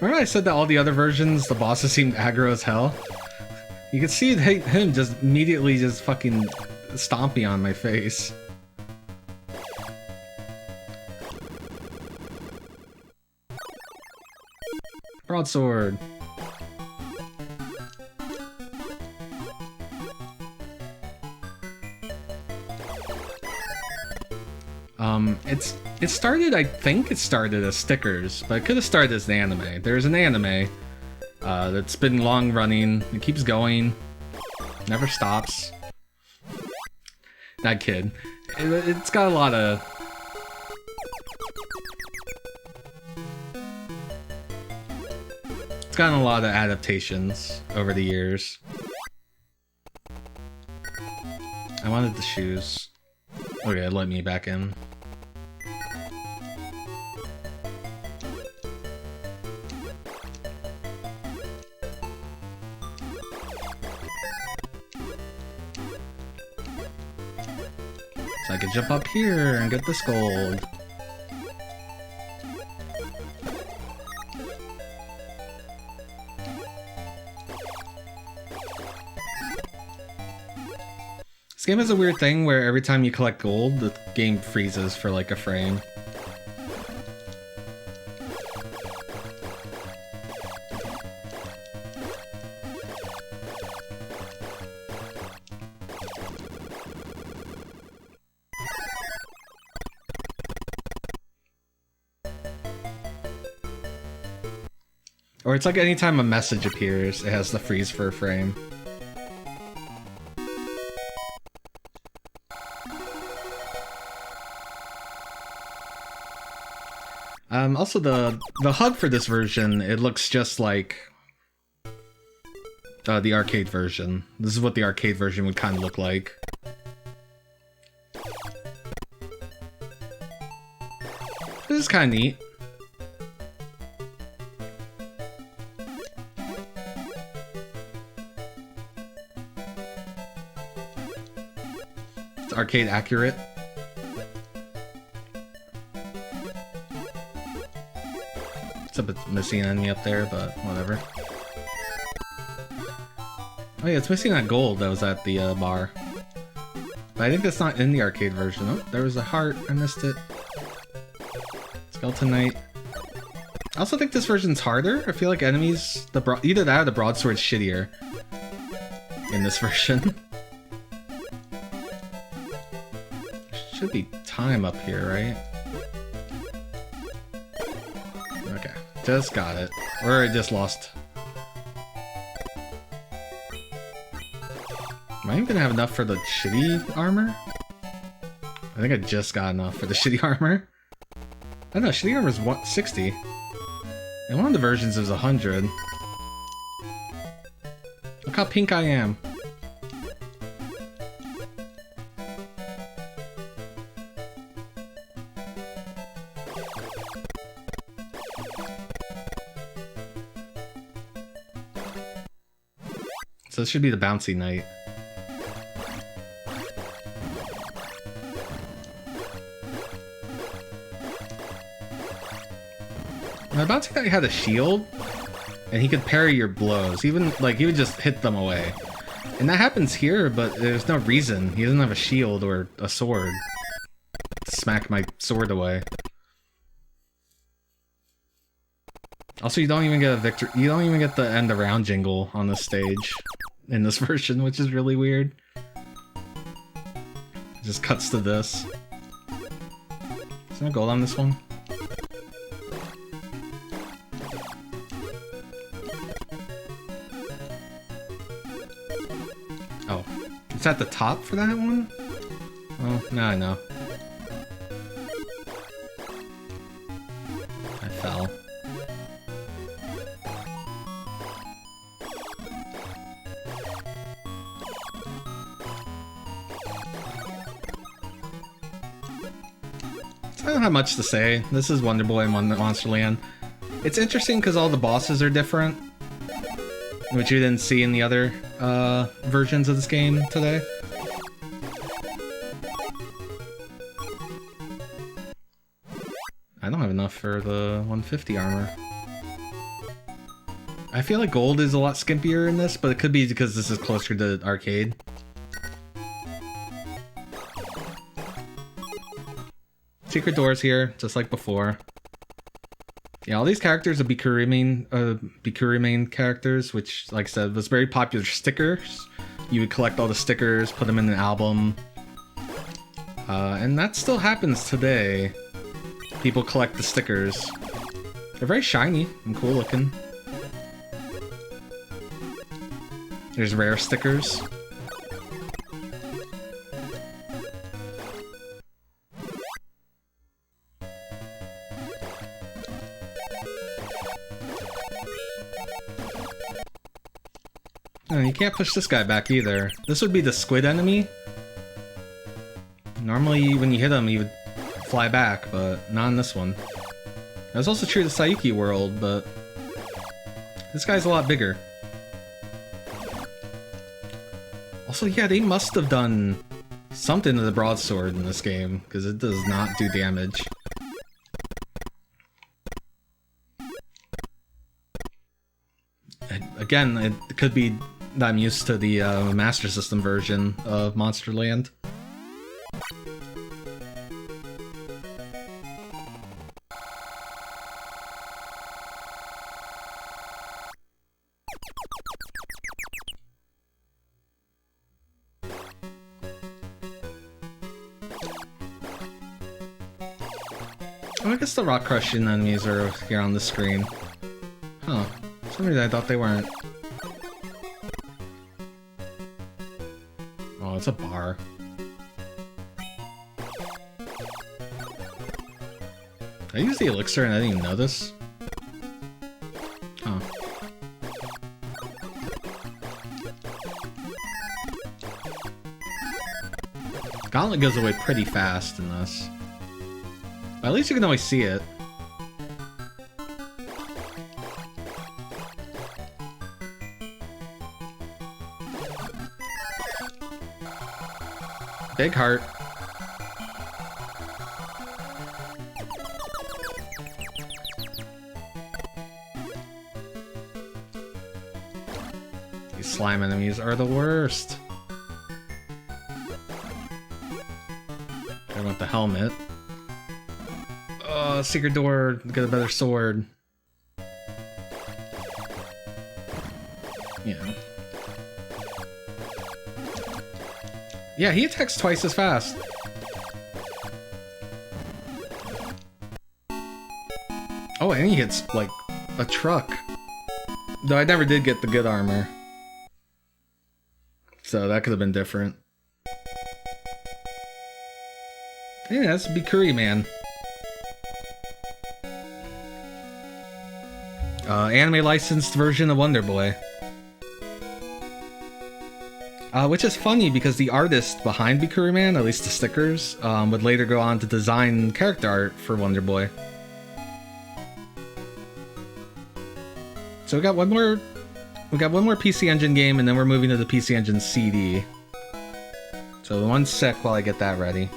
B: Remember I said that all the other versions, the bosses seemed aggro as hell? You can see him just immediately just fucking stomping on my face. Broadsword. It started, I think it started as stickers, but it could have started as an anime. There's an anime that's been long running. It keeps going, never stops. That kid. It's got a lot of... It's gotten a lot of adaptations over the years. I wanted the shoes. Okay, let me back in. So I could jump up here and get this gold. This game has a weird thing where every time you collect gold, the game freezes for like a frame. Or it's like anytime a message appears, it has to freeze for a frame. Also the HUD for this version, it looks just like the arcade version. This is what the arcade version would kind of look like. This is kind of neat. It's arcade accurate. It's a bit missing on me up there, but whatever. Oh yeah, it's missing that gold that was at the bar. But I think that's not in the arcade version. Oh, there was a heart. I missed it. Skeleton Knight. I also think this version's harder. I feel like enemies, either that or the broadsword's shittier in this version. Should be time up here, right? Okay, just got it. Or I just lost. Am I even gonna have enough for the shitty armor? I think I just got enough for the shitty armor. I don't know, shitty armor's 60. And one of the versions is 100. Look how pink I am. So this should be the bouncy knight. The bouncy knight had a shield, and he could parry your blows. Even, like, he would just hit them away. And that happens here, but there's no reason. He doesn't have a shield or a sword to smack my sword away. Also, you don't even get a victory. You don't even get the end around jingle on this stage in this version, which is really weird. It just cuts to this. Is there no gold on this one? Oh, it's at the top for that one? Oh, now I know. I fell. I don't have much to say. This is Wonder Boy and Monsterland. It's interesting because all the bosses are different, which you didn't see in the other versions of this game today. I don't have enough for the 150 armor. I feel like gold is a lot skimpier in this, but it could be because this is closer to arcade. Secret doors here, just like before. Yeah, all these characters are Bikuri main characters, which, like I said, was very popular stickers. You would collect all the stickers, put them in an album. And that still happens today. People collect the stickers. They're very shiny and cool looking. There's rare stickers. Oh, you can't push this guy back either. This would be the squid enemy. Normally, when you hit him, he would fly back, but not in this one. That's also true of the Sayuki world, but this guy's a lot bigger. Also, yeah, they must have done something to the broadsword in this game, because it does not do damage. Again, it could be that I'm used to the Master System version of Monsterland. Oh, I guess the rock crushing enemies are here on the screen. Huh. For some reason I thought they weren't. Oh, it's a bar. I used the elixir and I didn't even know this. Huh. Gauntlet goes away pretty fast in this. But at least you can always see it. Big heart. These slime enemies are the worst. I want the helmet. secret door, get a better sword. Yeah. Yeah, he attacks twice as fast. Oh, and he hits, like, a truck. Though I never did get the good armor. So that could have been different. Yeah, that's Bikuri Man. Anime licensed version of Wonder Boy. Which is funny because the artist behind Bikuri Man, at least the stickers, would later go on to design character art for Wonder Boy. So we got one more PC Engine game, and then we're moving to the PC Engine CD. So one sec while I get that ready.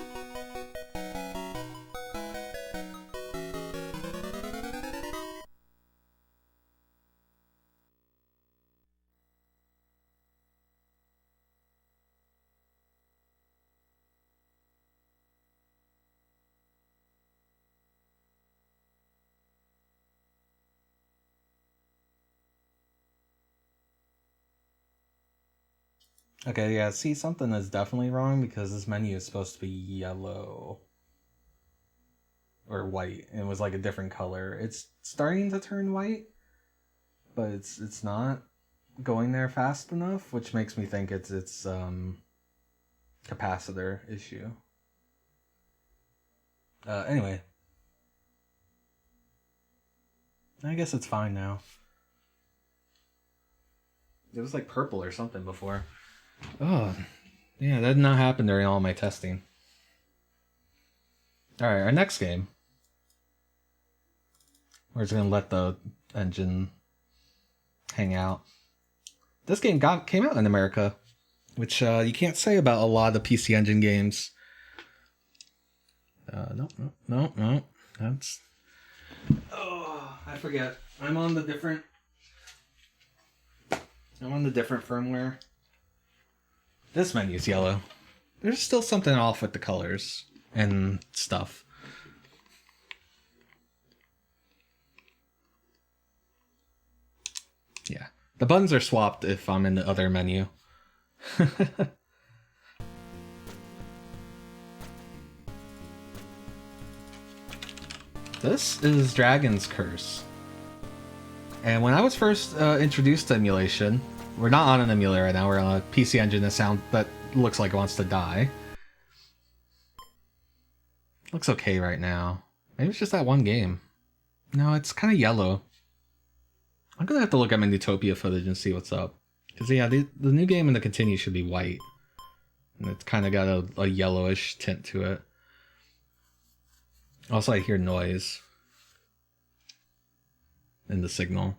B: Okay, yeah, see, something is definitely wrong because this menu is supposed to be yellow. Or white. It was like a different color. It's starting to turn white, but it's not going there fast enough, which makes me think it's capacitor issue. Anyway. I guess it's fine now. It was like purple or something before. Oh, yeah, that did not happen during all my testing. Alright, our next game. We're just gonna let the engine hang out. This game came out in America, which you can't say about a lot of PC Engine games. No. That's... Oh, I forget. I'm on the different firmware. This menu's yellow. There's still something off with the colors and stuff. Yeah. The buttons are swapped if I'm in the other menu. This is Dragon's Curse. And when I was first introduced to emulation, we're not on an emulator right now, we're on a PC Engine that looks like it wants to die. Looks okay right now. Maybe it's just that one game. No, it's kind of yellow. I'm gonna have to look at my Newtopia footage and see what's up. Because yeah, the new game in the continue should be white. And it's kind of got a yellowish tint to it. Also, I hear noise in the signal.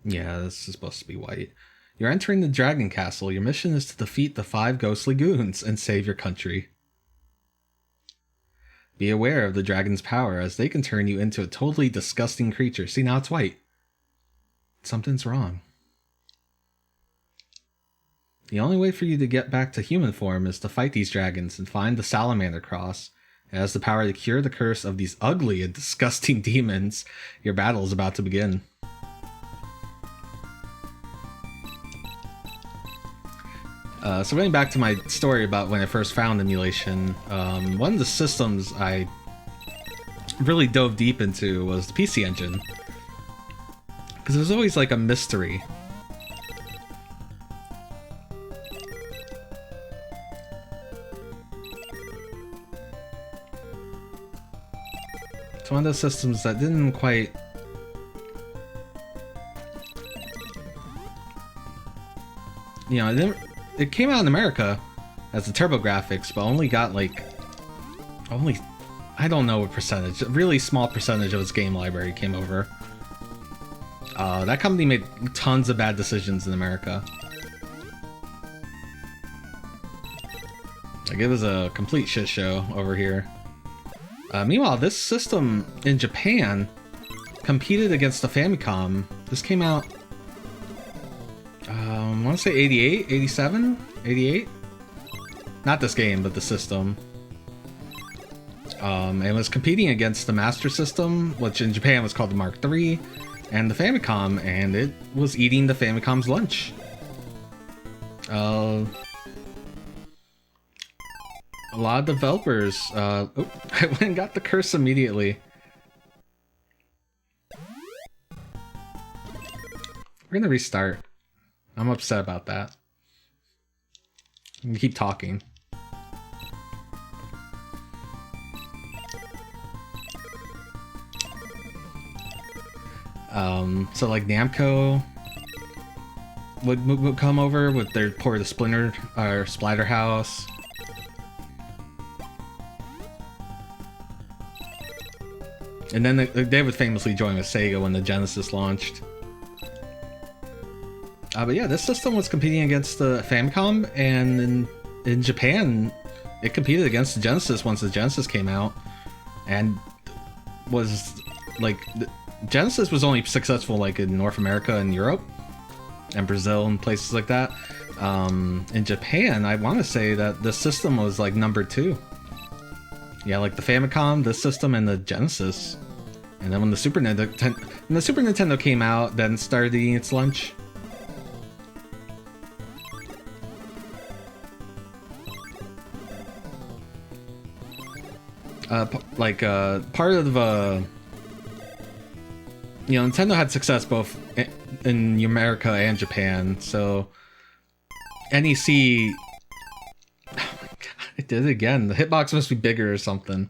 B: Yeah, this is supposed to be white. You're entering the Dragon Castle. Your mission is to defeat the 5 ghostly goons and save your country. Be aware of the dragon's power, as they can turn you into a totally disgusting creature. See, now it's white. Something's wrong. The only way for you to get back to human form is to fight these dragons and find the Salamander Cross. It has the power to cure the curse of these ugly and disgusting demons. Your battle is about to begin. So going back to my story about when I first found emulation, one of the systems I really dove deep into was the PC Engine. Because it was always like a mystery. It's one of those systems that didn't quite... You know, it came out in America as the TurboGrafx, but only got like... I don't know what percentage. A really small percentage of its game library came over. That company made tons of bad decisions in America. Like, it was a complete shit show over here. Meanwhile, this system in Japan competed against the Famicom. This came out... I want to say 88, 87, 88? Not this game, but the system. It was competing against the Master System, which in Japan was called the Mark III, and the Famicom, and it was eating the Famicom's lunch. A lot of developers. Oh, I went and got the curse immediately. We're gonna restart. I'm upset about that. I'm gonna keep talking. So like Namco would come over with their port of Splinter or Splatterhouse. And then they would famously join with Sega when the Genesis launched. But yeah, this system was competing against the Famicom, and in Japan, it competed against the Genesis once the Genesis came out, and was like Genesis was only successful like in North America and Europe and Brazil and places like that. In Japan, I want to say that the system was like number 2. Yeah, like the Famicom, the system, and the Genesis. And then when the Super Nintendo came out, then started eating its lunch. Part of Nintendo had success both in America and Japan, so NEC. Oh my god, it did it again. The hitbox must be bigger or something.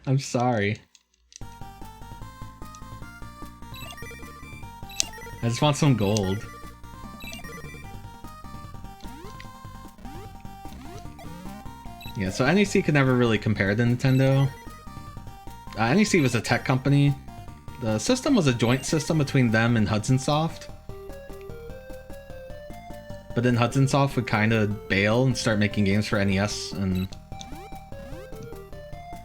B: I'm sorry. I just want some gold. Yeah, so NEC could never really compare to Nintendo. NEC was a tech company. The system was a joint system between them and Hudson Soft. But then Hudson Soft would kind of bail and start making games for NES, and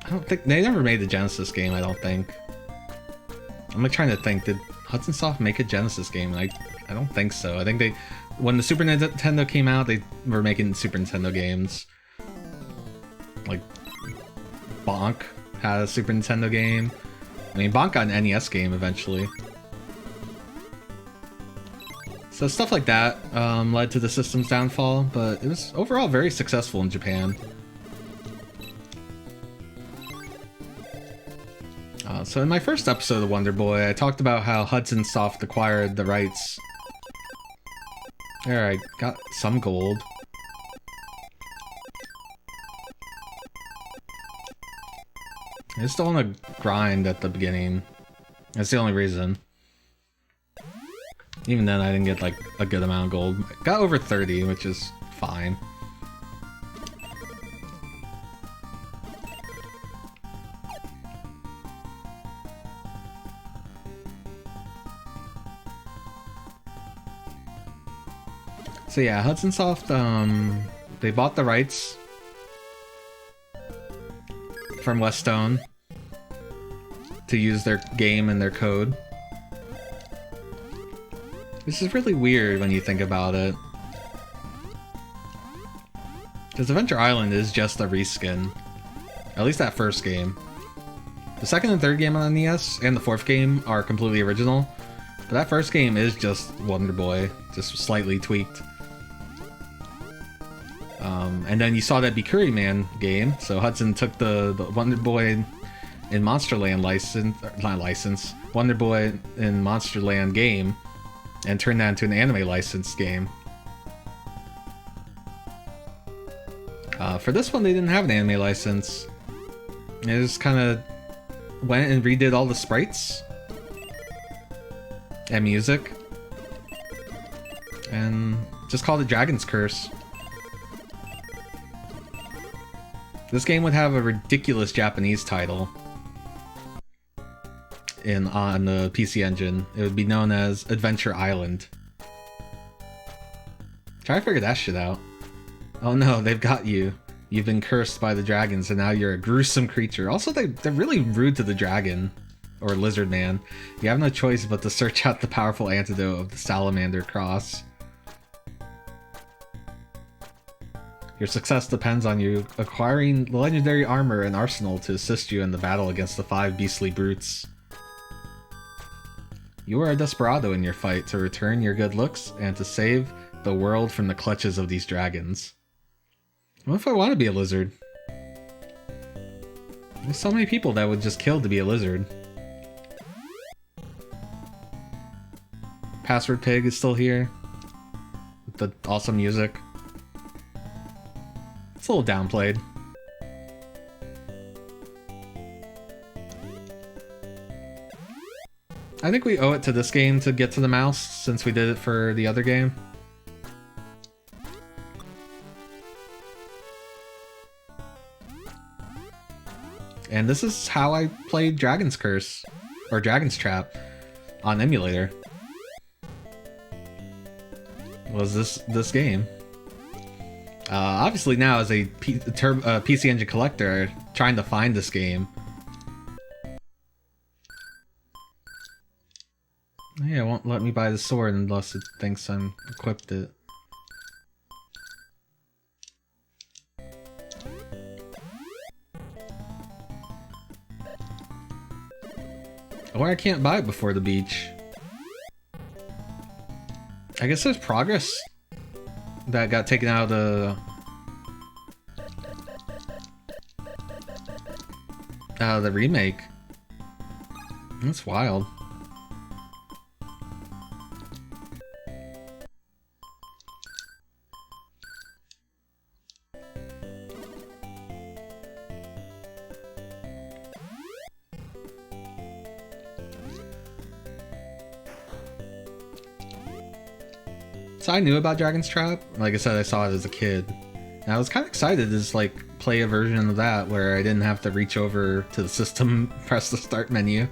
B: I don't think they never made the Genesis game. I don't think. I'm like trying to think. Did Hudson Soft make a Genesis game? And I don't think so. I think when the Super Nintendo came out, they were making Super Nintendo games. Like Bonk had a Super Nintendo game. I mean, Bonk got an NES game eventually. So stuff like that led to the system's downfall, but it was overall very successful in Japan. So in my first episode of Wonder Boy, I talked about how Hudson Soft acquired the rights. There, I got some gold. I just don't want to grind at the beginning. That's the only reason. Even then, I didn't get like a good amount of gold. Got over 30, which is fine. So yeah, Hudson Soft, they bought the rights from Westone to use their game and their code. This is really weird when you think about it. Because Adventure Island is just a reskin. At least that first game. The second and third game on NES and the fourth game are completely original. But that first game is just Wonder Boy, just slightly tweaked. And then you saw that Bikuri Man game, so Hudson took the Wonder Boy in Monsterland Wonder Boy in Monsterland game, and turned that into an anime licensed game. For this one, they didn't have an anime license. They just kind of went and redid all the sprites and music, and just called it Dragon's Curse. This game would have a ridiculous Japanese title on the PC Engine. It would be known as Adventure Island. Try to figure that shit out. Oh no, they've got you. You've been cursed by the dragons, and now you're a gruesome creature. Also, they're really rude to the dragon, or lizard man. You have no choice but to search out the powerful antidote of the Salamander Cross.
A: Your success depends on you acquiring legendary armor and arsenal to assist you in the battle against the 5 beastly brutes. You are a desperado in your fight to return your good looks and to save the world from the clutches of these dragons. What if I want to be a lizard? There's so many people that would just kill to be a lizard. Password Pig is still here. With the awesome music. It's a little downplayed. I think we owe it to this game to get to the mouse, since we did it for the other game. And this is how I played Dragon's Curse, or Dragon's Trap, on emulator. Was this game. Obviously now as a PC Engine collector, trying to find this game. Yeah, it won't let me buy the sword unless it thinks I'm equipped it. Or I can't buy it before the beach. I guess there's progress that got taken out of the remake. That's wild. So I knew about Dragon's Trap. Like I said, I saw it as a kid. And I was kind of excited to just like play a version of that where I didn't have to reach over to the system, press the start menu.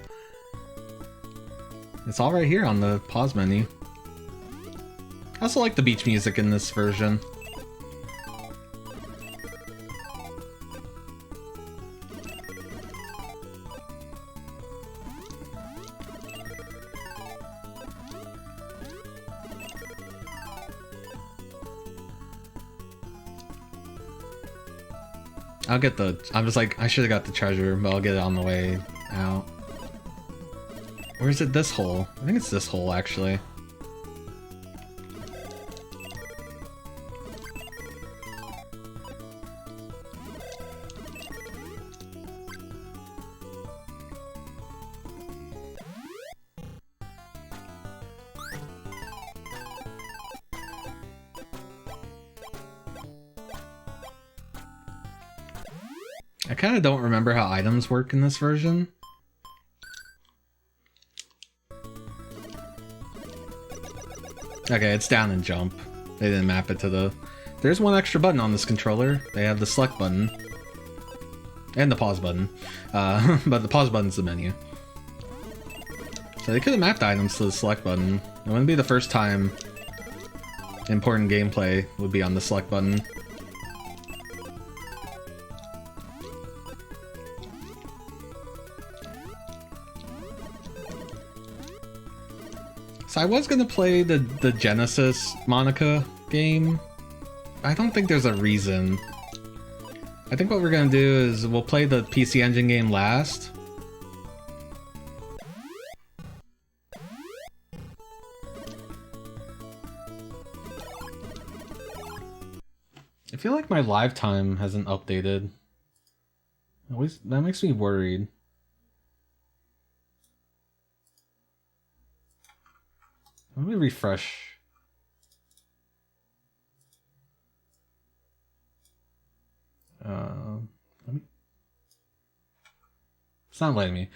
A: It's all right here on the pause menu. I also like the beach music in this version. I'll get the... I'm just like, I should have got the treasure, but I'll get it on the way out. Or is it this hole? I think it's this hole, actually. I kind of don't remember how items work in this version. Okay, it's down and jump. They didn't map it to the... There's one extra button on this controller. They have the select button. And the pause button. But the pause button's the menu. So they could have mapped items to the select button. It wouldn't be the first time important gameplay would be on the select button. So I was gonna play the Genesis Monica game. I don't think there's a reason. I think what we're gonna do is we'll play the PC Engine game last. I feel like my live time hasn't updated. That makes me worried. Let me refresh. It's not letting me.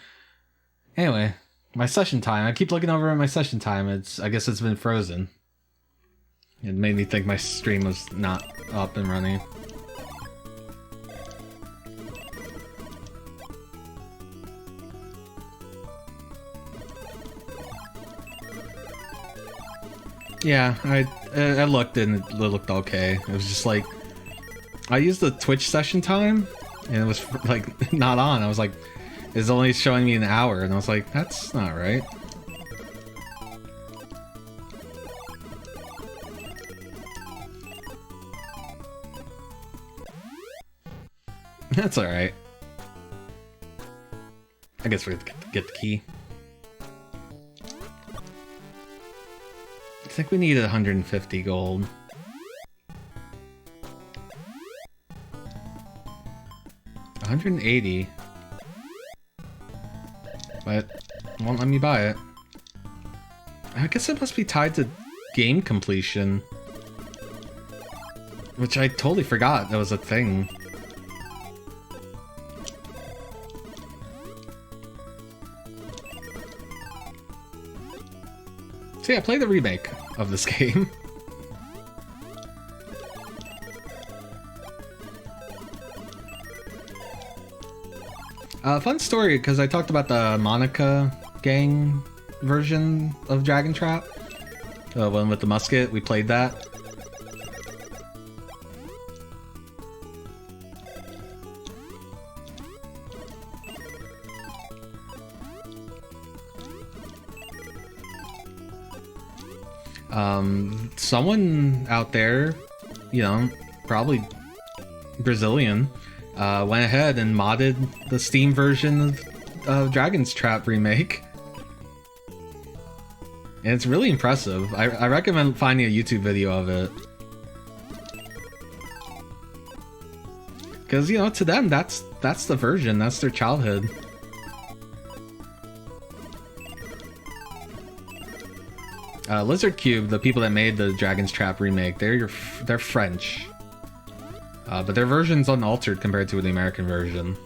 A: Anyway, my session time. I keep looking over at my session time. I guess it's been frozen. It made me think my stream was not up and running. Yeah, I looked and it looked okay. It was just like, I used the Twitch session time and it was like not on. I was like, it's only showing me an hour, and I was like, that's not right.
B: That's alright. I guess we have to get the key. I think we need 150 gold. $180. But it won't let me buy it. I guess it must be tied to game completion. Which I totally forgot that was a thing. So yeah, play the remake of this game. Fun story, because I talked about the Monica gang version of Dragon Trap. The one with the musket, we played that. Someone out there, you know, probably Brazilian, went ahead and modded the Steam version of Dragon's Trap remake. And it's really impressive. I recommend finding a YouTube video of it. Because, you know, to them, that's the version, that's their childhood. Lizard Cube, the people that made the Dragon's Trap remake, they're French. But their version's unaltered compared to the American version.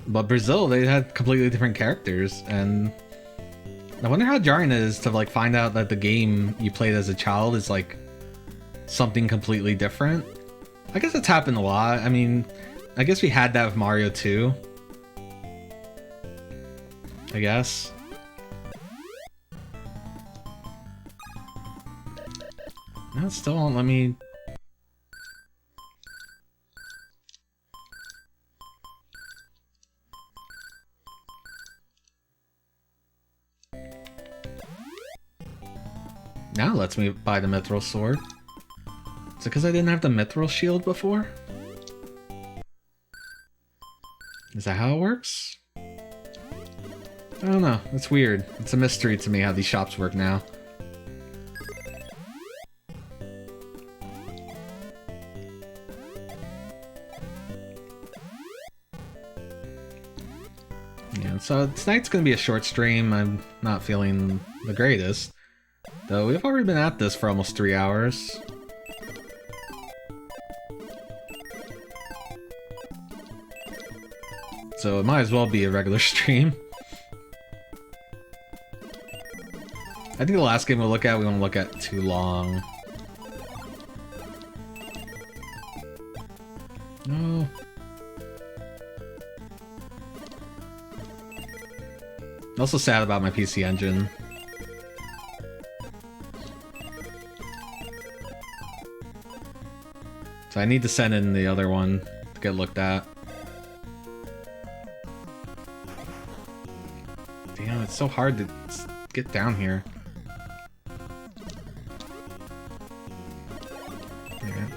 B: But Brazil, they had completely different characters, and I wonder how jarring it is to like find out that the game you played as a child is like something completely different. I guess it's happened a lot. I mean, I guess we had that with Mario 2. I guess. No, it still won't let me. Now it lets me buy the Mithril Sword. Is it because I didn't have the Mithril Shield before? Is that how it works? I don't know. It's weird. It's a mystery to me how these shops work now. Yeah, so tonight's gonna be a short stream. I'm not feeling the greatest. Though we've already been at this for almost 3 hours. So it might as well be a regular stream. I think the last game we'll look at, we won't look at too long. No. I'm also sad about my PC Engine. So I need to send in the other one to get looked at. Damn, it's so hard to get down here. Yeah.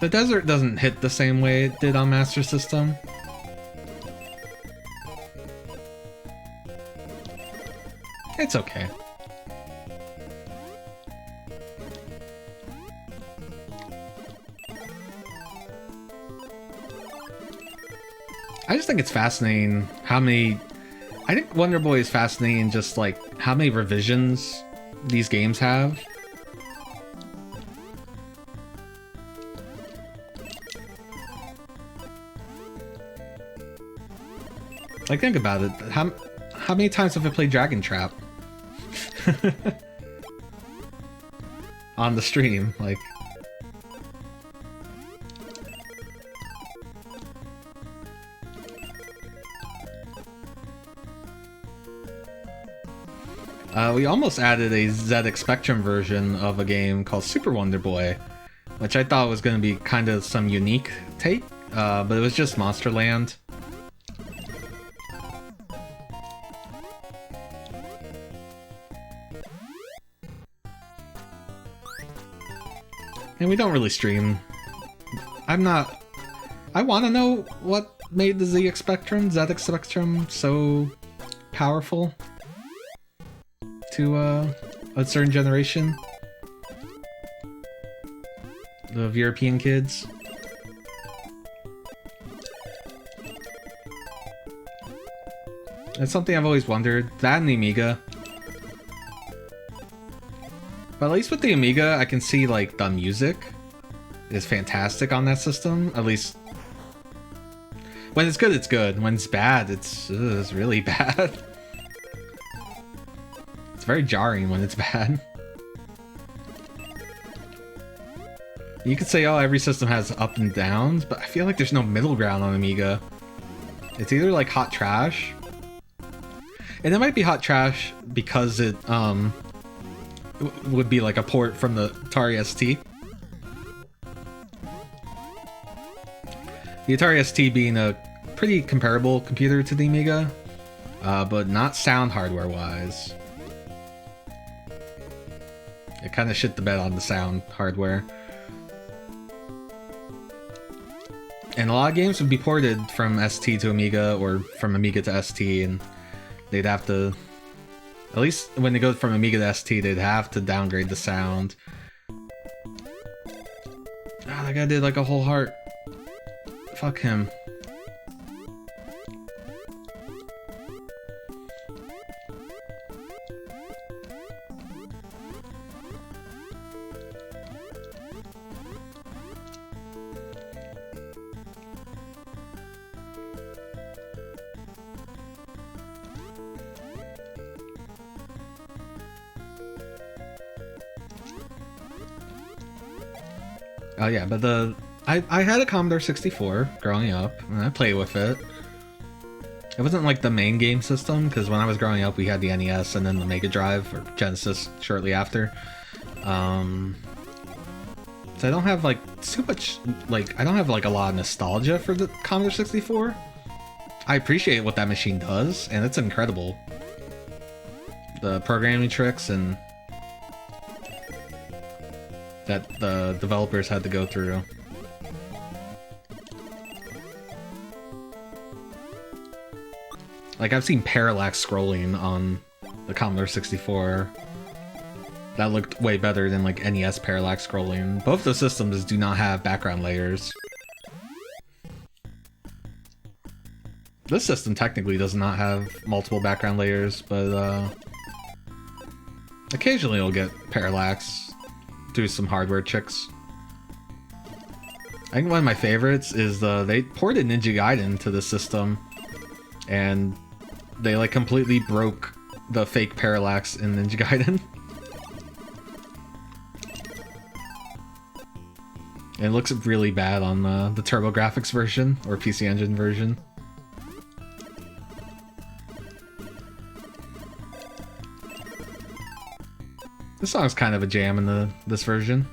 B: The desert doesn't hit the same way it did on Master System. It's okay. I just think it's fascinating how many... I think Wonder Boy is fascinating just like how many revisions these games have. Like, think about it. How many times have I played Dragon Trap? On the stream, like... we almost added a ZX Spectrum version of a game called Super Wonder Boy, which I thought was going to be kind of some unique take, but it was just Monsterland.
A: And we don't really stream. I want to know what made the ZX Spectrum so powerful to a certain generation of European kids. It's something I've always wondered. That and the Amiga. But at least with the Amiga, I can see like the music is fantastic on that system. At least when it's good, it's good. When it's bad, it's really bad. It's very jarring when it's bad. You could say, oh, every system has up and downs, but I feel like there's no middle ground on Amiga. It's either like hot trash, and it might be hot trash because it would be like a port from the Atari ST. The Atari ST being a pretty comparable computer to the Amiga, but not sound hardware wise. It kind of shit the bed on the sound hardware. And a lot of games would be ported from ST to Amiga or from Amiga to ST, and they'd have to, at least when they go from Amiga to ST, they'd have to downgrade the sound. Ah, that guy did like a whole heart. Fuck him. Oh yeah, but I had a Commodore 64 growing up, and I played with it. It wasn't like the main game system, because when I was growing up we had the NES and then the Mega Drive, or Genesis shortly after. So I don't have like too much, like, I don't have like a lot of nostalgia for the Commodore 64. I appreciate what that machine does, and it's incredible. The programming tricks and that the developers had to go through. Like, I've seen parallax scrolling on the Commodore 64 that looked way better than like NES parallax scrolling. Both the systems do not have background layers. This system technically does not have multiple background layers, but occasionally it'll get parallax through some hardware tricks. I think one of my favorites is they ported Ninja Gaiden to the system, and they like completely broke the fake parallax in Ninja Gaiden. And it looks really bad on the TurboGrafx version or PC Engine version. This song's kind of a jam in this version.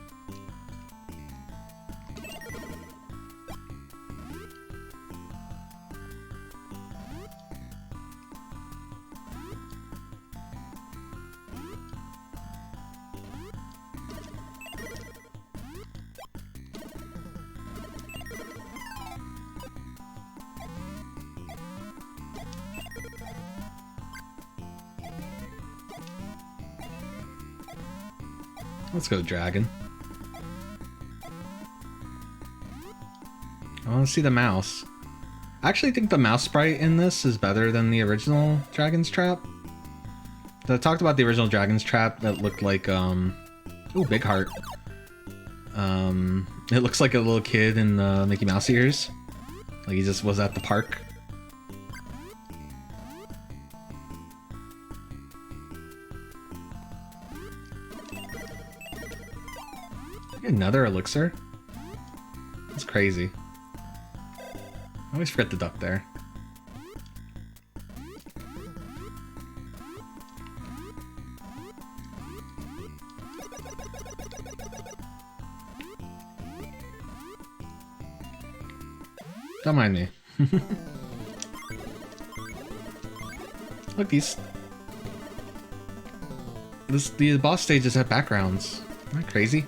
A: Let's go Dragon. I want to see the mouse. I actually think the mouse sprite in this is better than the original Dragon's Trap. I talked about the original Dragon's Trap that looked like, ooh, Big Heart. It looks like a little kid in Mickey Mouse ears. Like he just was at the park. Another elixir? That's crazy. I always forget the duck there. Don't mind me. Look, the boss stages have backgrounds. Am I crazy?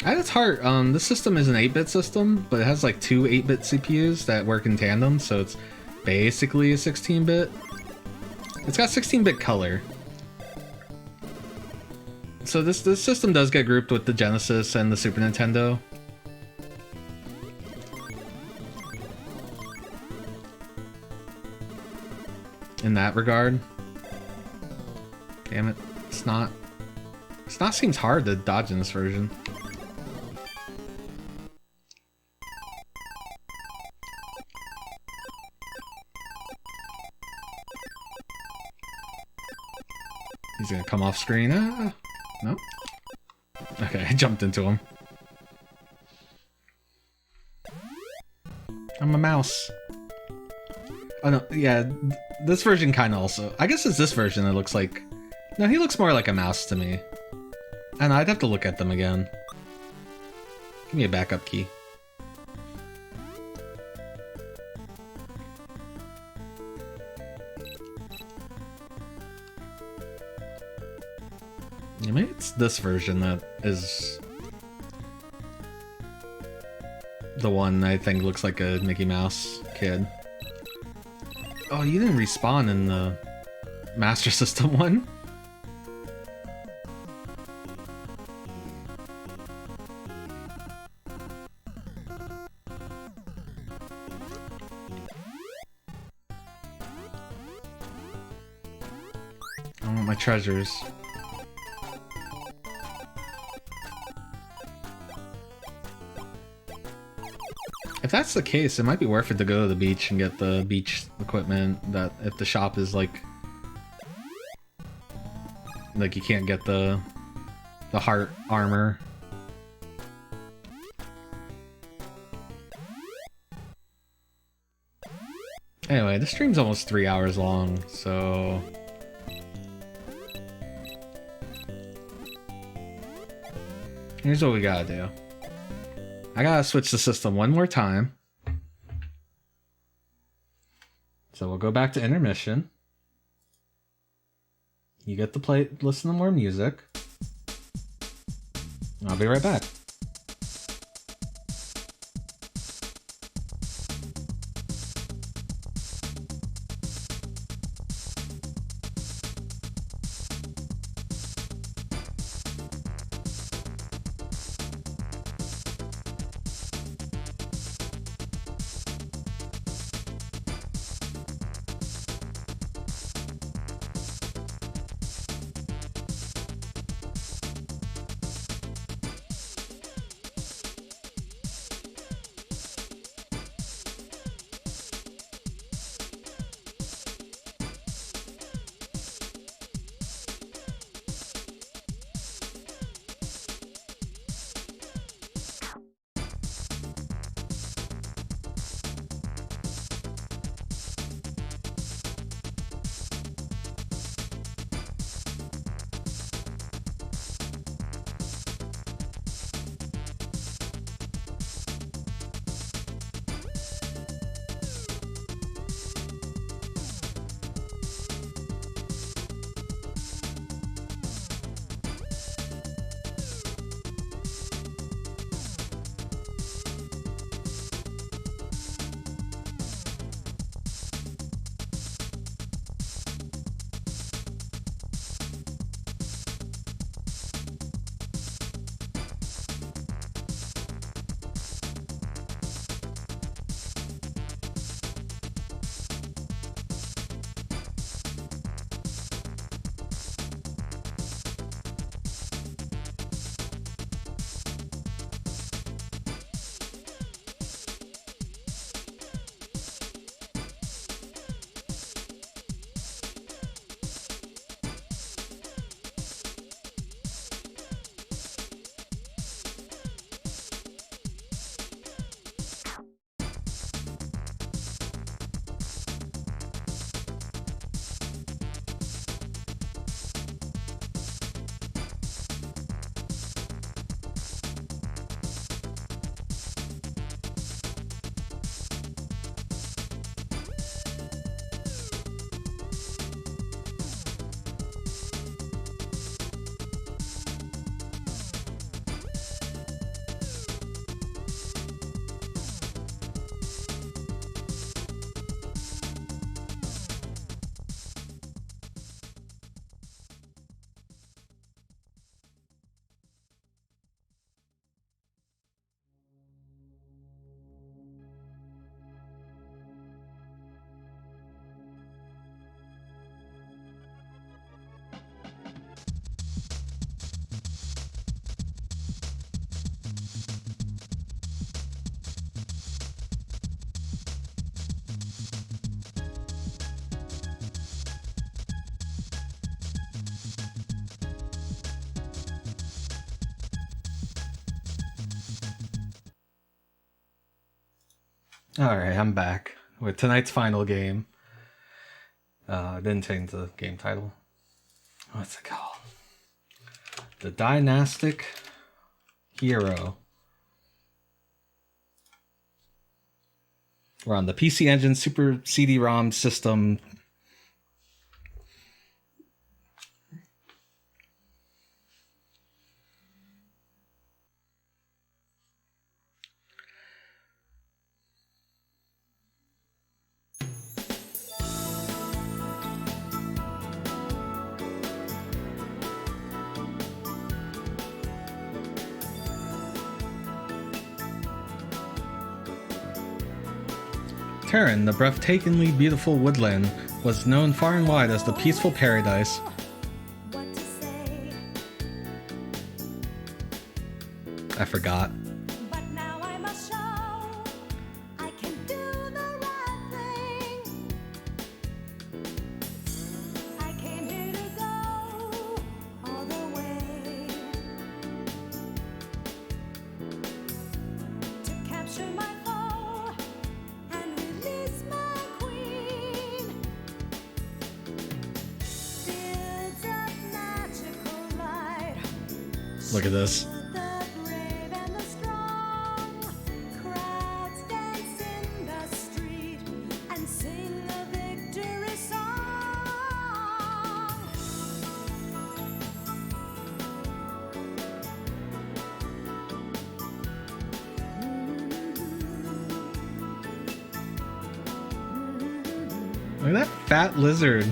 A: At its heart, this system is an 8-bit system, but it has like two 8-bit CPUs that work in tandem, so it's basically a 16-bit. It's got 16-bit color. So this system does get grouped with the Genesis and the Super Nintendo. In that regard. Damn it. Snot seems hard to dodge in this version. He's gonna come off screen. No? Okay, I jumped into him. I'm a mouse. Oh no, yeah, this version kind of also... I guess it's this version that looks like... No, he looks more like a mouse to me. And I'd have to look at them again. Give me a backup key. Yeah, maybe it's this version that is... the one I think looks like a Mickey Mouse kid. Oh, you didn't respawn in the Master System one? I want my treasures. If that's the case, it might be worth it to go to the beach and get the beach equipment that if the shop is like you can't get the heart armor. Anyway, this stream's almost 3 hours long, so here's what we gotta do. I gotta switch the system one more time. So we'll go back to intermission. You get to listen to more music. I'll be right back. Alright, I'm back with tonight's final game. I didn't change the game title. What's it called? The Dynastic Hero. We're on the PC Engine Super CD-ROM system. Terran, the breathtakingly beautiful woodland, was known far and wide as the peaceful paradise. I forgot.
C: But now I must show I can do the right thing. I came here to go all the way to capture my foe and release my queen. Fields of magical light.
A: Look at this. Look at that fat lizard.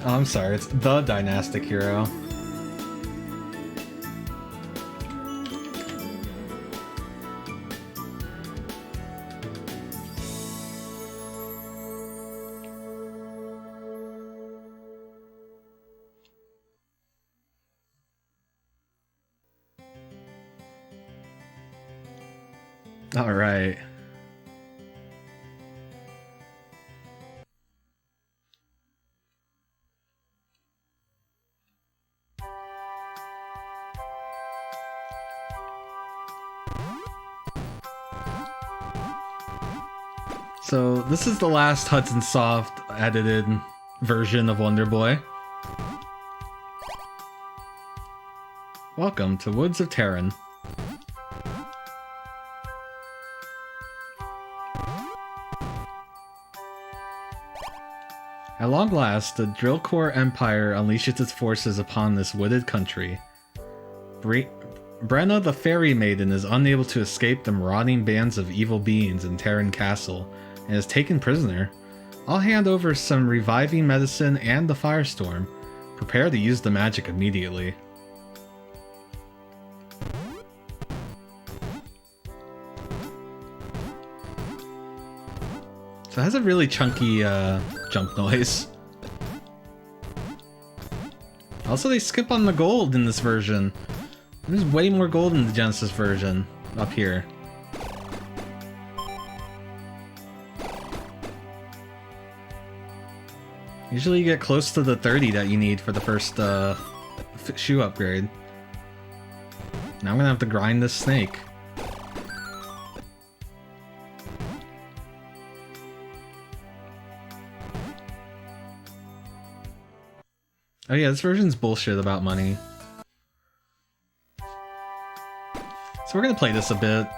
A: Oh, I'm sorry, it's the Dynastic Hero. All right. So this is the last Hudson Soft edited version of Wonder Boy. Welcome to Woods of Terran. At long last, the Drillcore Empire unleashes its forces upon this wooded country. Brenna the Fairy Maiden is unable to escape the marauding bands of evil beings in Terran Castle and is taken prisoner. I'll hand over some reviving medicine and the Firestorm. Prepare to use the magic immediately. So it has a really chunky jump noise. Also, they skip on the gold in this version. There's way more gold in the Genesis version up here. Usually you get close to the 30 that you need for the first shoe upgrade. Now I'm gonna have to grind this snake. Oh yeah, this version's bullshit about money. So we're gonna play this a bit.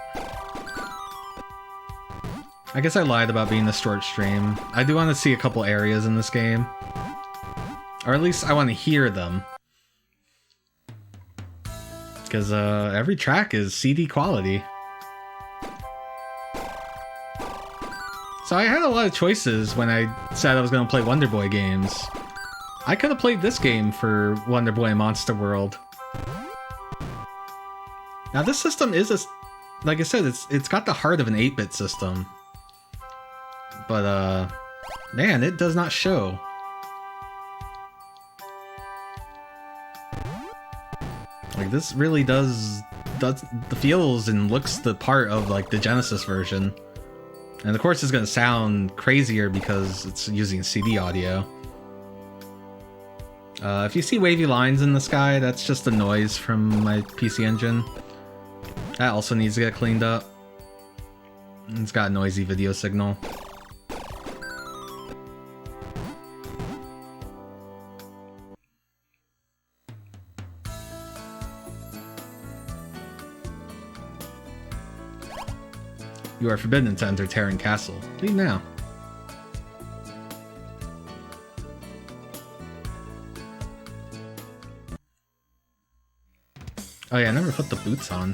A: I guess I lied about being a short stream. I do want to see a couple areas in this game. Or at least I want to hear them. Because every track is CD quality. So I had a lot of choices when I said I was going to play Wonder Boy games. I could have played this game for Wonder Boy Monster World. Now this system is like I said, it's got the heart of an 8-bit system. But man, it does not show. Like this really does the feels and looks the part of like the Genesis version. And of course it's gonna sound crazier because it's using CD audio.
B: If you see wavy lines in the sky, that's just the noise from my PC Engine. That also needs to get cleaned up. It's got a noisy video signal. You are forbidden to enter Terran Castle. Leave now. Oh yeah, I never put the boots on.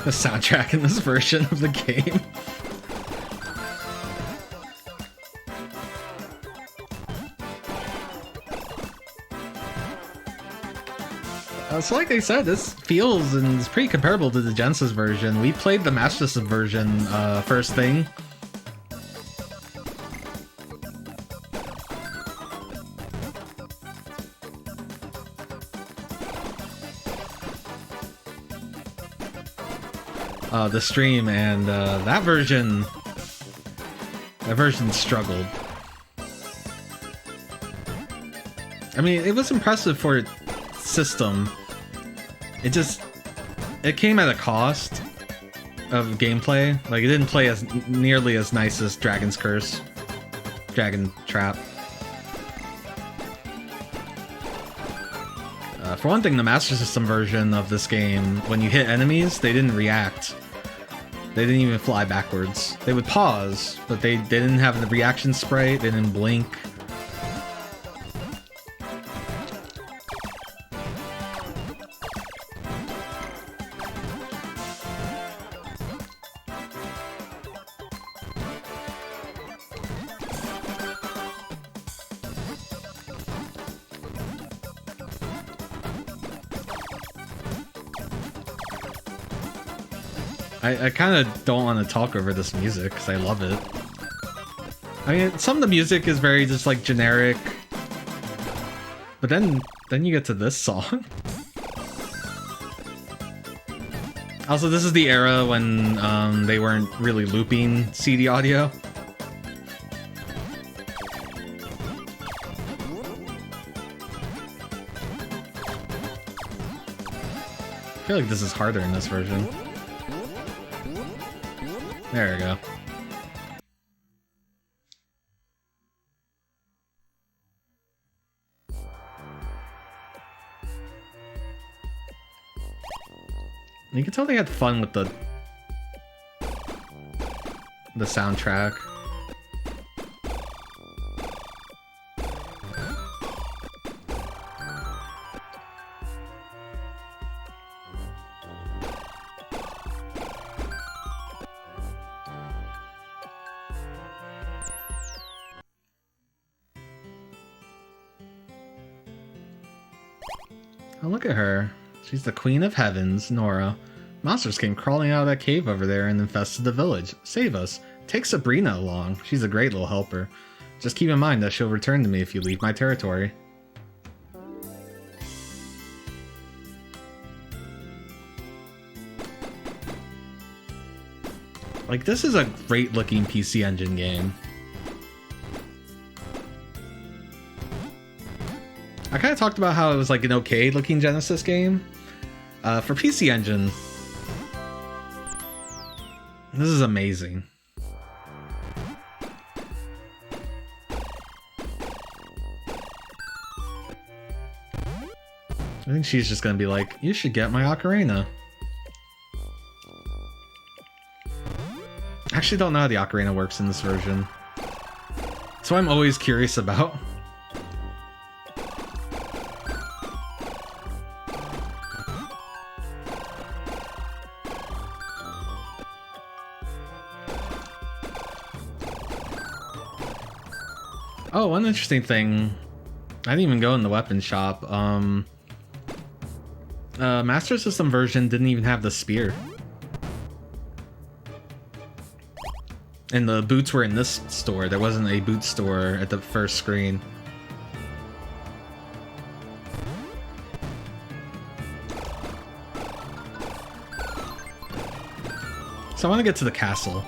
B: The soundtrack in this version of the game. So like I said, this feels and is pretty comparable to the Genesis version. We played the Master System version first thing. The stream, and that version struggled. I mean, it was impressive for its system. It came at a cost of gameplay. Like, it didn't play as nearly as nice as Dragon's Curse, Dragon Trap. For one thing, the Master System version of this game, when you hit enemies, they didn't react. They didn't even fly backwards. They would pause, but they didn't have the reaction sprite, they didn't blink. I kind of don't want to talk over this music because I love it. I mean, some of the music is very just like generic, but then you get to this song. Also, this is the era when they weren't really looping CD audio. I feel like this is harder in this version. There we go. You can tell they had fun with the soundtrack. Oh, look at her. She's the Queen of Heavens, Nora. Monsters came crawling out of that cave over there and infested the village. Save us. Take Sabrina along. She's a great little helper. Just keep in mind that she'll return to me if you leave my territory. Like, this is a great looking PC Engine game. I kind of talked about how it was like an okay looking Genesis game. For PC Engine, this is amazing. I think she's just gonna be like, you should get my ocarina. I actually don't know how the ocarina works in this version. So I'm always curious about. Oh, one interesting thing. I didn't even go in the weapon shop. Master System version didn't even have the spear. And the boots were in this store. There wasn't a boot store at the first screen. So I want to get to the castle.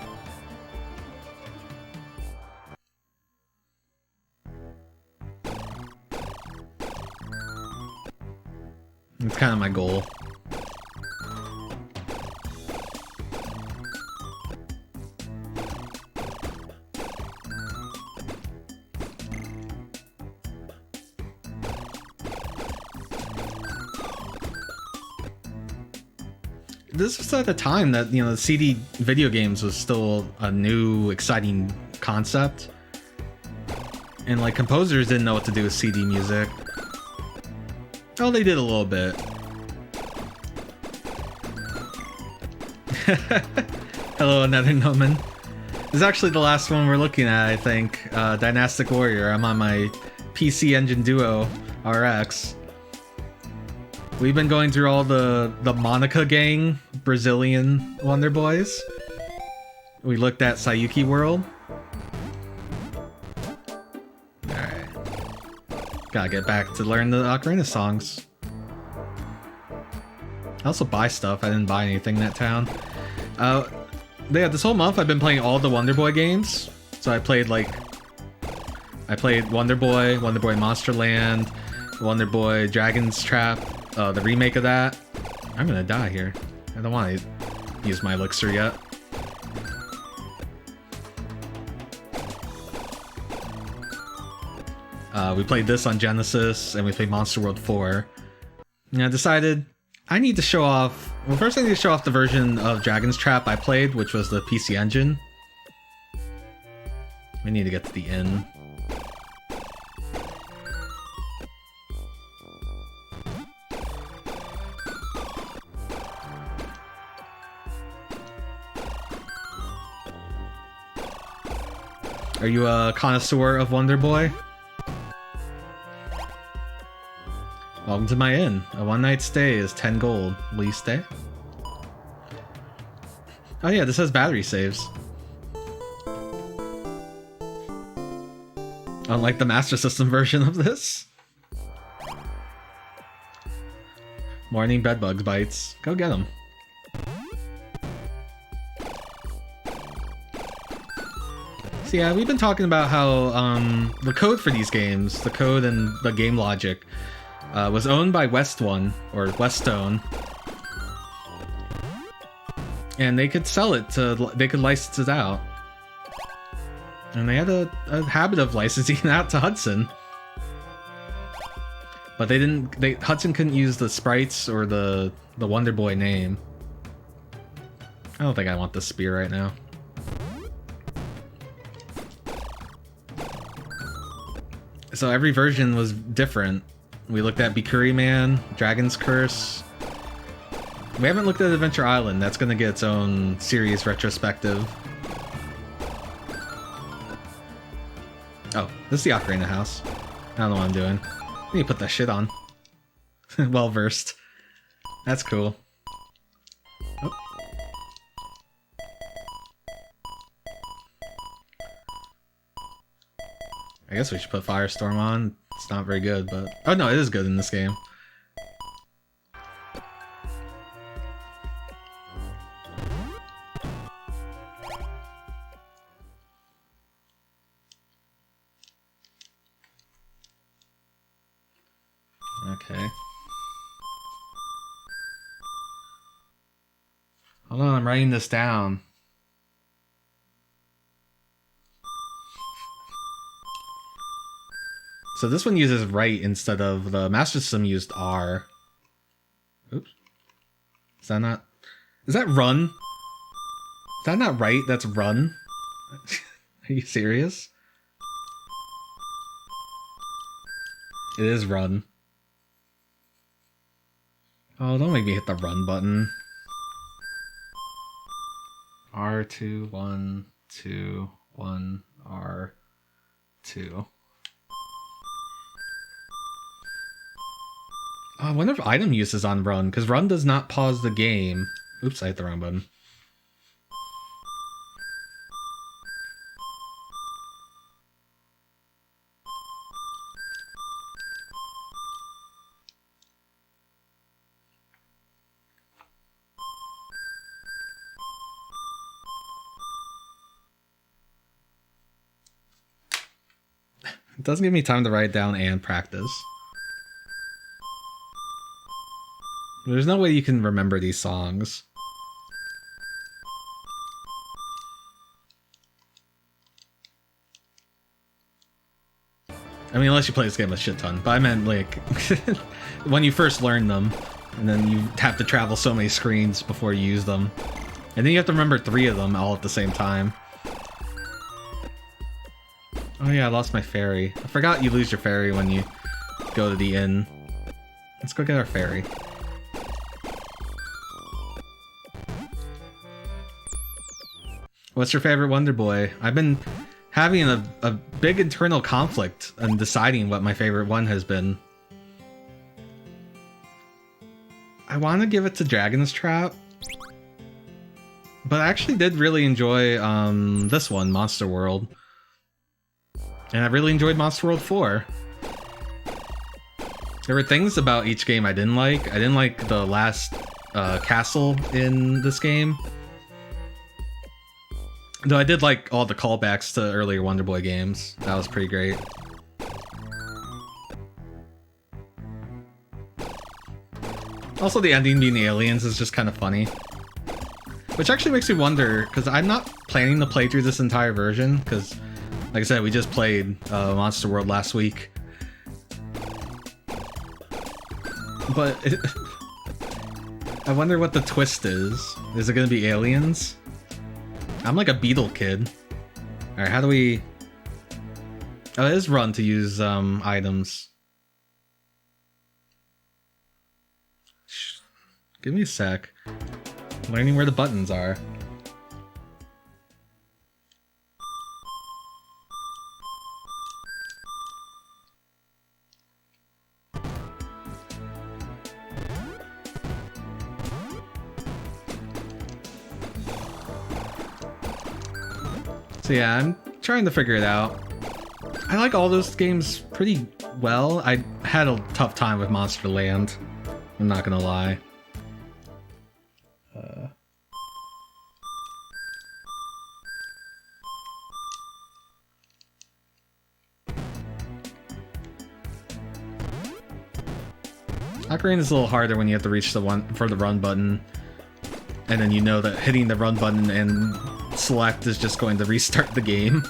B: It's kind of my goal. This was at the time that, you know, the CD video games was still a new, exciting concept. And, like, composers didn't know what to do with CD music. Oh, they did a little bit. Hello, Another Noman. This is actually the last one we're looking at, I think. Dynastic Warrior. I'm on my PC Engine Duo RX. We've been going through all the Monica Gang Brazilian Wonder Boys. We looked at Sayuki World. Alright. Gotta get back to learn the Ocarina songs. I also buy stuff. I didn't buy anything in that town. Yeah, this whole month I've been playing all the Wonder Boy games. So I played Wonder Boy, Wonder Boy Monster Land, Wonder Boy Dragon's Trap, the remake of that. I'm gonna die here. I don't want to use my elixir yet. We played this on Genesis, and we played Monster World 4. And I decided I need to show off... Well, first I need to show off the version of Dragon's Trap I played, which was the PC Engine. We need to get to the inn. Are you a connoisseur of Wonder Boy? Welcome to my inn. A one-night stay is 10 gold. Will you stay? Oh yeah, this has battery saves. Unlike the Master System version of this. Morning bedbugs bites. Go get them. So yeah, we've been talking about how the code for these games, the code and the game logic, was owned by West One, or Westone. And they could sell it to, they could license it out. And they had a habit of licensing it out to Hudson. But they didn't, Hudson couldn't use the sprites or the Wonder Boy name. I don't think I want the spear right now. So every version was different. We looked at Bikuri Man, Dragon's Curse. We haven't looked at Adventure Island. That's going to get its own series retrospective. Oh, this is the Ocarina House. I don't know what I'm doing. I need to put that shit on. Well versed. That's cool. Oh. I guess we should put Firestorm on. It's not very good, but... Oh no, it is good in this game. Okay. Hold on, I'm writing this down. So this one uses right instead of the Master System used R. Oops. Is that not... Is that run? Is that not right? That's run? Are you serious? It is run. Oh, don't make me hit the run button. R2, 1, 2, 1, R2. I wonder if item use is on run, because run does not pause the game. Oops, I hit the wrong button. It doesn't give me time to write down and practice. There's no way you can remember these songs. I mean, unless you play this game a shit ton. But I meant, like, when you first learn them, and then you have to travel so many screens before you use them. And then you have to remember 3 of them all at the same time. Oh yeah, I lost my ferry. I forgot you lose your ferry when you go to the inn. Let's go get our ferry. What's your favorite Wonder Boy? I've been having a big internal conflict and deciding what my favorite one has been. I want to give it to Dragon's Trap, but I actually did really enjoy this one, Monster World. And I really enjoyed Monster World 4. There were things about each game I didn't like. I didn't like the last castle in this game. Though I did like all the callbacks to earlier Wonder Boy games. That was pretty great. Also, the ending being the aliens is just kind of funny. Which actually makes me wonder, because I'm not planning to play through this entire version, because, like I said, we just played Monster World last week. But I wonder what the twist is. Is it going to be aliens? I'm like a beetle kid. Alright, how do we... Oh, it is run to use items. Give me a sec. Learning where the buttons are. So yeah, I'm trying to figure it out. I like all those games pretty well. I had a tough time with Monster Land. I'm not gonna lie. Ocarina is a little harder when you have to reach the one for the run button, and then you know that hitting the run button and select is just going to restart the game.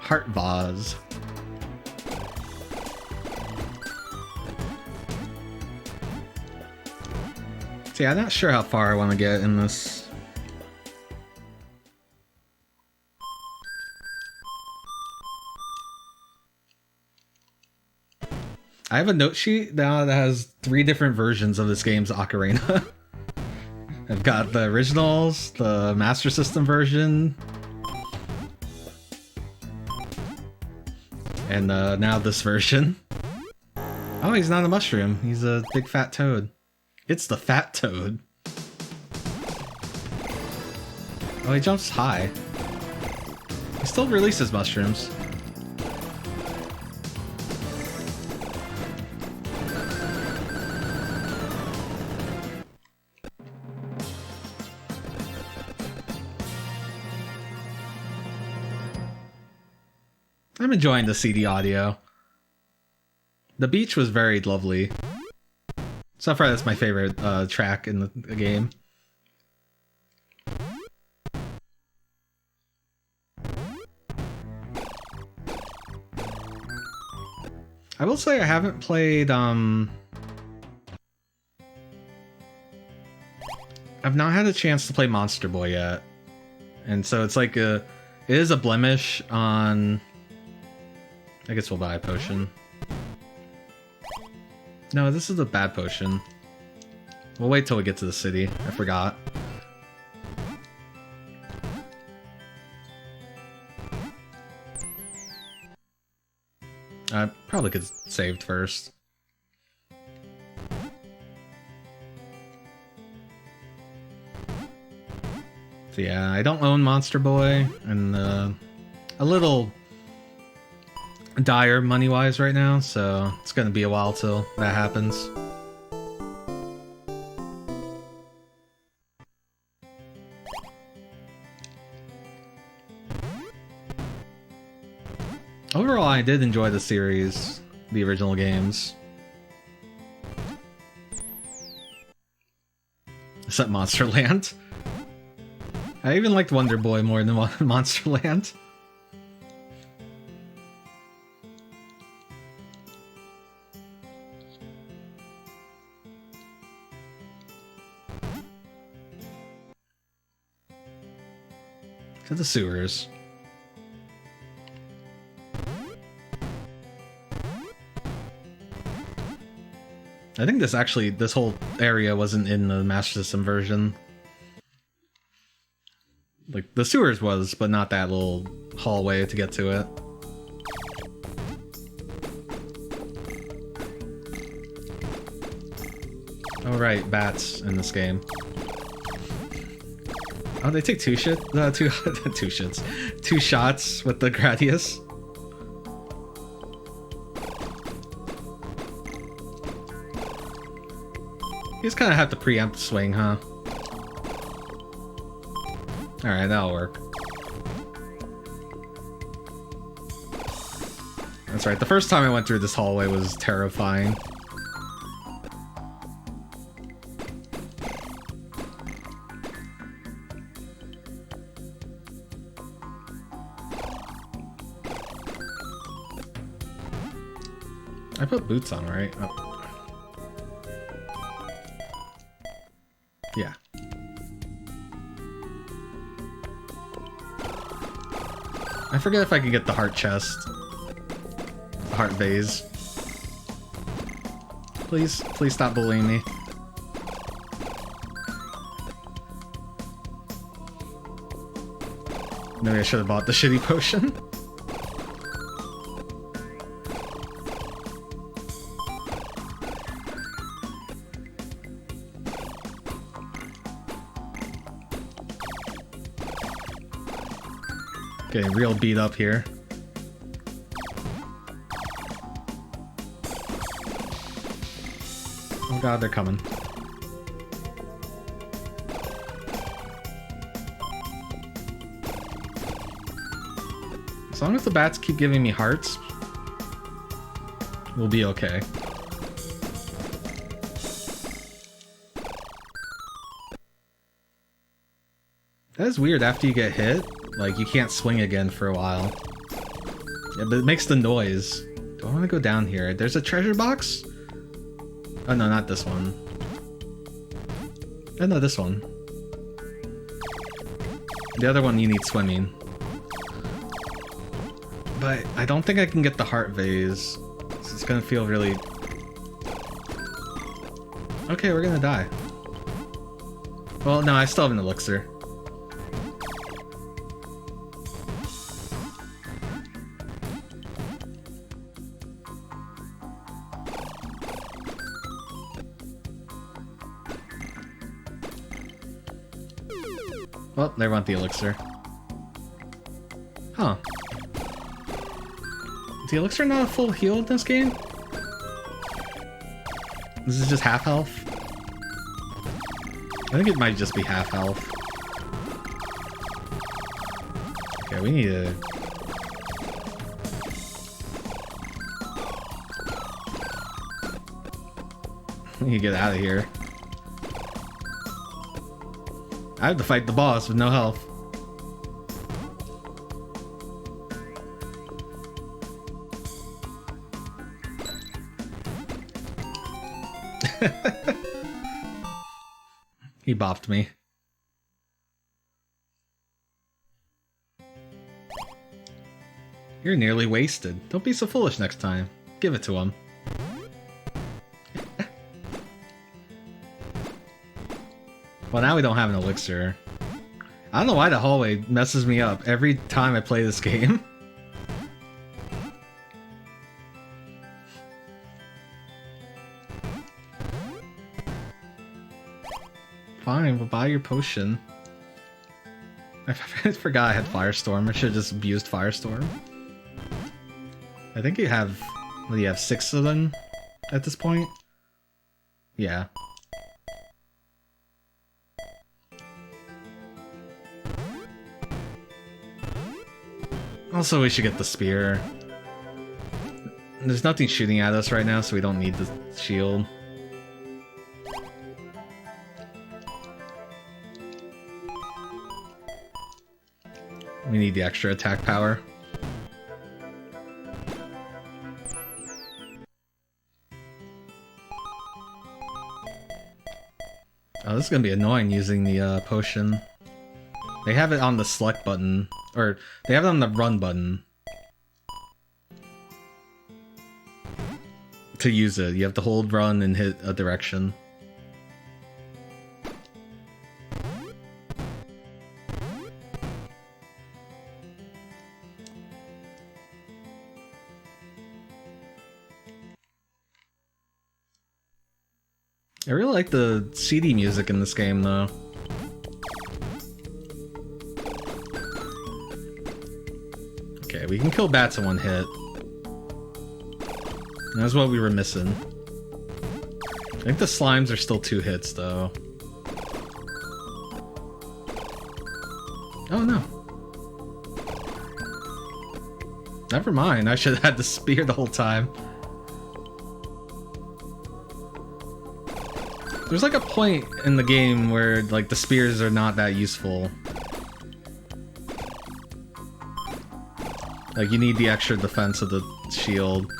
B: Heart Vase. See, I'm not sure how far I want to get in this. I have a note sheet now that has 3 different versions of this game's Ocarina. I've got the originals, the Master System version, and now this version. Oh, he's not a mushroom. He's a big fat toad. It's the fat toad. Oh, he jumps high. He still releases mushrooms. I'm enjoying the CD audio. The beach was very lovely. So far, that's my favorite track in the game. I will say I haven't played, I've not had a chance to play Monster Boy yet. And so it's like it is a blemish on... I guess we'll buy a potion. No, this is a bad potion. We'll wait till we get to the city. I forgot. I probably could saved first. So yeah, I don't own Monster Boy, and a little dire money-wise right now, so it's gonna be a while till that happens. Overall, I did enjoy the series, the original games. Except Monster Land. I even liked Wonder Boy more than Monster Land. To the sewers. I think this whole area wasn't in the Master System version. Like, the sewers was, but not that little hallway to get to it. Oh right, bats in this game. Oh, they take two shots with the Gradius. You just kind of have to preempt swing, huh? Alright, that'll work. That's right, the first time I went through this hallway was terrifying. I put boots on, right? Oh. Yeah. I forget if I can get the heart chest. The heart vase. Please, please stop bullying me. Maybe I should have bought the shitty potion. Getting real beat up here. Oh god, they're coming. As long as the bats keep giving me hearts, we'll be okay. That is weird, after you get hit, like, you can't swing again for a while. Yeah, but it makes the noise. Do I want to go down here? There's a treasure box? Oh no, not this one. Oh no, this one. The other one you need swimming. But I don't think I can get the heart vase. So it's gonna feel really... Okay, we're gonna die. Well, no, I still have an elixir. Well, they want the elixir. Huh. Is the elixir not a full heal in this game? This is just half health? I think it might just be half health. Okay, we need to... We need to get out of here. I have to fight the boss with no health. He bopped me. You're nearly wasted. Don't be so foolish next time. Give it to him. Well, now we don't have an elixir. I don't know why the hallway messes me up every time I play this game. fine. We'll buy your potion. I forgot I had Firestorm. I should have just abused Firestorm. I think you have... What do you have, 6 of them at this point? Yeah. Also, we should get the spear. There's nothing shooting at us right now, so we don't need the shield. We need the extra attack power. Oh, this is gonna be annoying using the potion. They have it on the select button, or they have it on the run button. To use it, you have to hold run and hit a direction. I really like the CD music in this game, though. Okay, we can kill bats in one hit. That's what we were missing. I think the slimes are still 2 hits, though. Oh, no. Never mind, I should have had the spear the whole time. There's like a point in the game where like the spears are not that useful. Like you need the extra defense of the shield.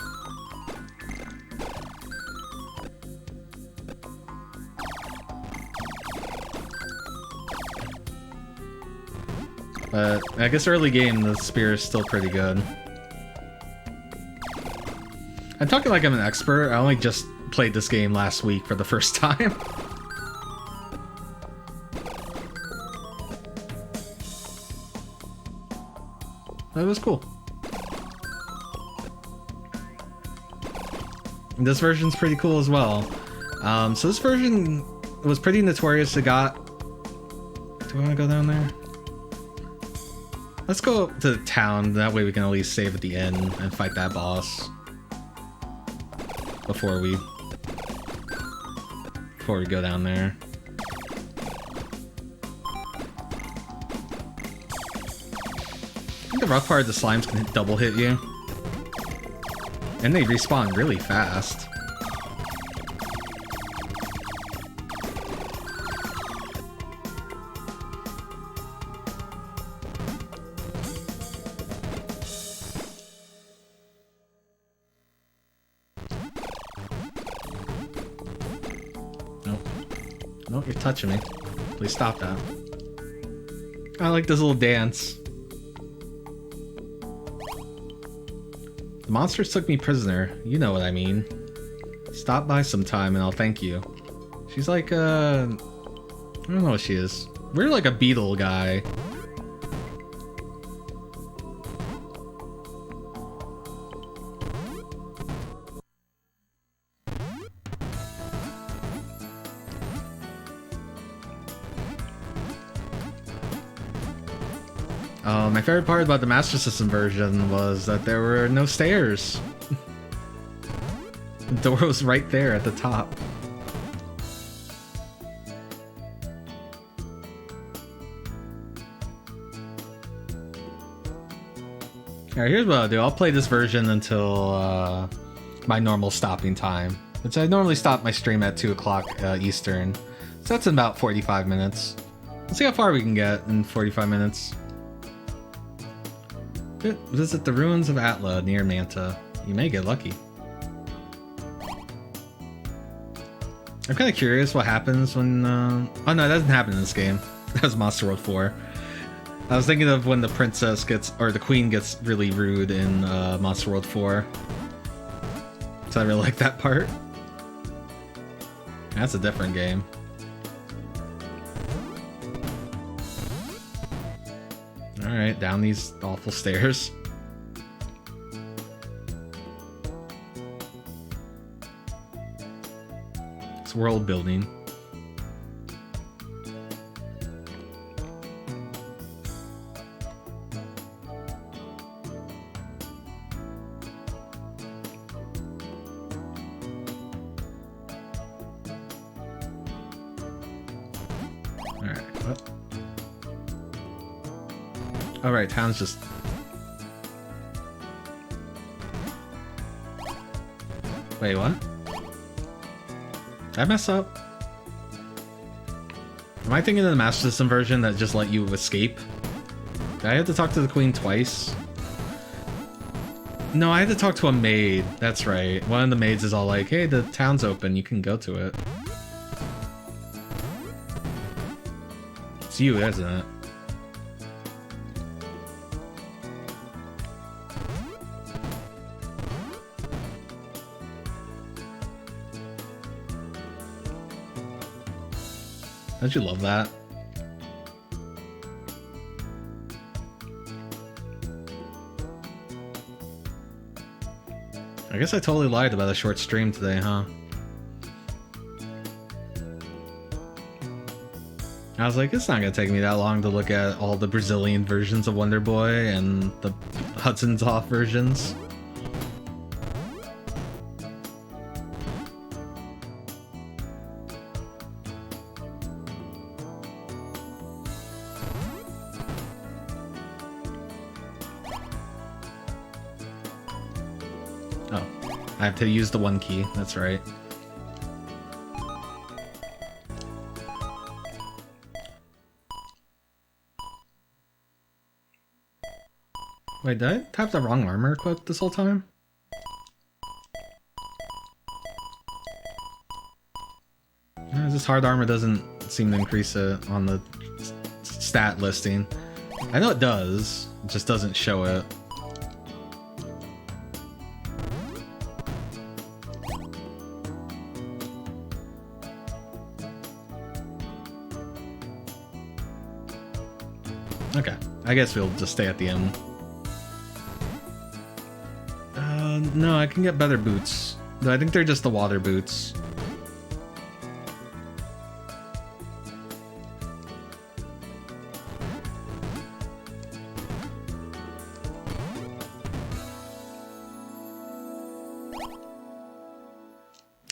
B: But I guess early game the spear is still pretty good. I'm talking like I'm an expert. I only just played this game last week for the first time. That was cool. And this version's pretty cool as well. So this version was pretty notorious. It got... Do we want to go down there? Let's go to the town. That way we can at least save at the end and fight that boss. Before we go down there. I think the rough part, the slimes can double hit you. And they respawn really fast. Nope, you're touching me. Please stop that. I like this little dance. The monsters took me prisoner. You know what I mean. Stop by sometime and I'll thank you. She's like, I don't know what she is. We're like a beetle guy. My favorite part about the Master System version was that there were no stairs. The door was right there at the top. Alright, here's what I'll do. I'll play this version until my normal stopping time. Which I normally stop my stream at 2 o'clock Eastern. So that's in about 45 minutes. Let's see how far we can get in 45 minutes. Visit the ruins of Atla near Manta. You may get lucky. I'm kind of curious what happens when... Oh no, that doesn't happen in this game. That was Monster World 4. I was thinking of when the princess gets... or the queen gets really rude in Monster World 4. So I really like that part. That's a different game. Alright, down these awful stairs. It's world building. Oh right, town's just... Wait, what? Did I mess up? Am I thinking of the Master System version that just let you escape? Did I have to talk to the queen twice? No, I had to talk to a maid. That's right. One of the maids is all like, hey, the town's open. You can go to it. It's you, isn't it? Don't you love that? I guess I totally lied about a short stream today, huh? I was like, it's not gonna take me that long to look at all the Brazilian versions of Wonder Boy and the Hudson's Off versions. Oh, I have to use the one key, that's right. Wait, did I have the wrong armor equipped this whole time? This hard armor doesn't seem to increase it on the stat listing. I know it does, it just doesn't show it. Okay, I guess we'll just stay at the end. No, I can get better boots. Though I think they're just the water boots.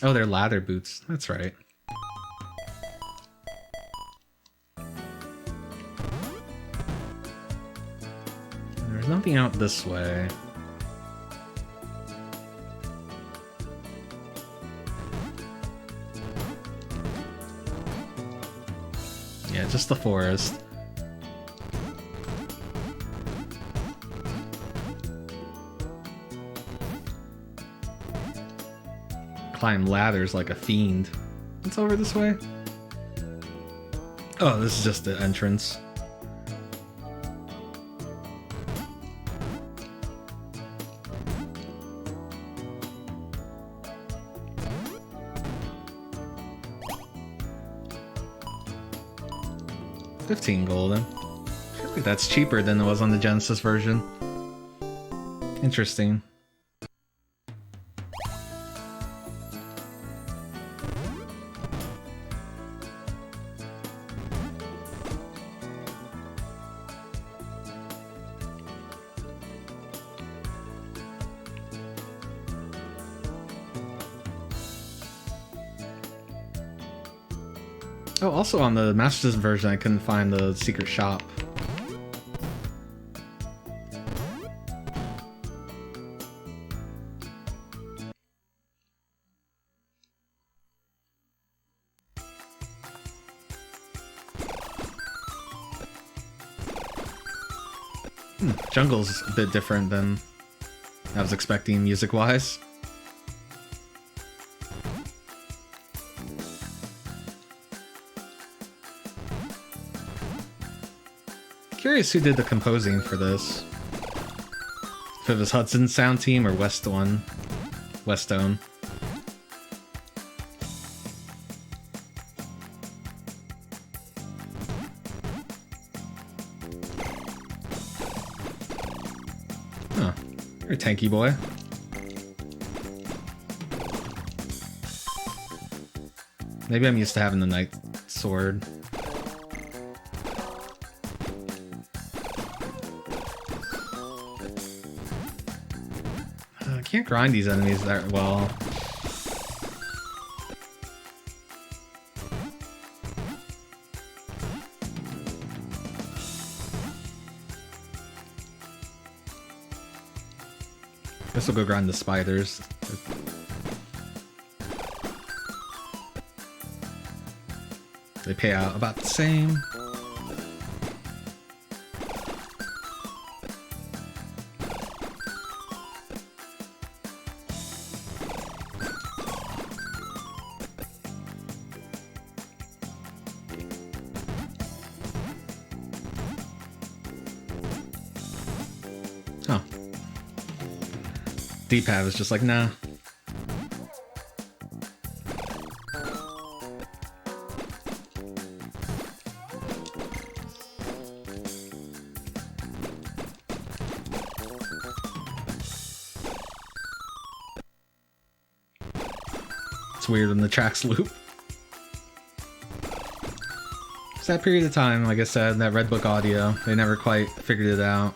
B: Oh, they're lather boots. That's right. There's nothing out this way. Yeah, just the forest. Climb ladders like a fiend. What's over this way? Oh, this is just the entrance. $15 golden. I feel like that's cheaper than it was on the Genesis version. Interesting. Oh, also on the Master System version, I couldn't find the secret shop. Jungle's a bit different than I was expecting music-wise. Curious who did the composing for this. If it was Hudson's sound team or Westone. Huh. You're a tanky boy. Maybe I'm used to having the Knight Sword. Can't grind these enemies that well. Guess we'll go grind the spiders. They pay out about the same. Huh. D-pad was just like, nah. It's weird when the tracks loop. It's that period of time, like I said, that Red Book audio, they never quite figured it out.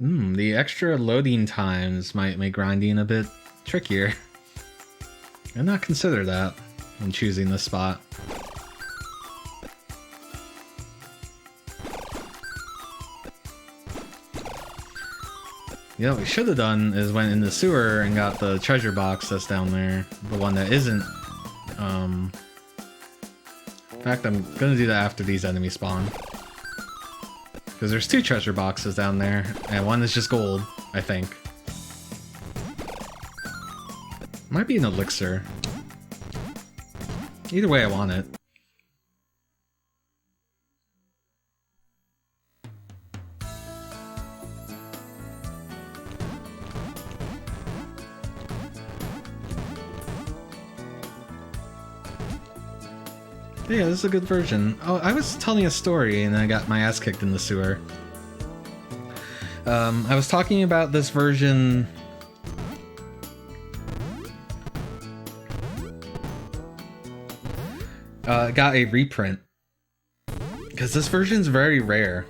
B: The extra loading times might make grinding a bit trickier. I'd not consider that when choosing this spot. You know what we should have done is went in the sewer and got the treasure box that's down there. The one that isn't. In fact, I'm gonna do that after these enemies spawn. Because there's 2 treasure boxes down there, and one is just gold, I think. Might be an elixir. Either way, I want it. Yeah, this is a good version. Oh, I was telling a story and I got my ass kicked in the sewer. I was talking about this version. Got a reprint. Because this version's very rare.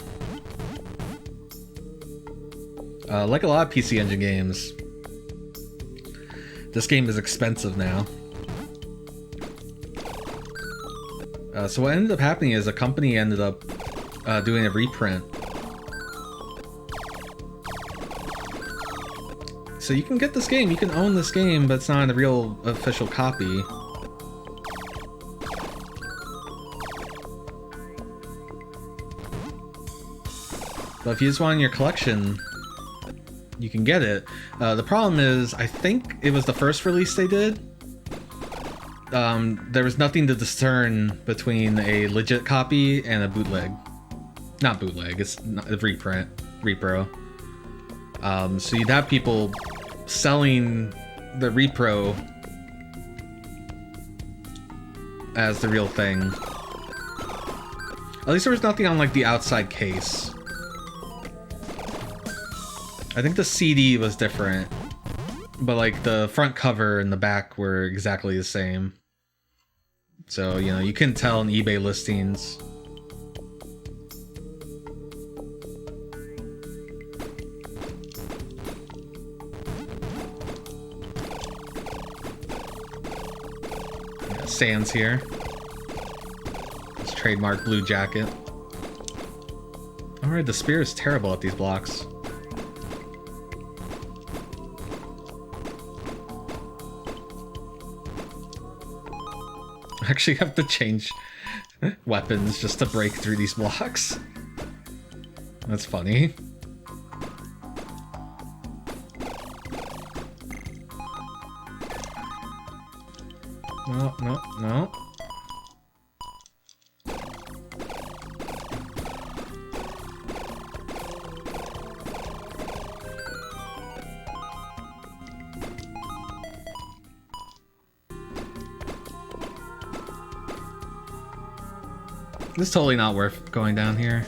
B: Like a lot of PC Engine games, this game is expensive now. So what ended up happening is a company ended up doing a reprint. So you can get this game, you can own this game, but it's not a real official copy. But if you just want it in your collection, you can get it. The problem is, I think it was the first release they did. There was nothing to discern between a legit copy and a bootleg. Not bootleg, it's not a reprint, repro. So you'd have people selling the repro as the real thing. At least there was nothing on like the outside case. I think the CD was different, but like the front cover and the back were exactly the same. So, you know, you couldn't tell in eBay listings. Yeah, Sans here. It's trademark blue jacket. Alright, the spear is terrible at these blocks. I actually have to change weapons just to break through these blocks. That's funny. No, no, no. This is totally not worth going down here.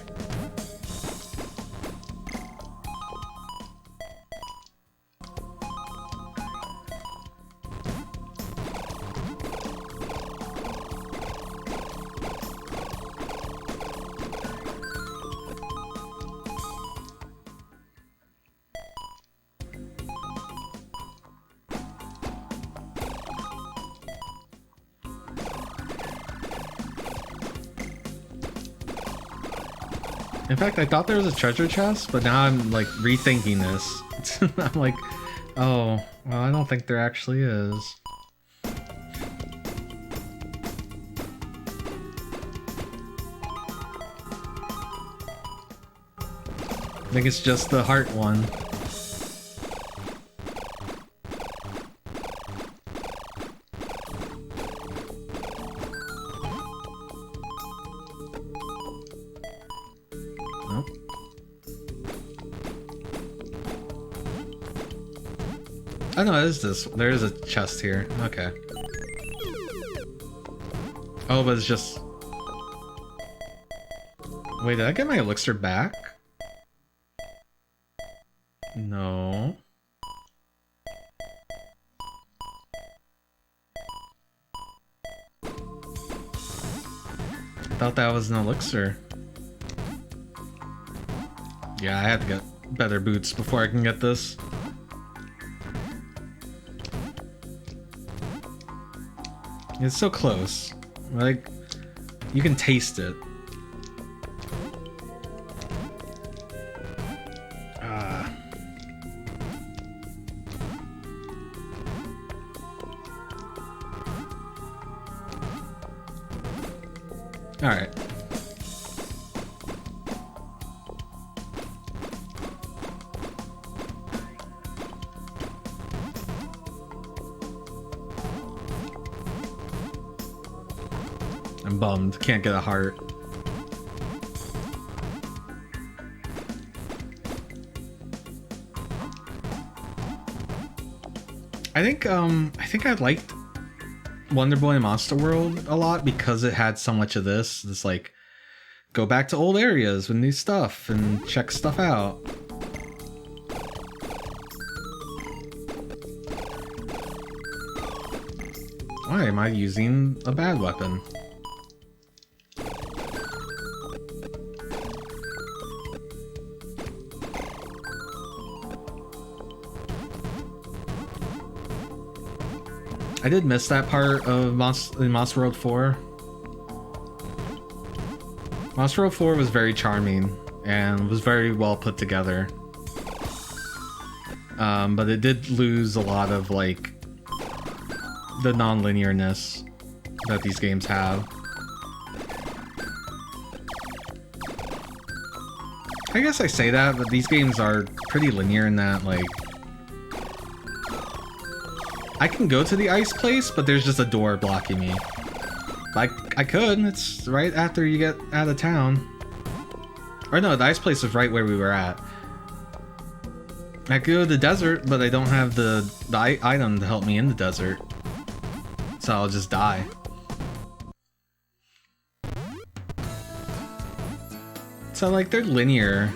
B: In fact, I thought there was a treasure chest, but now I'm like rethinking this. I'm like, oh, well, I don't think there actually is. I think it's just the heart one. Nope. Oh no, it is this. There is a chest here. Okay. Oh, but it's just... Wait, did I get my elixir back? No. I thought that was an elixir. Yeah, I have to get better boots before I can get this. It's so close. Like, you can taste it. Alright. I'm bummed. Can't get a heart. I think I liked Wonder Boy Monster World a lot because it had so much of this like go back to old areas with new stuff and check stuff out. Why am I using a bad weapon? I did miss that part of Monster World 4. Monster World 4 was very charming and was very well put together. But it did lose a lot of like the non-linearness that these games have. I guess I say that, but these games are pretty linear in that like I can go to the ice place, but there's just a door blocking me. I could, it's right after you get out of town. Or no, the ice place is right where we were at. I could go to the desert, but I don't have the item to help me in the desert. So I'll just die. So like, they're linear.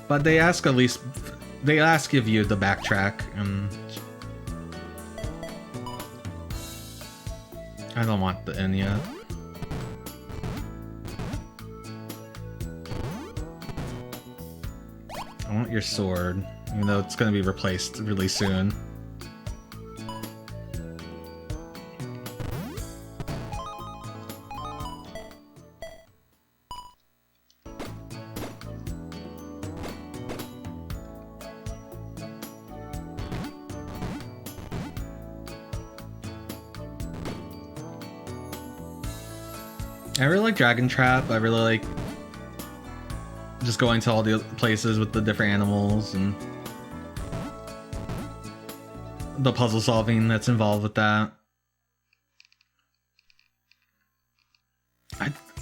B: But they ask of you to backtrack, and I don't want the end yet. I want your sword, even though it's gonna be replaced really soon. I really like Dragon Trap. I really like just going to all the places with the different animals and the puzzle solving that's involved with that.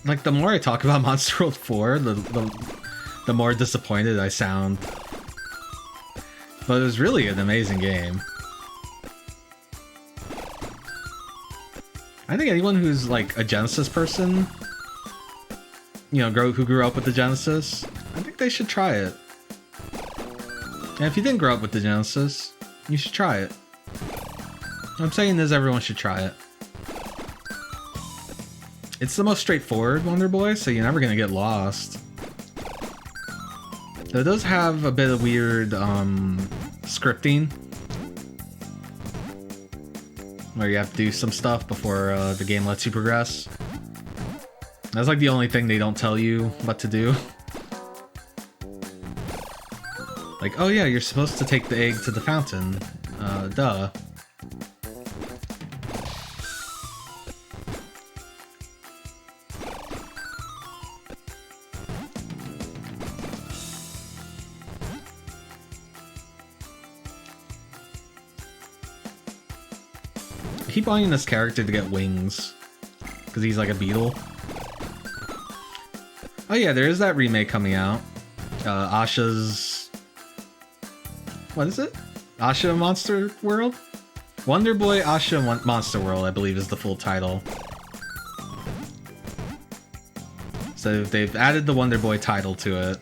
B: Like, the more I talk about Monster World 4, the more disappointed I sound. But it was really an amazing game. I think anyone who's like a Genesis person, you know, who grew up with the Genesis, I think they should try it. And if you didn't grow up with the Genesis, you should try it. What I'm saying is everyone should try it. It's the most straightforward Wonder Boy, so you're never gonna get lost. Though it does have a bit of weird scripting. where you have to do some stuff before the game lets you progress. That's like the only thing they don't tell you what to do. Like, oh yeah, you're supposed to take the egg to the fountain. Duh. I keep wanting this character to get wings, because he's like a beetle. Oh yeah, there is that remake coming out. Asha's... What is it? Asha Monster World? Wonder Boy Asha Monster World, I believe is the full title. So they've added the Wonder Boy title to it.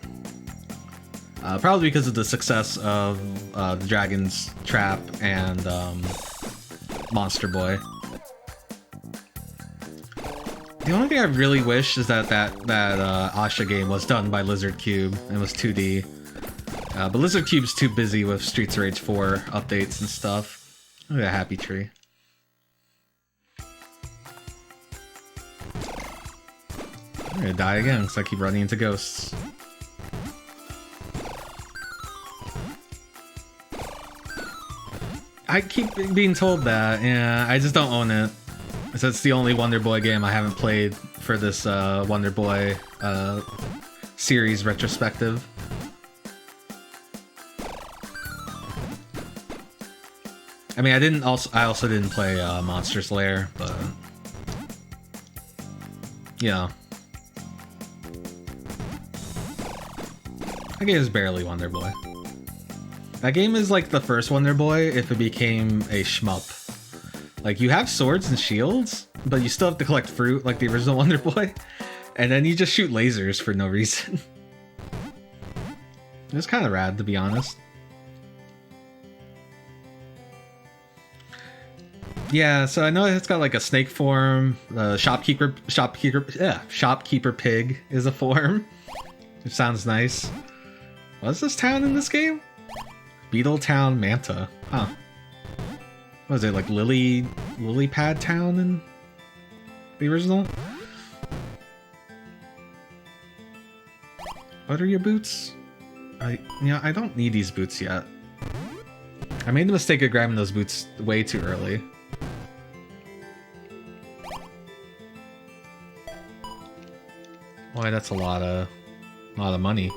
B: Probably because of the success of the Dragon's Trap and Monster Boy. The only thing I really wish is that Asha game was done by Lizard Cube and was 2D. But Lizard Cube's too busy with Streets of Rage 4 updates and stuff. Look at that happy tree. I'm gonna die again because I keep running into ghosts. I keep being told that, yeah, I just don't own it. So it's the only Wonder Boy game I haven't played for this Wonder Boy series retrospective. I mean, I also didn't play Monster's Lair, but yeah. That game is barely Wonder Boy. That game is like the first Wonder Boy if it became a shmup. Like, you have swords and shields, but you still have to collect fruit like the original Wonder Boy, and then you just shoot lasers for no reason. It's kind of rad, to be honest. Yeah, so I know it's got like a snake form. Shopkeeper pig is a form, which sounds nice. What's this town in this game? Beetle Town Manta. Huh. What is it, like Lily Pad Town in the original? What are your boots? I don't need these boots yet. I made the mistake of grabbing those boots way too early. Why, that's a lot of money.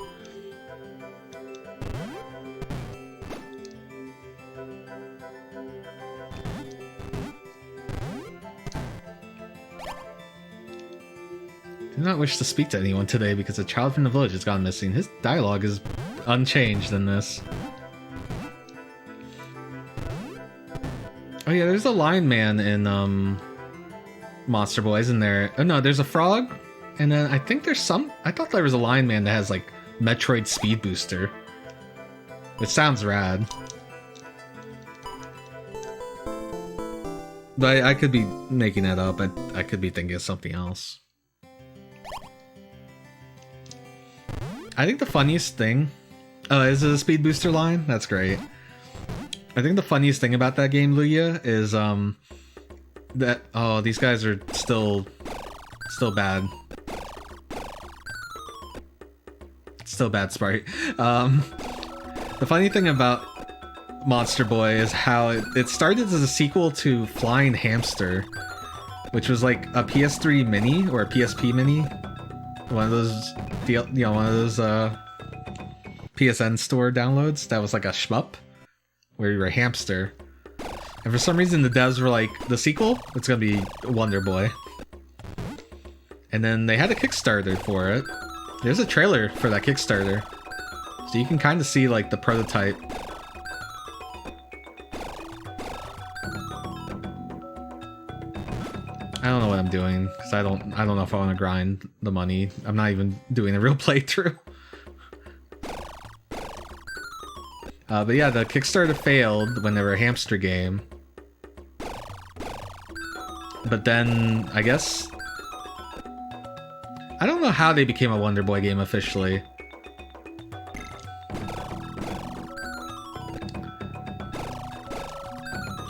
B: Do not wish to speak to anyone today because a child from the village has gone missing. His dialogue is unchanged in this. Oh yeah, there's a lion man in Monster Boy, isn't there? Oh no, there's a frog, and then I think there's some... I thought there was a lion man that has like Metroid Speed Booster. It sounds rad. But I could be making that up. I could be thinking of something else. I think the funniest thing... is it a Speed Booster line? That's great. I think the funniest thing about that game, Luya, is that... Oh, these guys are still bad. Still bad, Sprite. The funny thing about Monster Boy is how it started as a sequel to Flying Hamster, which was like a PS3 mini or a PSP mini. One of those, one of those PSN store downloads that was like a shmup where you were a hamster. And for some reason the devs were like, the sequel, it's gonna be Wonder Boy. And then they had a Kickstarter for it. There's a trailer for that Kickstarter. So you can kind of see like the prototype. I don't know what I'm doing because I don't know if I want to grind the money. I'm not even doing a real playthrough. But yeah, the Kickstarter failed when they were a hamster game. But then, I guess... I don't know how they became a Wonder Boy game officially.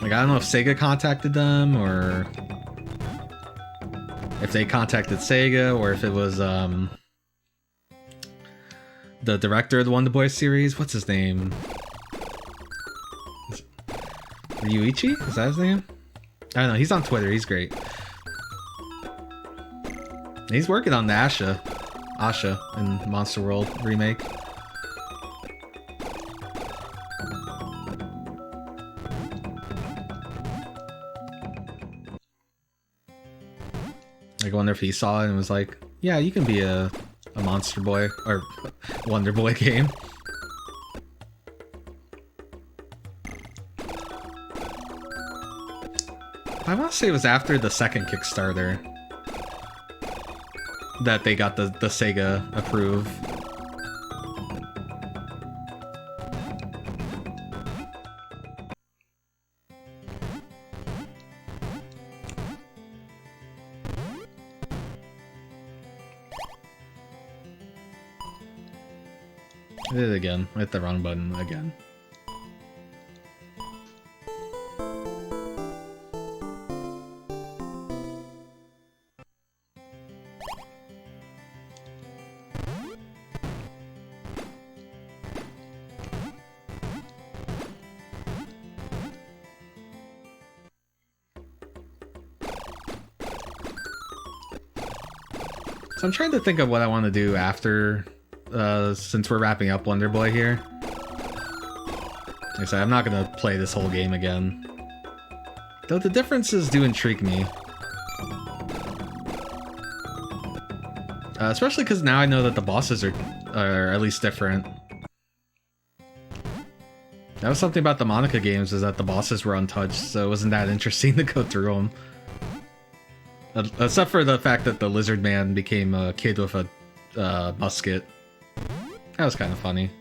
A: Like, I don't know if Sega contacted them, or if they contacted Sega, or if it was the director of the Wonder Boy series. What's his name? Ryuichi? Is that his name? I don't know. He's on Twitter. He's great. He's working on the Asha in Monster World remake. Like, I wonder if he saw it and was like, yeah, you can be a Monster Boy or Wonder Boy game. I want to say it was after the second Kickstarter that they got the Sega approve. I did it again. I hit the wrong button again. So I'm trying to think of what I want to do after, since we're wrapping up Wonder Boy here. Like I said, I'm not going to play this whole game again. Though the differences do intrigue me. Especially because now I know that the bosses are at least different. That was something about the Monica games, is that the bosses were untouched, so it wasn't that interesting to go through them. Except for the fact that the lizard man became a kid with a musket. That was kind of funny.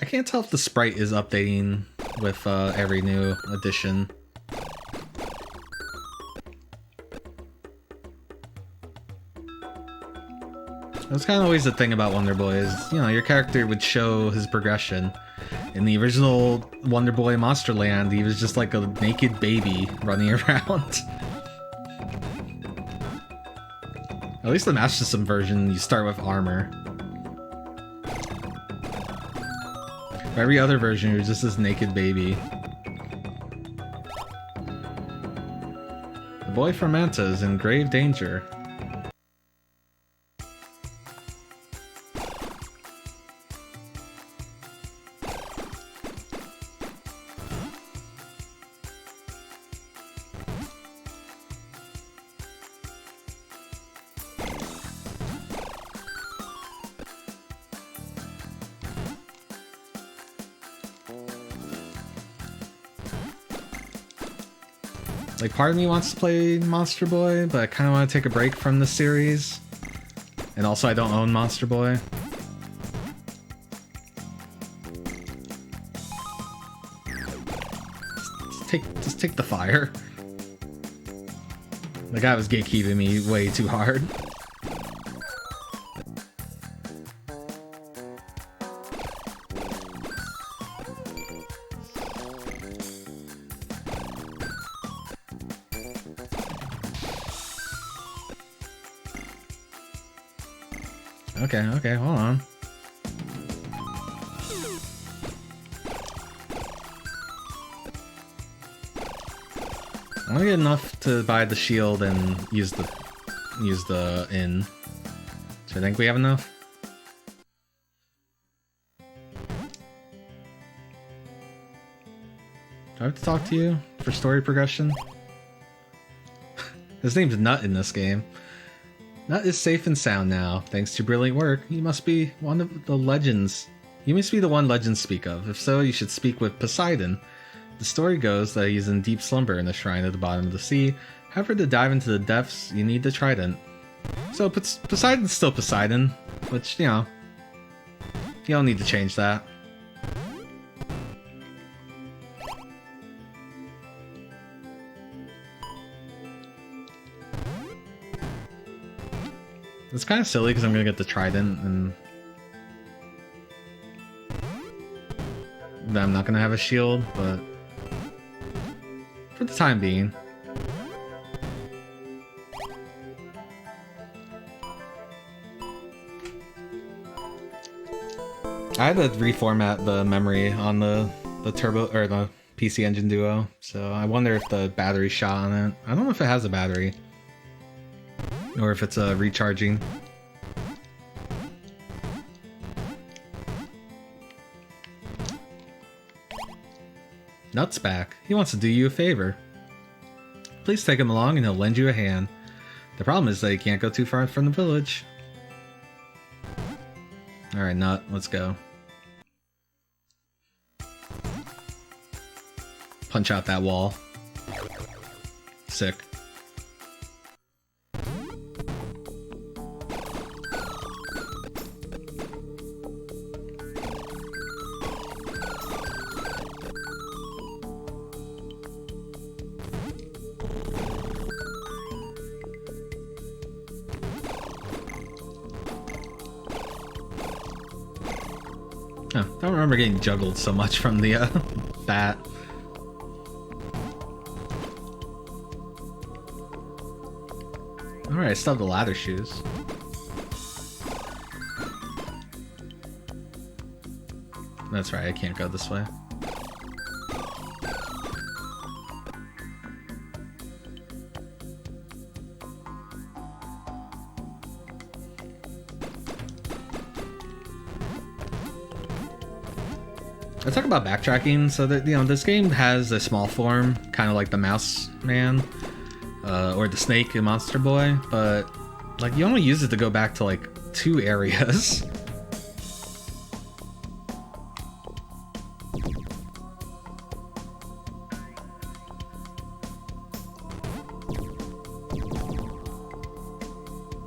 A: I can't tell if the sprite is updating with every new edition. That's kind of always the thing about Wonder Boy is, you know, your character would show his progression. In the original Wonder Boy Monsterland, he was just like a naked baby running around. At least the Master System version, you start with armor. For every other version, you're just this naked baby. The boy from Manta is in grave danger. Like, part of me wants to play Monster Boy, but I kind of want to take a break from the series. And also, I don't own Monster Boy. Just take the fire. The guy was gatekeeping me way too hard. Okay, hold on. I want to get enough to buy the shield and use the inn. So I think we have enough. Do I have to talk to you for story progression? His name's Nut in this game. Nut is safe and sound now, thanks to brilliant work. You must be one of the legends. You must be the one legends speak of. If so, you should speak with Poseidon. The story goes that he's in deep slumber in the shrine at the bottom of the sea. However, to dive into the depths, you need the trident. So Poseidon's still Poseidon, which, you know,
B: You don't need to change that. It's kind of silly because I'm gonna get the trident and then I'm not gonna have a shield, but for the time being. I had to reformat the memory on the Turbo or the PC Engine Duo, so I wonder if the battery shot on it. I don't know if it has a battery or if it's recharging. Nut's back. He wants to do you a favor. Please take him along and he'll lend you a hand. The problem is that he can't go too far from the village. Alright, Nut, let's go. Punch out that wall. Sick. Oh, don't remember getting juggled so much from the bat. Alright, I still have the ladder shoes. That's right, I can't go this way. Let's talk about backtracking. So that, you know, this game has a small form, kind of like the Mouse Man, or the Snake in Monster Boy, but like you only use it to go back to like 2 areas.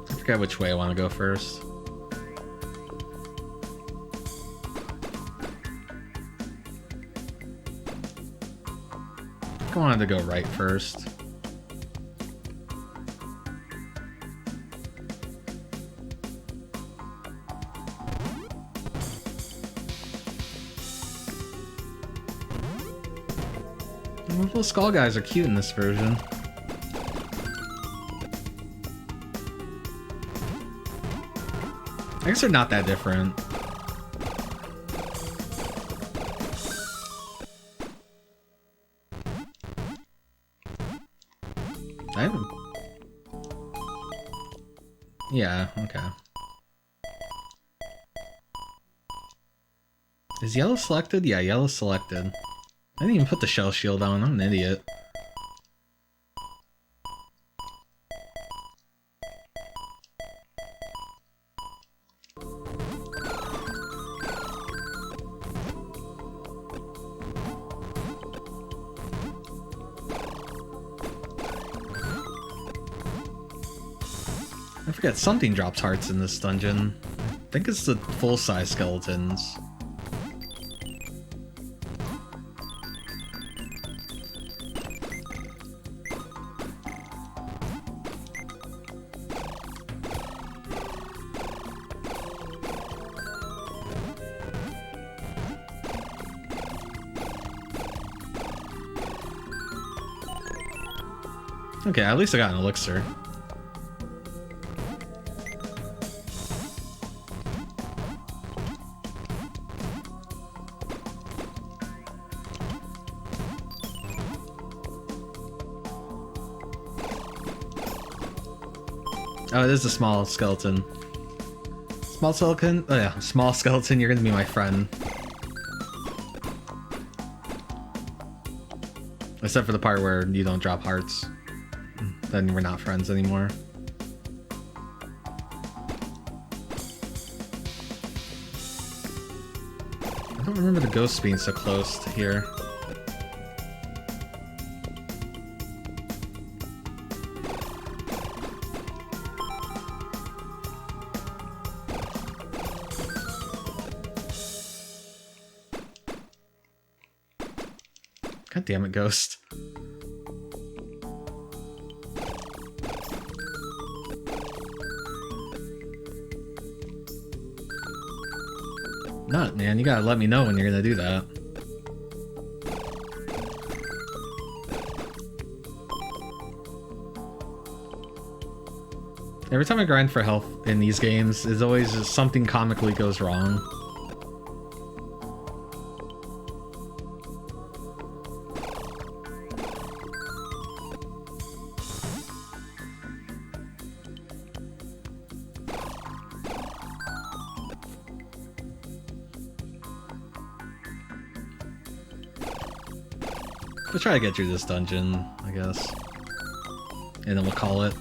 B: I forget which way I want to go first. I wanted to go right first. The little skull guys are cute in this version. I guess they're not that different. I haven't... Yeah, okay. Is yellow selected? Yeah, yellow selected. I didn't even put the shell shield on. I'm an idiot. I forget, something drops hearts in this dungeon. I think it's the full-size skeletons. Okay, at least I got an elixir. Oh, it is a small skeleton. Small skeleton? Oh yeah, small skeleton, you're gonna be my friend. Except for the part where you don't drop hearts. Then we're not friends anymore. I don't remember the ghosts being so close to here. God damn it, Ghost. Nut, man, you gotta let me know when you're gonna do that. Every time I grind for health in these games, there's always just something comically goes wrong. We'll try to get through this dungeon, I guess. And then we'll call it.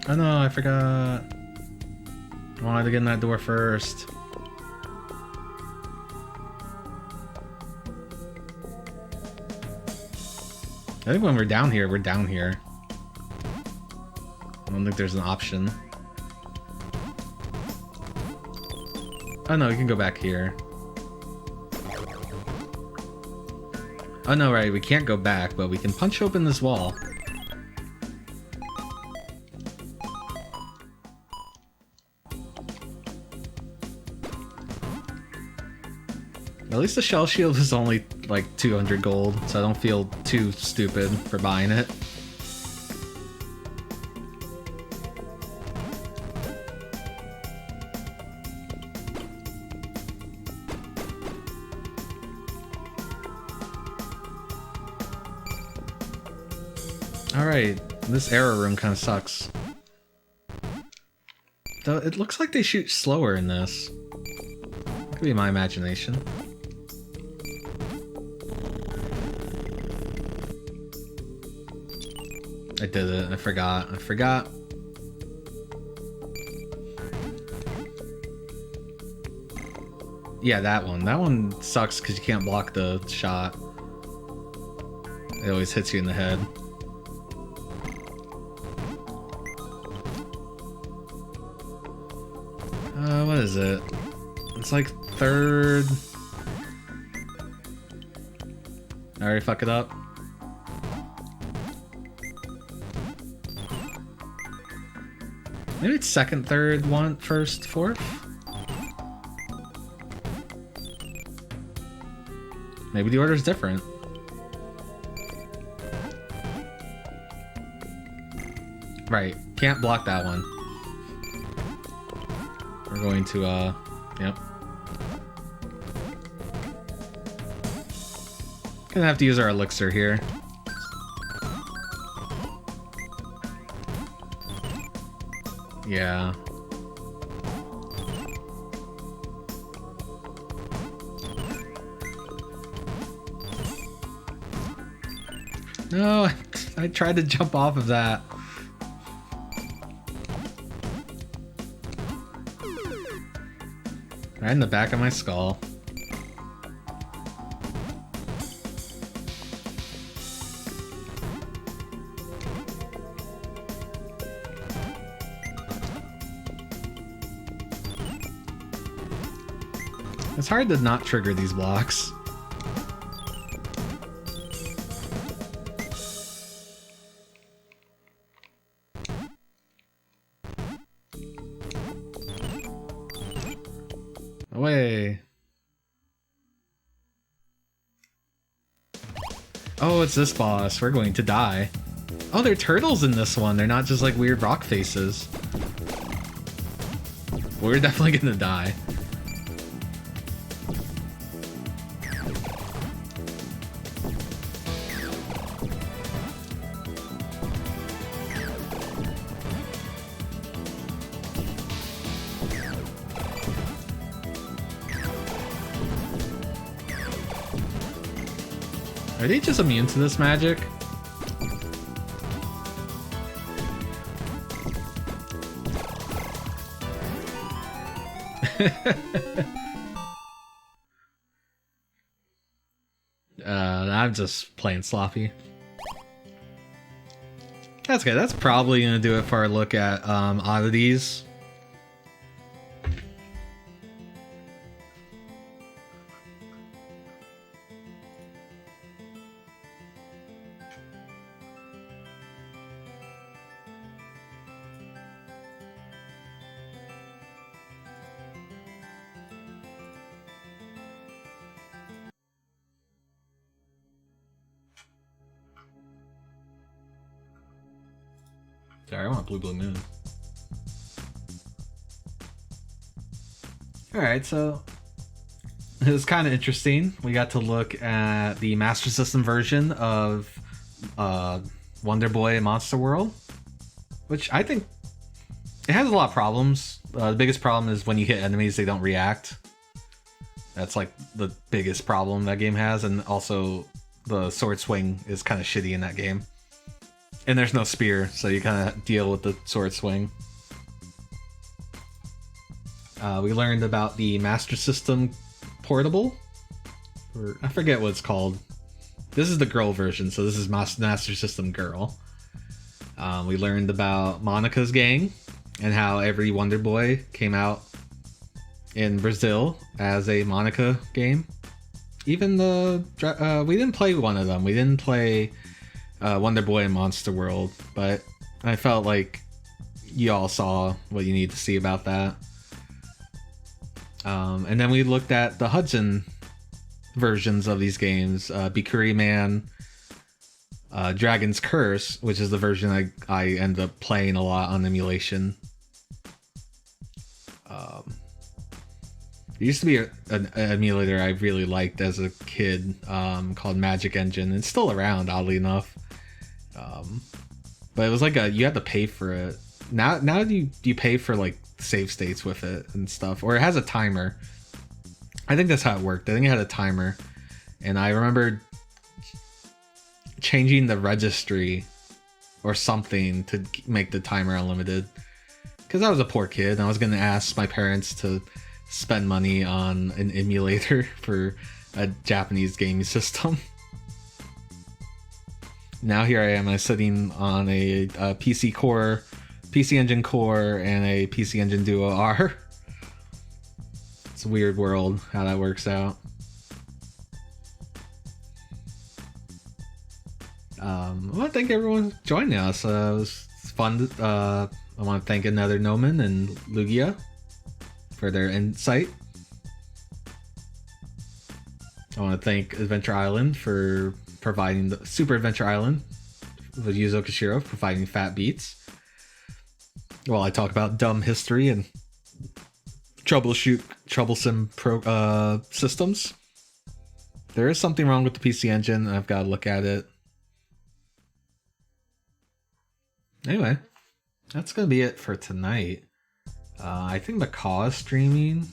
B: Oh no, I forgot. I wanted to get in that door first. I think when we're down here, we're down here. I don't think there's an option. Oh no, we can go back here. Oh no, right, we can't go back, but we can punch open this wall. At least the shell shield is only like 200 gold, so I don't feel too stupid for buying it. Alright, this arrow room kind of sucks. Though it looks like they shoot slower in this. Could be my imagination. I did it. I forgot. Yeah, that one. That one sucks because you can't block the shot. It always hits you in the head. What is it? It's like third. I already fuck it up. Maybe it's second, third, one, first, fourth? Maybe the order's different. Right, can't block that one. We're going to, yep. Gonna have to use our elixir here. Yeah. No, I tried to jump off of that. Right in the back of my skull. It's hard to not trigger these blocks. Away. Oh, it's this boss. We're going to die. Oh, they're turtles in this one. They're not just like weird rock faces. We're definitely gonna die. Are they just immune to this magic? I'm just playing sloppy. That's good. That's probably gonna do it for our look at oddities.
A: Sorry, I want Blue Blue Moon. Alright, so it was kind of interesting. We got to look at the Master System version of Wonder Boy and Monster World, which I think it has a lot of problems. The biggest problem is when you hit enemies, they don't react. That's like the biggest problem that game has, and also the sword swing is kind of shitty in that game. And there's no spear, so you kind of deal with the sword swing. We learned about the Master System Portable, or I forget what it's called. This is the girl version, so this is Master System Girl. We learned about Monica's gang and how every Wonder Boy came out in Brazil as a Monica game. Even we didn't play one of them. We didn't play Wonder Boy and Monster World, but I felt like you all saw what you need to see about that. And then we looked at the Hudson versions of these games, Bikuri Man, Dragon's Curse, which is the version I ended up playing a lot on emulation. There used to be an emulator I really liked as a kid called Magic Engine. It's still around, oddly enough. But it was like you had to pay for it. Now you pay for like save states with it and stuff, or it has a timer. I think that's how it worked. I think it had a timer, and I remember changing the registry or something to make the timer unlimited, because I was a poor kid and I was going to ask my parents to spend money on an emulator for a Japanese gaming system. Now here I am, I'm sitting on a PC Engine Core and a PC Engine Duo R. It's a weird world how that works out. I want to thank everyone for joining us. It was fun. I want to thank Another Noman and Lugia for their insight. I want to thank Adventure Island for providing the Super Adventure Island with Yuzo Koshiro providing fat beats while I talk about dumb history and troublesome systems. There is something wrong with the PC Engine, and I've got to look at it. Anyway, that's gonna be it for tonight. I think Macaw is streaming.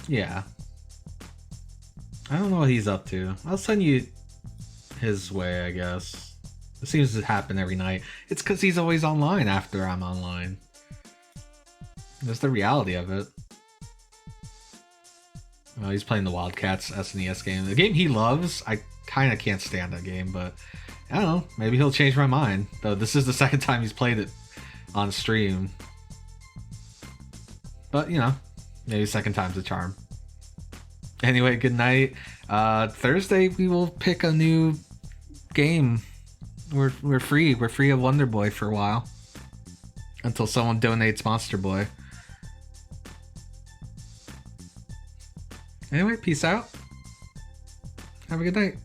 A: Yeah. I don't know what he's up to. I'll send you his way, I guess. It seems to happen every night. It's because he's always online after I'm online. That's the reality of it. Oh, he's playing the Wildcats SNES game. The game he loves. I kind of can't stand that game, but I don't know. Maybe he'll change my mind. Though this is the second time he's played it on stream. But, you know, maybe second time's a charm. Anyway, good night. Thursday we will pick a new game. We're free. We're free of Wonder Boy for a while. Until someone donates Monster Boy. Anyway, peace out. Have a good night.